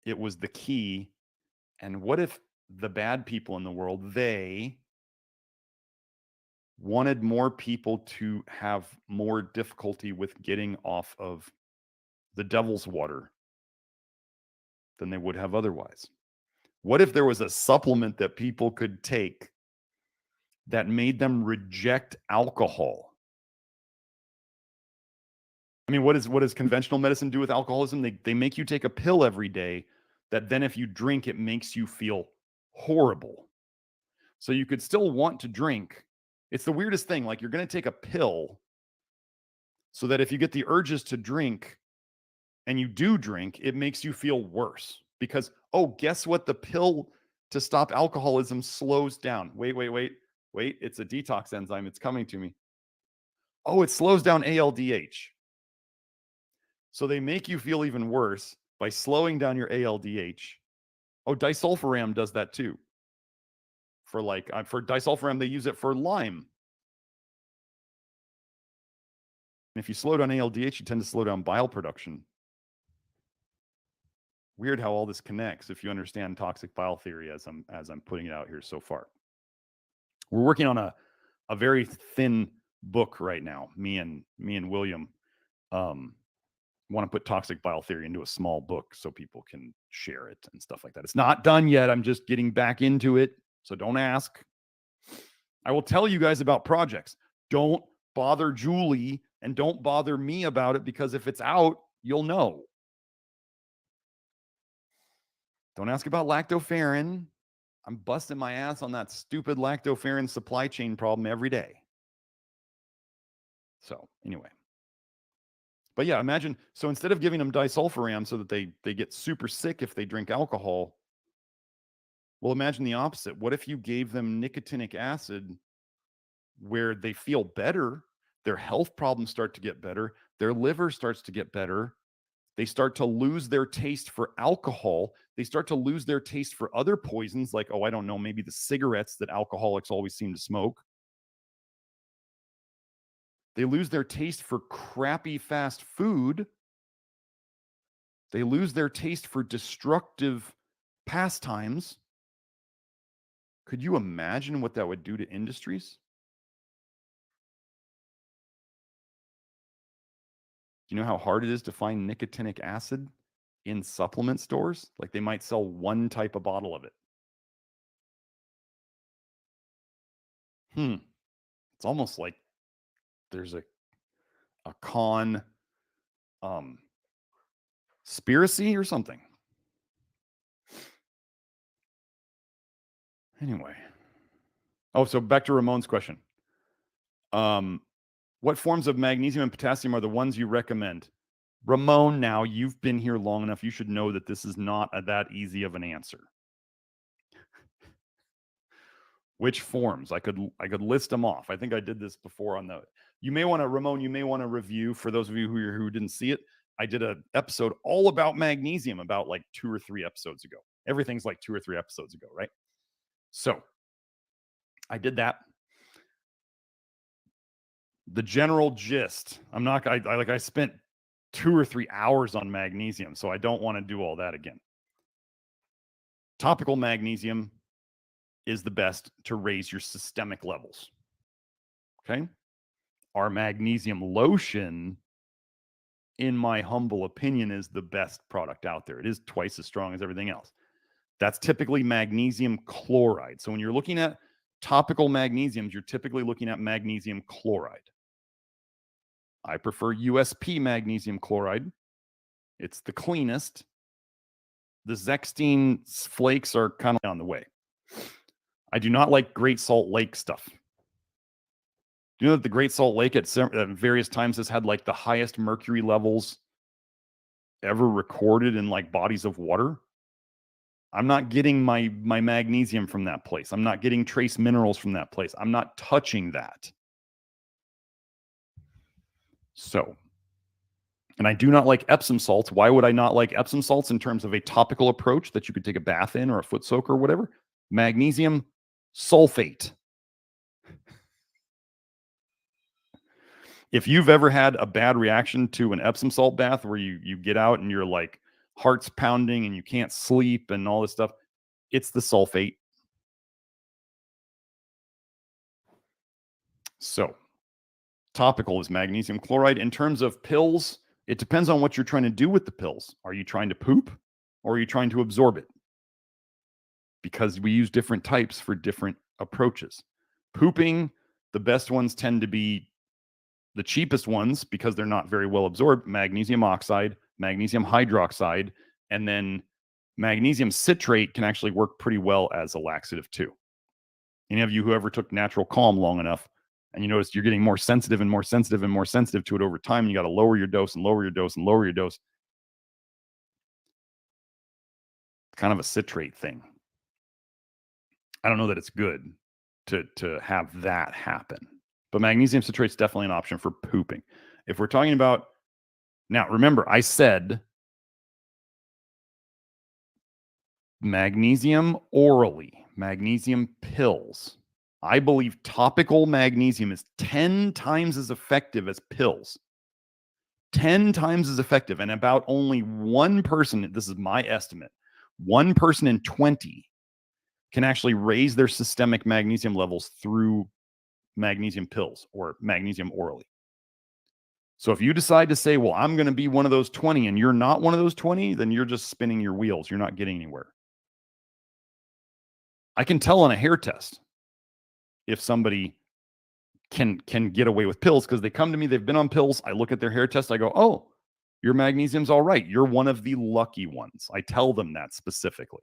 it was the key? And what if the bad people in the world, they wanted more people to have more difficulty with getting off of the devil's water than they would have otherwise? What if there was a supplement that people could take that made them reject alcohol? I mean, what does conventional medicine do with alcoholism? They make you take a pill every day that then if you drink, it makes you feel horrible. So you could still want to drink. It's the weirdest thing. Like you're going to take a pill so that if you get the urges to drink and you do drink, it makes you feel worse because, oh, guess what? The pill to stop alcoholism slows down. Wait. It's a detox enzyme. It's coming to me. Oh, it slows down ALDH. So they make you feel even worse by slowing down your ALDH. Oh, disulfiram does that too. For disulfiram, they use it for Lyme. And if you slow down ALDH, you tend to slow down bile production. Weird how all this connects if you understand toxic bile theory as I'm putting it out here so far. We're working on a very thin book right now. Me and William want to put toxic bile theory into a small book so people can share it and stuff like that. It's not done yet. I'm just getting back into it. So don't ask. I will tell you guys about projects. Don't bother Julie and don't bother me about it, because if it's out, you'll know. Don't ask about lactoferrin. I'm busting my ass on that stupid lactoferrin supply chain problem every day. So anyway. But yeah, imagine, so instead of giving them disulfiram so that they get super sick if they drink alcohol, well, imagine the opposite. What if you gave them nicotinic acid where they feel better, their health problems start to get better, their liver starts to get better, they start to lose their taste for alcohol, they start to lose their taste for other poisons like, oh, I don't know, maybe the cigarettes that alcoholics always seem to smoke. They lose their taste for crappy fast food. They lose their taste for destructive pastimes. Could you imagine what that would do to industries? Do you know how hard it is to find nicotinic acid in supplement stores? Like, they might sell one type of bottle of it. It's almost like there's a conspiracy or something. Anyway. Oh, so back to Ramon's question. What forms of magnesium and potassium are the ones you recommend? Ramon, now you've been here long enough. You should know that this is not that easy of an answer. Which forms? I could list them off. I think I did this before on the. You may want to, Ramon, you may want to review, for those of you who didn't see it. I did an episode all about magnesium about like 2 or 3 episodes ago. Everything's like 2 or 3 episodes ago, right? So I did that. The general gist. I spent 2 or 3 hours on magnesium, so I don't want to do all that again. Topical magnesium is the best to raise your systemic levels. Okay? Our magnesium lotion, in my humble opinion, is the best product out there. It is twice as strong as everything else. That's typically magnesium chloride. So when you're looking at topical magnesiums, you're typically looking at magnesium chloride. I prefer USP magnesium chloride. It's the cleanest. The Zextine flakes are kind of on the way. I do not like Great Salt Lake stuff. Do you know that the Great Salt Lake at various times has had like the highest mercury levels ever recorded in like bodies of water? I'm not getting my magnesium from that place. I'm not getting trace minerals from that place. I'm not touching that. So, and I do not like Epsom salts. Why would I not like Epsom salts in terms of a topical approach that you could take a bath in or a foot soak or whatever? Magnesium sulfate. If you've ever had a bad reaction to an Epsom salt bath where you get out and you're like heart's pounding and you can't sleep and all this stuff, it's the sulfate. So, topical is magnesium chloride. In terms of pills, it depends on what you're trying to do with the pills. Are you trying to poop or are you trying to absorb it? Because we use different types for different approaches. Pooping, the best ones tend to be the cheapest ones because they're not very well absorbed: magnesium oxide, magnesium hydroxide, and then magnesium citrate can actually work pretty well as a laxative too. Any of you who ever took Natural Calm long enough, and you notice you're getting more sensitive and more sensitive and more sensitive to it over time, you got to lower your dose and lower your dose and lower your dose. Kind of a citrate thing. I don't know that it's good to have that happen. But magnesium citrate is definitely an option for pooping. If we're talking about, now remember, I said magnesium orally, magnesium pills. I believe topical magnesium is 10 times as effective as pills. 10 times as effective, and about only one person, this is my estimate, one person in 20 can actually raise their systemic magnesium levels through magnesium pills or magnesium orally. So if you decide to say, well, I'm going to be one of those 20 and you're not one of those 20, then you're just spinning your wheels. You're not getting anywhere. I can tell on a hair test if somebody can get away with pills because they come to me, they've been on pills. I look at their hair test. I go, oh, your magnesium's all right. You're one of the lucky ones. I tell them that specifically.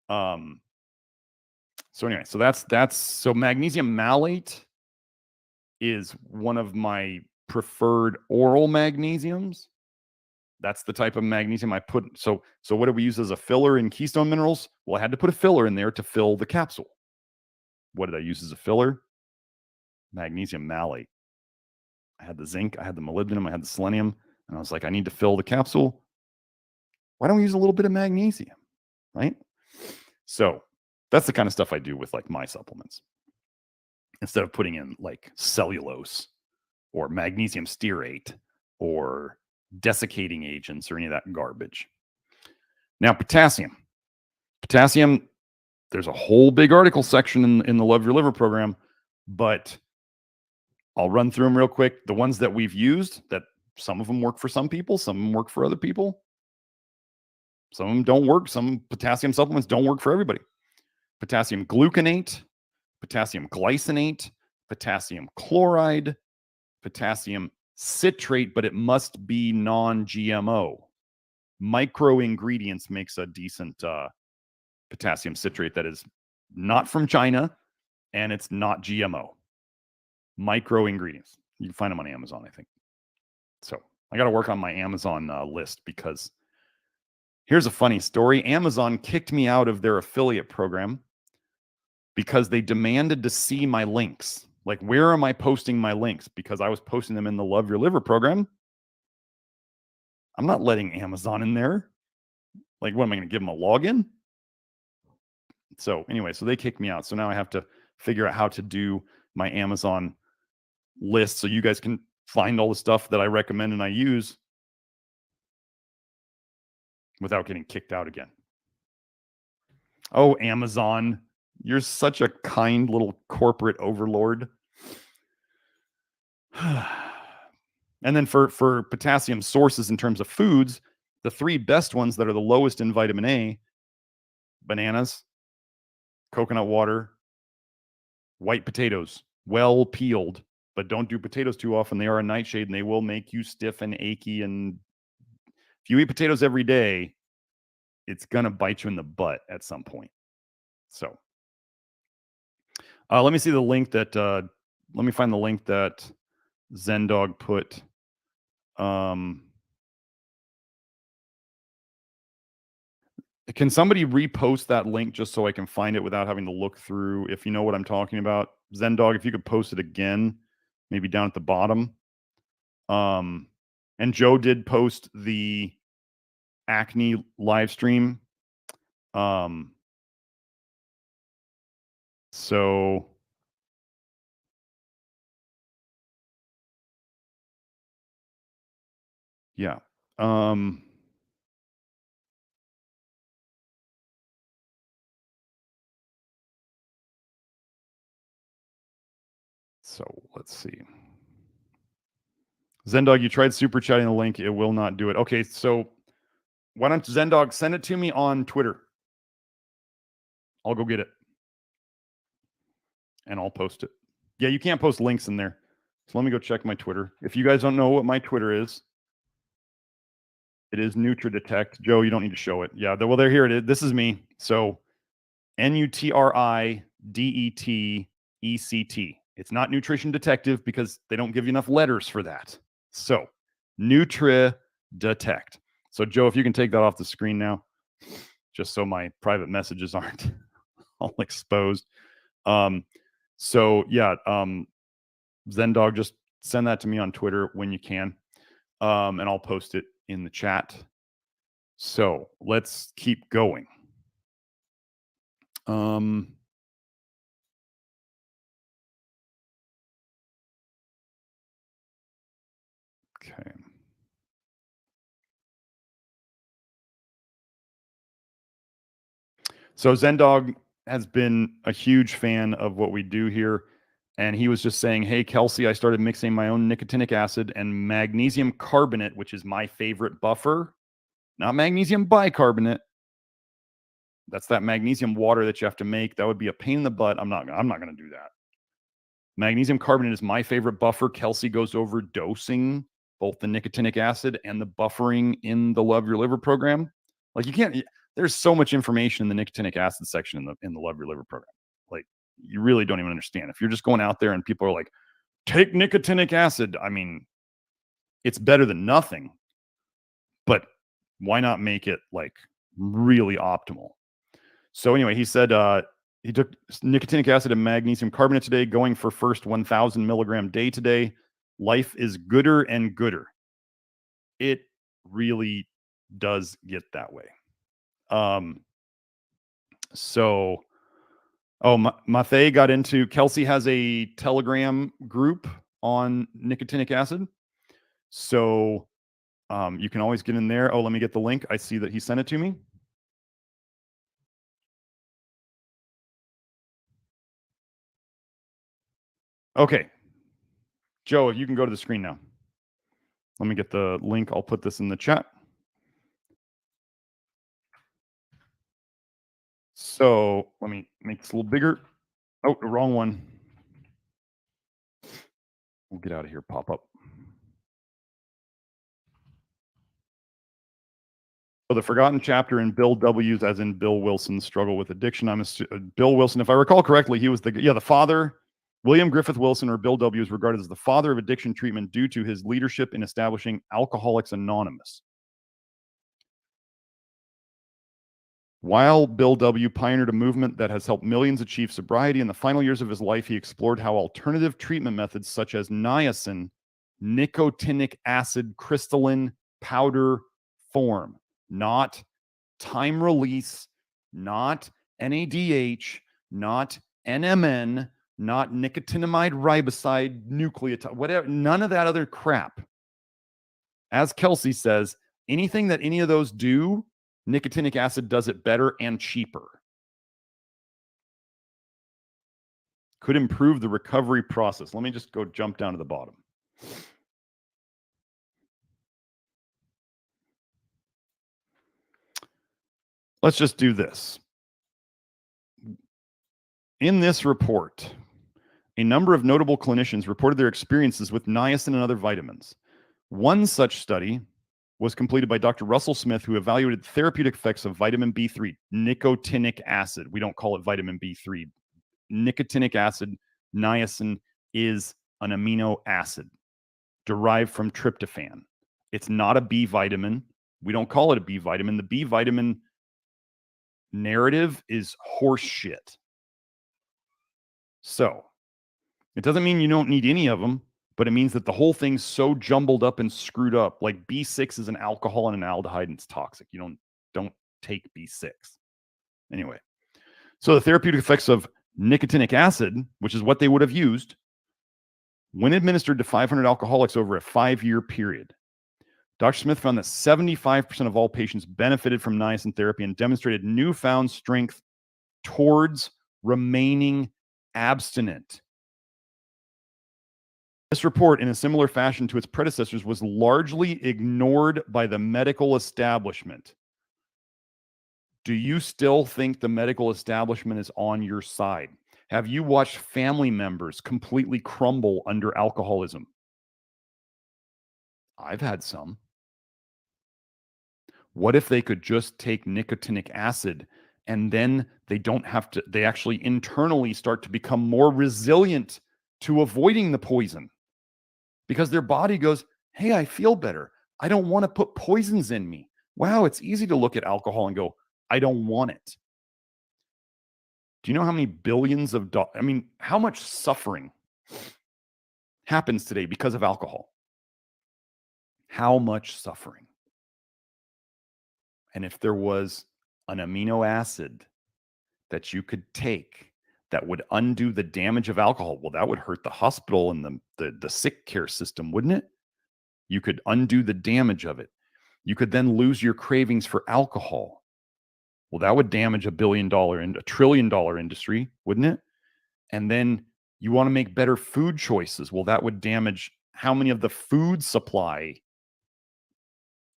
So anyway, so magnesium malate is one of my preferred oral magnesiums. That's the type of magnesium I put. So what do we use as a filler in Keystone Minerals? Well, I had to put a filler in there to fill the capsule. What did I use as a filler? Magnesium malate. I had the zinc, I had the molybdenum, I had the selenium, and I was like, I need to fill the capsule. Why don't we use a little bit of magnesium, right? So that's the kind of stuff I do with like my supplements. Instead of putting in like cellulose or magnesium stearate or desiccating agents or any of that garbage. Now, potassium. Potassium, there's a whole big article section in the Love Your Liver program, but I'll run through them real quick. The ones that we've used, that some of them work for some people, some of them work for other people. Some of them don't work. Some potassium supplements don't work for everybody. Potassium gluconate, potassium glycinate, potassium chloride, potassium citrate, but it must be non-GMO. Micro ingredients makes a decent potassium citrate that is not from China and it's not GMO. Micro ingredients. You can find them on Amazon, I think. So I got to work on my Amazon list because here's a funny story. Amazon kicked me out of their affiliate program because they demanded to see my links. Like, where am I posting my links? Because I was posting them in the Love Your Liver program. I'm not letting Amazon in there. Like, what am I going to give them a login? So anyway, so they kicked me out. So now I have to figure out how to do my Amazon list so you guys can find all the stuff that I recommend and I use without getting kicked out again. Oh, Amazon, you're such a kind little corporate overlord. And then for potassium sources in terms of foods, the three best ones that are the lowest in vitamin A: bananas, coconut water, white potatoes, well peeled, but don't do potatoes too often. They are a nightshade and they will make you stiff and achy. And if you eat potatoes every day, it's going to bite you in the butt at some point. So let me see the link that, let me find the link that ZenDog put. Can somebody repost that link just so I can find it without having to look through? If you know what I'm talking about, ZenDog, if you could post it again, maybe down at the bottom. And Joe did post the acne live stream. So yeah. So let's see. ZenDog, you tried super chatting the link. It will not do it. Okay, so why don't ZenDog send it to me on Twitter? I'll go get it. And I'll post it. Yeah, you can't post links in there. So let me go check my Twitter. If you guys don't know what my Twitter is, it is NutriDetect. Joe, you don't need to show it. Yeah, well, there, here it is. This is me. So NutriDetect. It's not Nutrition Detective because they don't give you enough letters for that. So NutriDetect. So Joe, if you can take that off the screen now, just so my private messages aren't all exposed. So yeah, ZenDog, just send that to me on Twitter when you can, and I'll post it in the chat. So let's keep going. Okay. So Zendog has been a huge fan of what we do here. And he was just saying, hey, Kelsey, I started mixing my own nicotinic acid and magnesium carbonate, which is my favorite buffer, not magnesium bicarbonate. That's that magnesium water that you have to make. That would be a pain in the butt. I'm not going to do that. Magnesium carbonate is my favorite buffer. Kelsey goes over dosing both the nicotinic acid and the buffering in the Love Your Liver program. Like you can't, there's so much information in the nicotinic acid section in the Love Your Liver program. Like you really don't even understand. If you're just going out there and people are like, take nicotinic acid. I mean, it's better than nothing, but why not make it like really optimal? So anyway, he said he took nicotinic acid and magnesium carbonate today, going for first 1,000 milligram day today. Life is gooder and gooder. It really does get that way. So, Mathay got into, Kelsey has a Telegram group on nicotinic acid. So you can always get in there. Oh, let me get the link. I see that he sent it to me. Okay. Joe, you can go to the screen now. Let me get the link. I'll put this in the chat. So let me make this a little bigger. Oh, the wrong one. We'll get out of here. Pop up. So the forgotten chapter in Bill W's, as in Bill Wilson's struggle with addiction. Bill Wilson, if I recall correctly, he was the father. William Griffith Wilson, or Bill W, is regarded as the father of addiction treatment due to his leadership in establishing Alcoholics Anonymous. While Bill W pioneered a movement that has helped millions achieve sobriety, in the final years of his life, he explored how alternative treatment methods such as niacin, nicotinic acid crystalline powder form, not time release, not NADH, not NMN, not nicotinamide riboside nucleotide, whatever, none of that other crap. As Kelsey says, anything that any of those do, nicotinic acid does it better and cheaper. Could improve the recovery process. Let me just go jump down to the bottom. Let's just do this. In this report, a number of notable clinicians reported their experiences with niacin and other vitamins. One such study was completed by Dr. Russell Smith, who evaluated therapeutic effects of vitamin B3, nicotinic acid. We don't call it vitamin B3. Nicotinic acid, niacin, is an amino acid derived from tryptophan. It's not a B vitamin. We don't call it a B vitamin. The B vitamin narrative is horse shit. So it doesn't mean you don't need any of them, but it means that the whole thing's so jumbled up and screwed up. Like B6 is an alcohol and an aldehyde, and it's toxic. You don't take B6. Anyway, so the therapeutic effects of nicotinic acid, which is what they would have used, when administered to 500 alcoholics over a 5-year period, Dr. Smith found that 75% of all patients benefited from niacin therapy and demonstrated newfound strength towards remaining abstinent. This report, in a similar fashion to its predecessors, was largely ignored by the medical establishment. Do you still think the medical establishment is on your side? Have you watched family members completely crumble under alcoholism? I've had some. What if they could just take nicotinic acid and then they don't have to, they actually internally start to become more resilient to avoiding the poison? Because their body goes, hey, I feel better. I don't want to put poisons in me. Wow, it's easy to look at alcohol and go, I don't want it. Do you know how many billions of dollars, how much suffering happens today because of alcohol? How much suffering? And if there was an amino acid that you could take that would undo the damage of alcohol, well, that would hurt the hospital and the sick care system, wouldn't it? You could undo the damage of it. You could then lose your cravings for alcohol. Well, that would damage $1 billion and $1 trillion industry, wouldn't it? And then you want to make better food choices. Well, that would damage how many of the food supply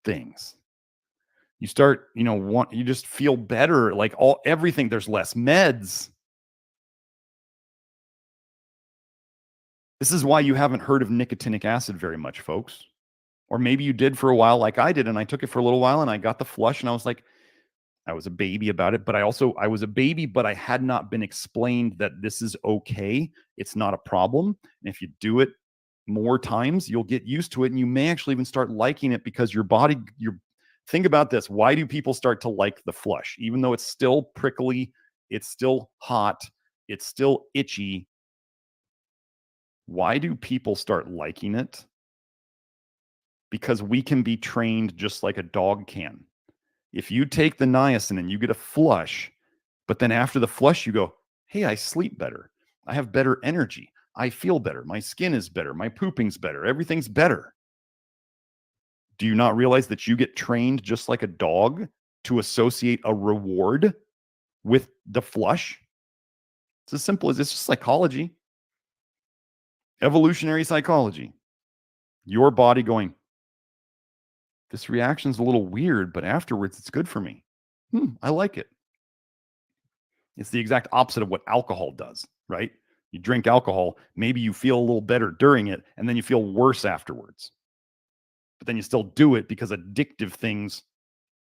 things. You start, you just feel better, like everything. There's less meds. This is why you haven't heard of nicotinic acid very much, folks. Or maybe you did for a while like I did, and I took it for a little while and I got the flush and I was like, I was a baby about it, but I was a baby, but I had not been explained that this is okay. It's not a problem. And if you do it more times, you'll get used to it and you may actually even start liking it because your body, think about this. Why do people start to like the flush? Even though it's still prickly, it's still hot, it's still itchy. Why do people start liking it? Because we can be trained just like a dog can. If you take the niacin and you get a flush, but then after the flush, you go, hey, I sleep better. I have better energy. I feel better. My skin is better. My pooping's better. Everything's better. Do you not realize that you get trained just like a dog to associate a reward with the flush? It's as simple as it's just psychology. Evolutionary psychology. Your body going, this reaction's a little weird, but afterwards it's good for me. I like it. It's the exact opposite of what alcohol does, right? You drink alcohol, maybe you feel a little better during it, and then you feel worse afterwards. But then you still do it because addictive things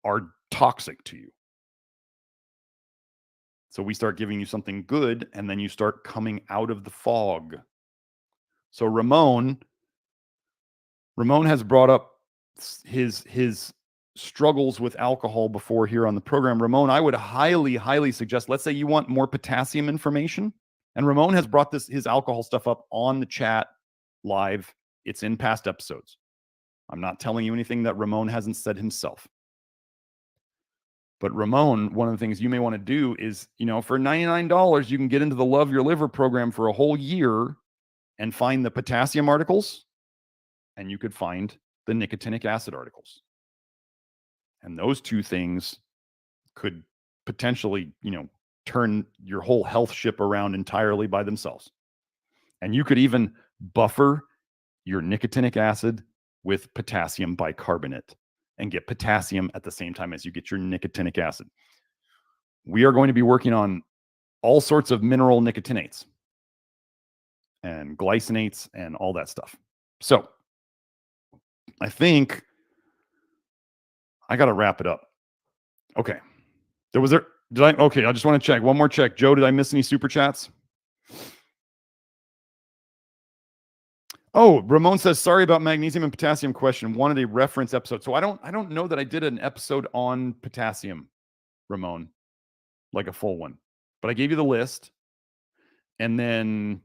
are toxic to you. So we start giving you something good, and then you start coming out of the fog. So Ramon has brought up his struggles with alcohol before here on the program. Ramon, I would highly suggest, let's say you want more potassium information, and Ramon has brought his alcohol stuff up on the chat live. It's in past episodes. I'm not telling you anything that Ramon hasn't said himself. But Ramon, one of the things you may want to do is, for $99, you can get into the Love Your Liver program for a whole year and find the potassium articles, and you could find the nicotinic acid articles. And those two things could potentially, turn your whole health ship around entirely by themselves. And you could even buffer your nicotinic acid with potassium bicarbonate and get potassium at the same time as you get your nicotinic acid. We are going to be working on all sorts of mineral nicotinates and glycinates and all that stuff. So I think I got to wrap it up. Okay. Okay, I just want to check. One more check. Joe, did I miss any super chats? Oh, Ramon says, sorry about magnesium and potassium question. Wanted a reference episode. So I don't know that I did an episode on potassium, Ramon, like a full one. But I gave you the list. And then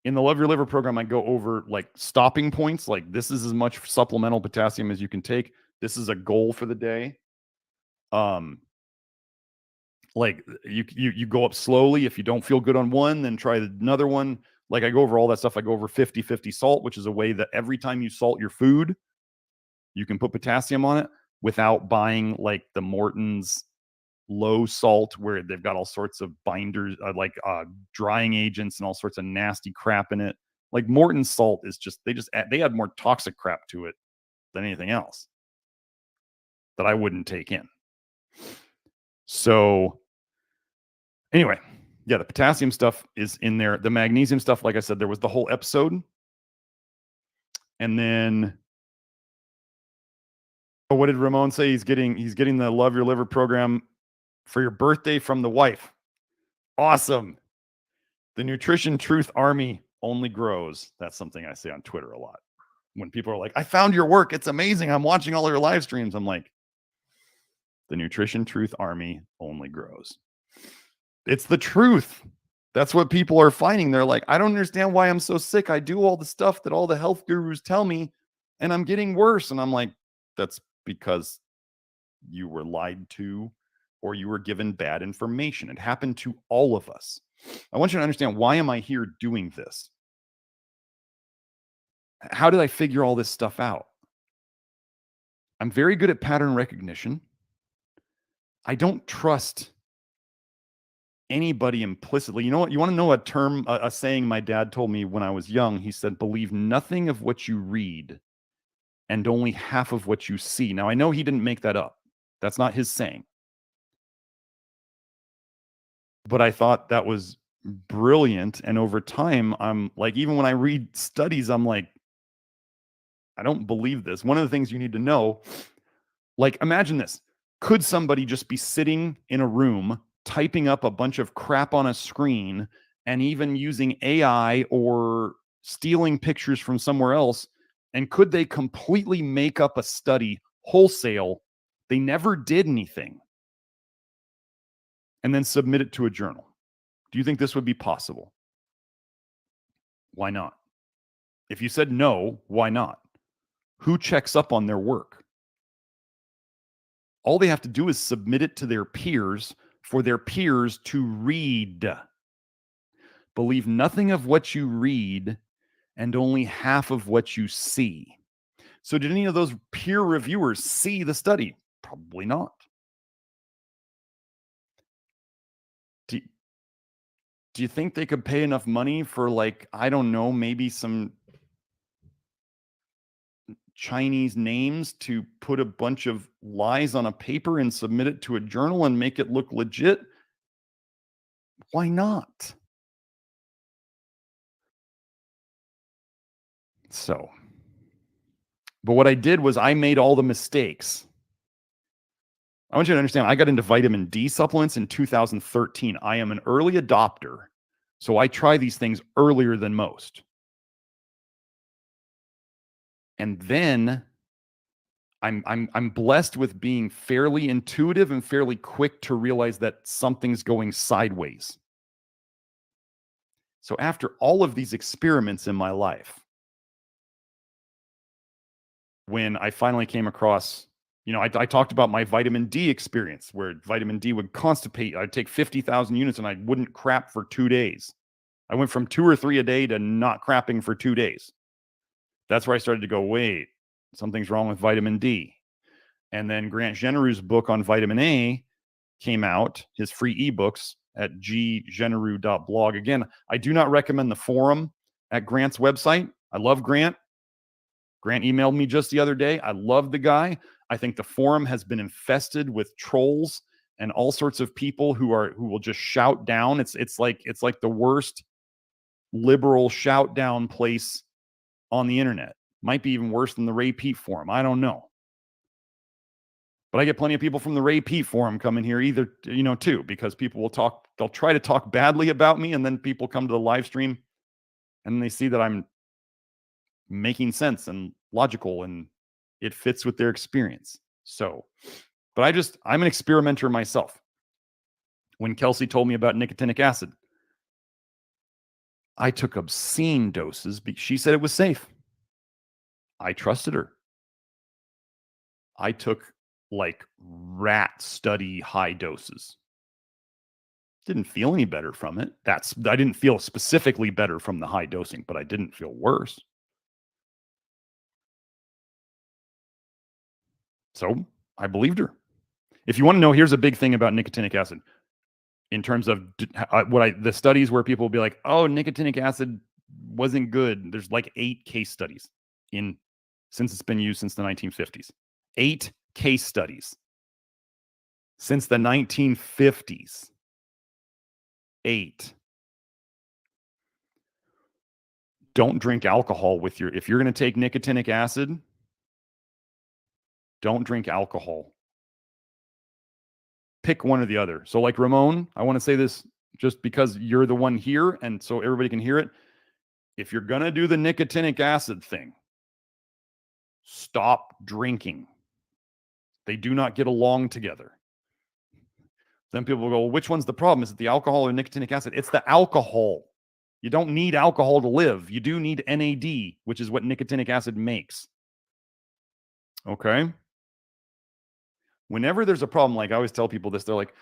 in the Love Your Liver program, I go over like stopping points. Like this is as much supplemental potassium as you can take. This is a goal for the day. Like you go up slowly. If you don't feel good on one, then try another one. Like I go over all that stuff. I go over 50-50 salt, which is a way that every time you salt your food, you can put potassium on it without buying like the Morton's low salt where they've got all sorts of binders, drying agents and all sorts of nasty crap in it. Like Morton's salt is just, they add more toxic crap to it than anything else that I wouldn't take in. So anyway, yeah, the potassium stuff is in there. The magnesium stuff, like I said, there was the whole episode. And then, what did Ramon say? He's getting the Love Your Liver program for your birthday from the wife. Awesome. The Nutrition Truth Army only grows. That's something I say on Twitter a lot. When people are like, I found your work. It's amazing. I'm watching all your live streams. I'm like, the Nutrition Truth Army only grows. It's the truth. That's what people are finding. They're like, I don't understand why I'm so sick. I do all the stuff that all the health gurus tell me, and I'm getting worse. And I'm like, that's because you were lied to or you were given bad information. It happened to all of us. I want you to understand, why am I here doing this? How did I figure all this stuff out? I'm very good at pattern recognition. I don't trust anybody implicitly. You know what? You want to know a term, a saying my dad told me when I was young? He said, believe nothing of what you read and only half of what you see. Now, I know he didn't make that up. That's not his saying. But I thought that was brilliant. And over time, I'm like, even when I read studies, I'm like, I don't believe this. One of the things you need to know, like, imagine this. Could somebody just be sitting in a room, typing up a bunch of crap on a screen, and even using AI or stealing pictures from somewhere else? And could they completely make up a study wholesale? They never did anything, and then submit it to a journal. Do you think this would be possible? Why not? If you said no, why not? Who checks up on their work? All they have to do is submit it to their peers for their peers to read. Believe nothing of what you read and only half of what you see. So, did any of those peer reviewers see the study? Probably not. Do, do you think they could pay enough money for, like, I don't know, maybe some Chinese names to put a bunch of lies on a paper and submit it to a journal and make it look legit? Why not? So, but what I did was I made all the mistakes. I want you to understand, I got into vitamin D supplements in 2013. I am an early adopter, so I try these things earlier than most. And then I'm blessed with being fairly intuitive and fairly quick to realize that something's going sideways. So after all of these experiments in my life, when I finally came across, I talked about my vitamin D experience where vitamin D would constipate. I'd take 50,000 units and I wouldn't crap for 2 days. I went from 2 or 3 a day to not crapping for 2 days. That's where I started to go, wait, something's wrong with vitamin D. And then Grant Genereux's book on vitamin A came out, his free ebooks at ggeneroux.blog. Again, I do not recommend the forum at Grant's website. I love Grant. Grant emailed me just the other day. I love the guy. I think the forum has been infested with trolls and all sorts of people who will just shout down. It's like the worst liberal shout down place on the internet. Might be even worse than the Ray Pete forum. I don't know. But I get plenty of people from the Ray Pete forum coming here either, too, because people will talk, they'll try to talk badly about me, and then people come to the live stream and they see that I'm making sense and logical and it fits with their experience. So, but I'm an experimenter myself. When Kelsey told me about nicotinic acid, I took obscene doses because she said it was safe. I trusted her. I took like rat study high doses. Didn't feel any better from it. I didn't feel specifically better from the high dosing, but I didn't feel worse. So I believed her. If you want to know, here's a big thing about nicotinic acid in terms of the studies where people will be like, oh, nicotinic acid wasn't good. There's like 8 case studies since it's been used since the 1950s. 8 case studies since the 1950s. 8. Don't drink alcohol if you're going to take nicotinic acid, don't drink alcohol. Pick one or the other. So like Ramon, I want to say this just because you're the one here and so everybody can hear it. If you're going to do the nicotinic acid thing, stop drinking. They do not get along together. Then people will go, well, which one's the problem? Is it the alcohol or nicotinic acid? It's the alcohol. You don't need alcohol to live. You do need NAD, which is what nicotinic acid makes. Okay? Whenever there's a problem, like I always tell people this, they're like,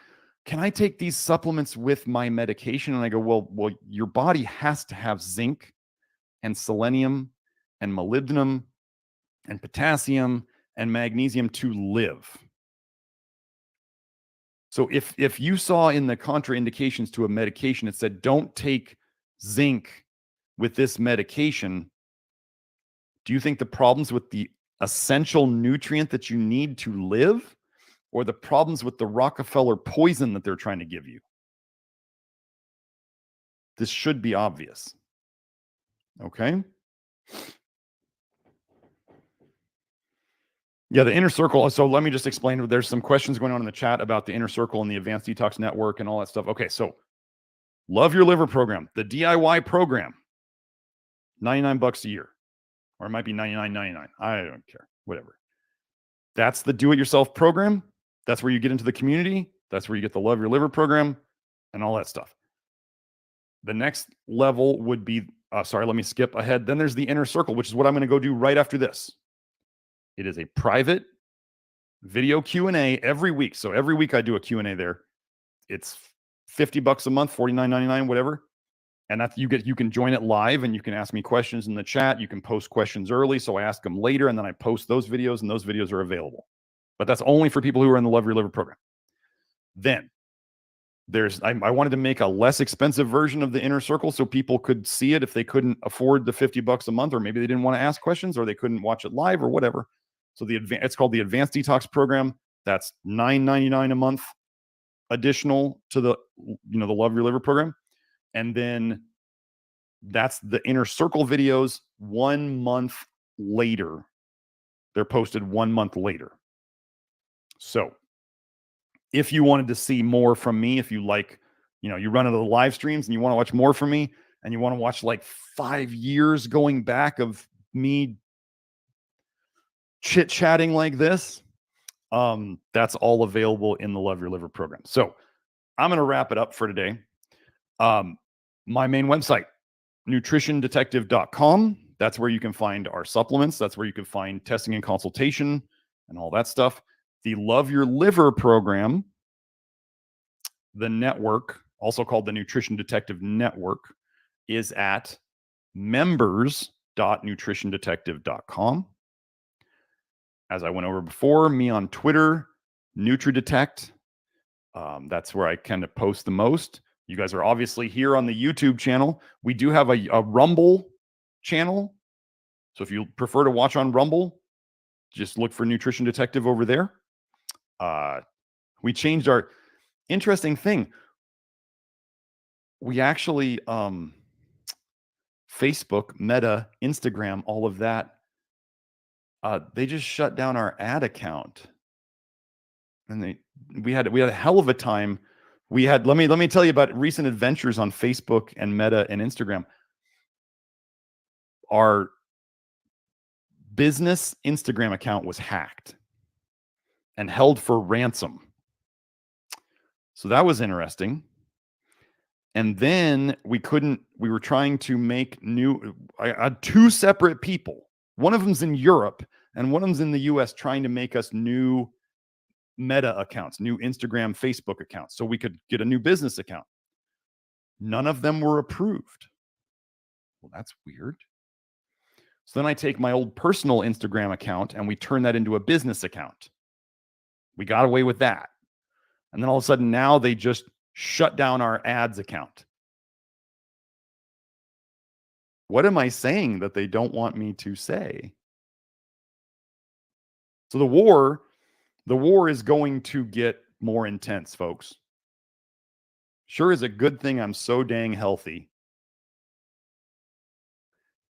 can I take these supplements with my medication? And I go, well, your body has to have zinc and selenium and molybdenum and potassium and magnesium to live. So if you saw in the contraindications to a medication, it said, don't take zinc with this medication, do you think the problems with the essential nutrient that you need to live, or the problems with the Rockefeller poison that they're trying to give you? This should be obvious. Okay. Yeah, the inner circle. So let me just explain. There's some questions going on in the chat about the inner circle and the advanced detox network and all that stuff. Okay, so Love Your Liver program, the DIY program, $99 a year, or it might be $99.99. I don't care, whatever. That's the do-it-yourself program. That's where you get into the community. That's where you get the Love Your Liver program and all that stuff. The next level would be, sorry, let me skip ahead. Then there's the inner circle, which is what I'm going to go do right after this. It is a private video Q&A every week. So every week I do a Q&A there. It's $50 a month, $49.99, whatever. And that's you can join it live and you can ask me questions in the chat. You can post questions early, so I ask them later, and then I post those videos, and those videos are available. But that's only for people who are in the Love Your Liver program. Then I wanted to make a less expensive version of the inner circle so people could see it if they couldn't afford the $50 a month, or maybe they didn't want to ask questions, or they couldn't watch it live, or whatever. So it's called the Advanced Detox Program. That's $9.99 a month, additional to the the Love Your Liver program. And then that's the inner circle videos 1 month later. They're posted 1 month later. So if you wanted to see more from me, if you like, you run into the live streams and you want to watch more from me, and you want to watch like 5 years going back of me chit-chatting like this, that's all available in the Love Your Liver program. So I'm going to wrap it up for today. My main website, nutritiondetective.com. That's where you can find our supplements. That's where you can find testing and consultation and all that stuff. The Love Your Liver program, the network, also called the Nutrition Detective Network, is at members.nutritiondetective.com. As I went over before, me on Twitter, NutriDetect. That's where I kind of post the most. You guys are obviously here on the YouTube channel. We do have a Rumble channel. So if you prefer to watch on Rumble, just look for Nutrition Detective over there. We changed our interesting thing. We actually, Facebook, Meta, Instagram, all of that, they just shut down our ad account. And we had a hell of a time. Let me tell you about recent adventures on Facebook and Meta and Instagram. Our business Instagram account was hacked and held for ransom. So that was interesting. And then we were trying to make I had 2 separate people. One of them's in Europe and one of them's in the US, trying to make us new Meta accounts, new Instagram, Facebook accounts, so we could get a new business account. None of them were approved. Well, that's weird. So then I take my old personal Instagram account and we turn that into a business account. We got away with that. And then all of a sudden now they just shut down our ads account. What am I saying that they don't want me to say? So the war is going to get more intense, folks. Sure is a good thing I'm so dang healthy.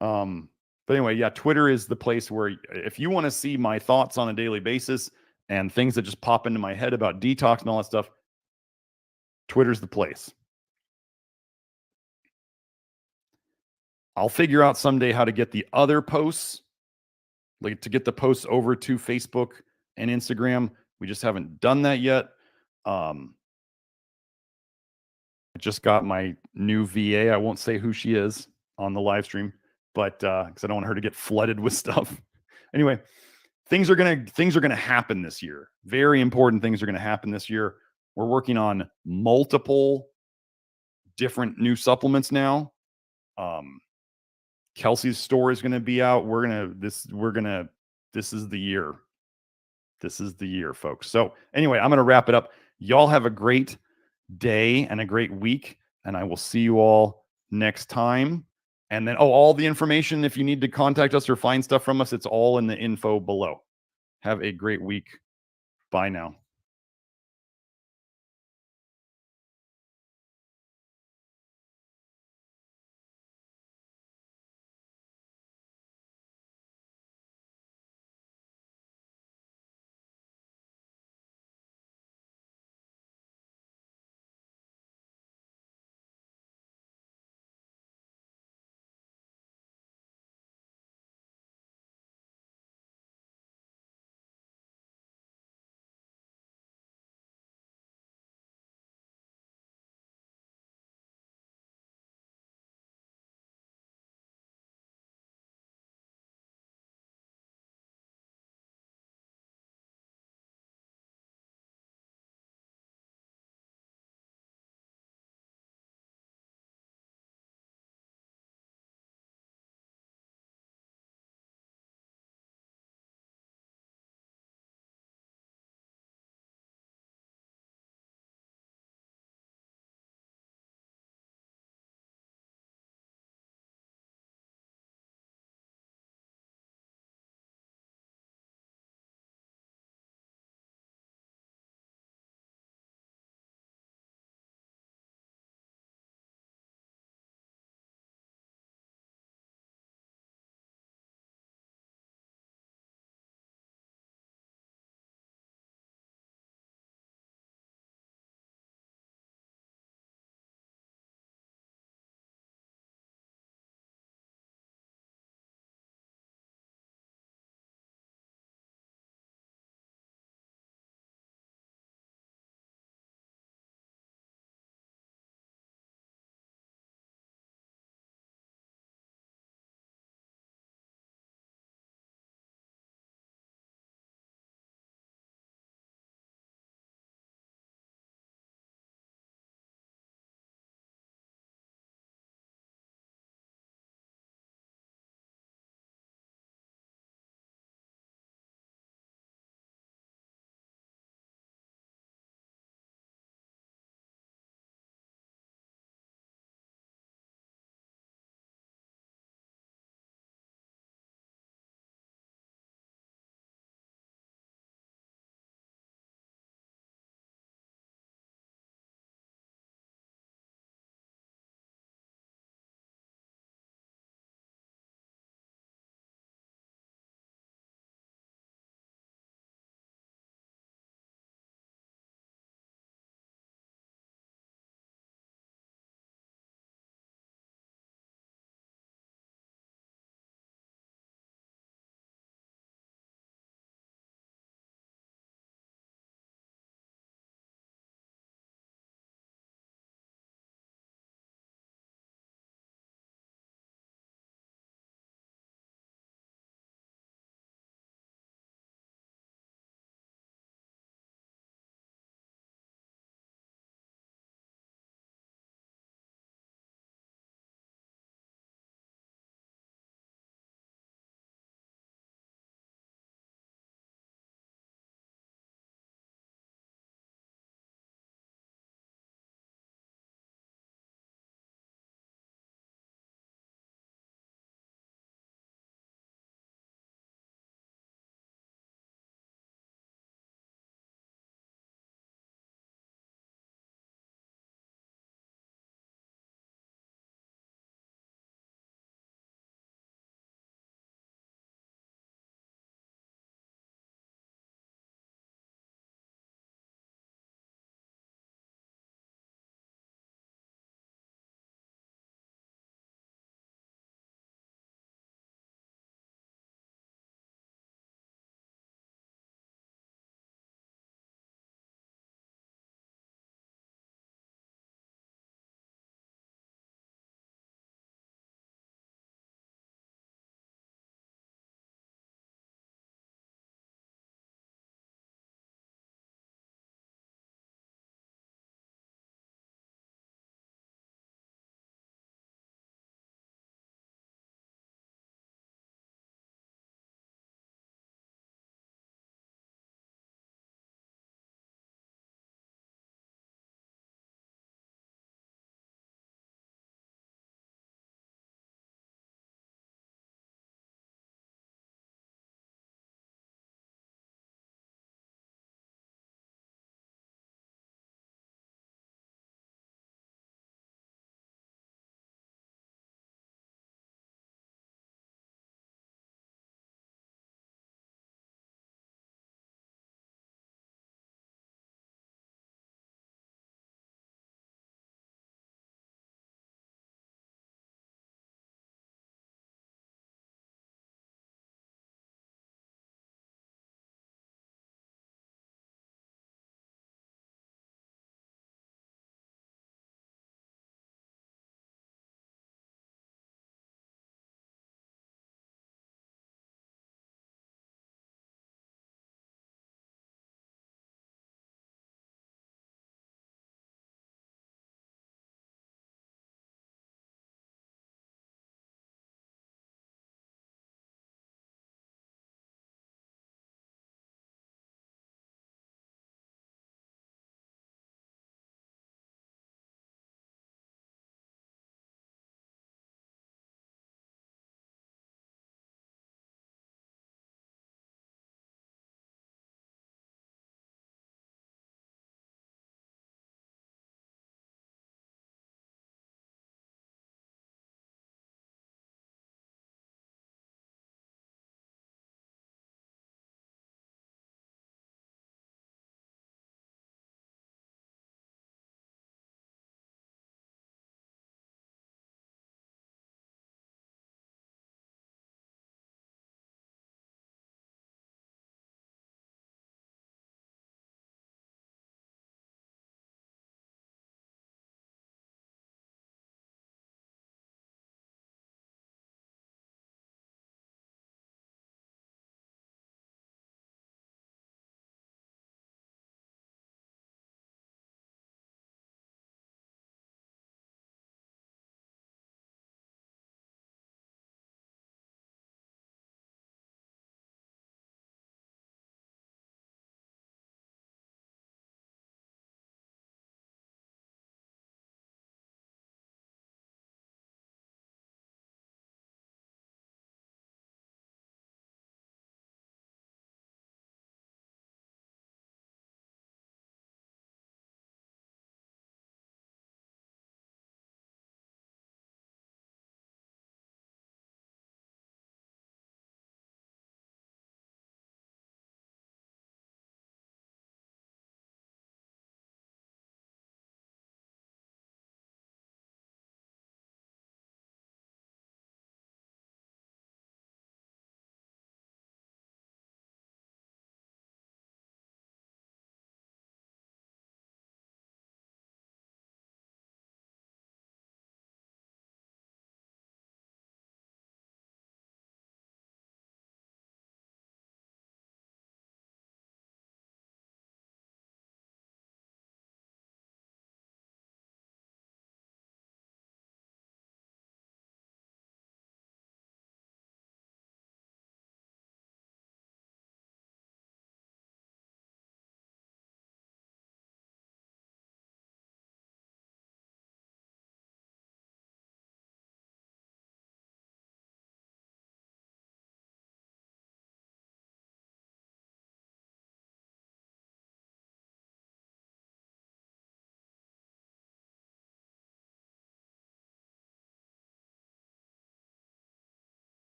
But anyway, yeah, Twitter is the place where if you want to see my thoughts on a daily basis and things that just pop into my head about detox and all that stuff, Twitter's the place. I'll figure out someday how to get the other posts, like to get the posts over to Facebook and Instagram. We just haven't done that yet. I just got my new VA. I won't say who she is on the live stream, but because I don't want her to get flooded with stuff. Anyway, things are gonna happen this year. Very important things are gonna happen this year. We're working on multiple different new supplements now. Kelsey's store is going to be out. This is the year. This is the year, folks. So anyway, I'm going to wrap it up. Y'all have a great day and a great week, and I will see you all next time. And then, all the information, if you need to contact us or find stuff from us, it's all in the info below. Have a great week. Bye now.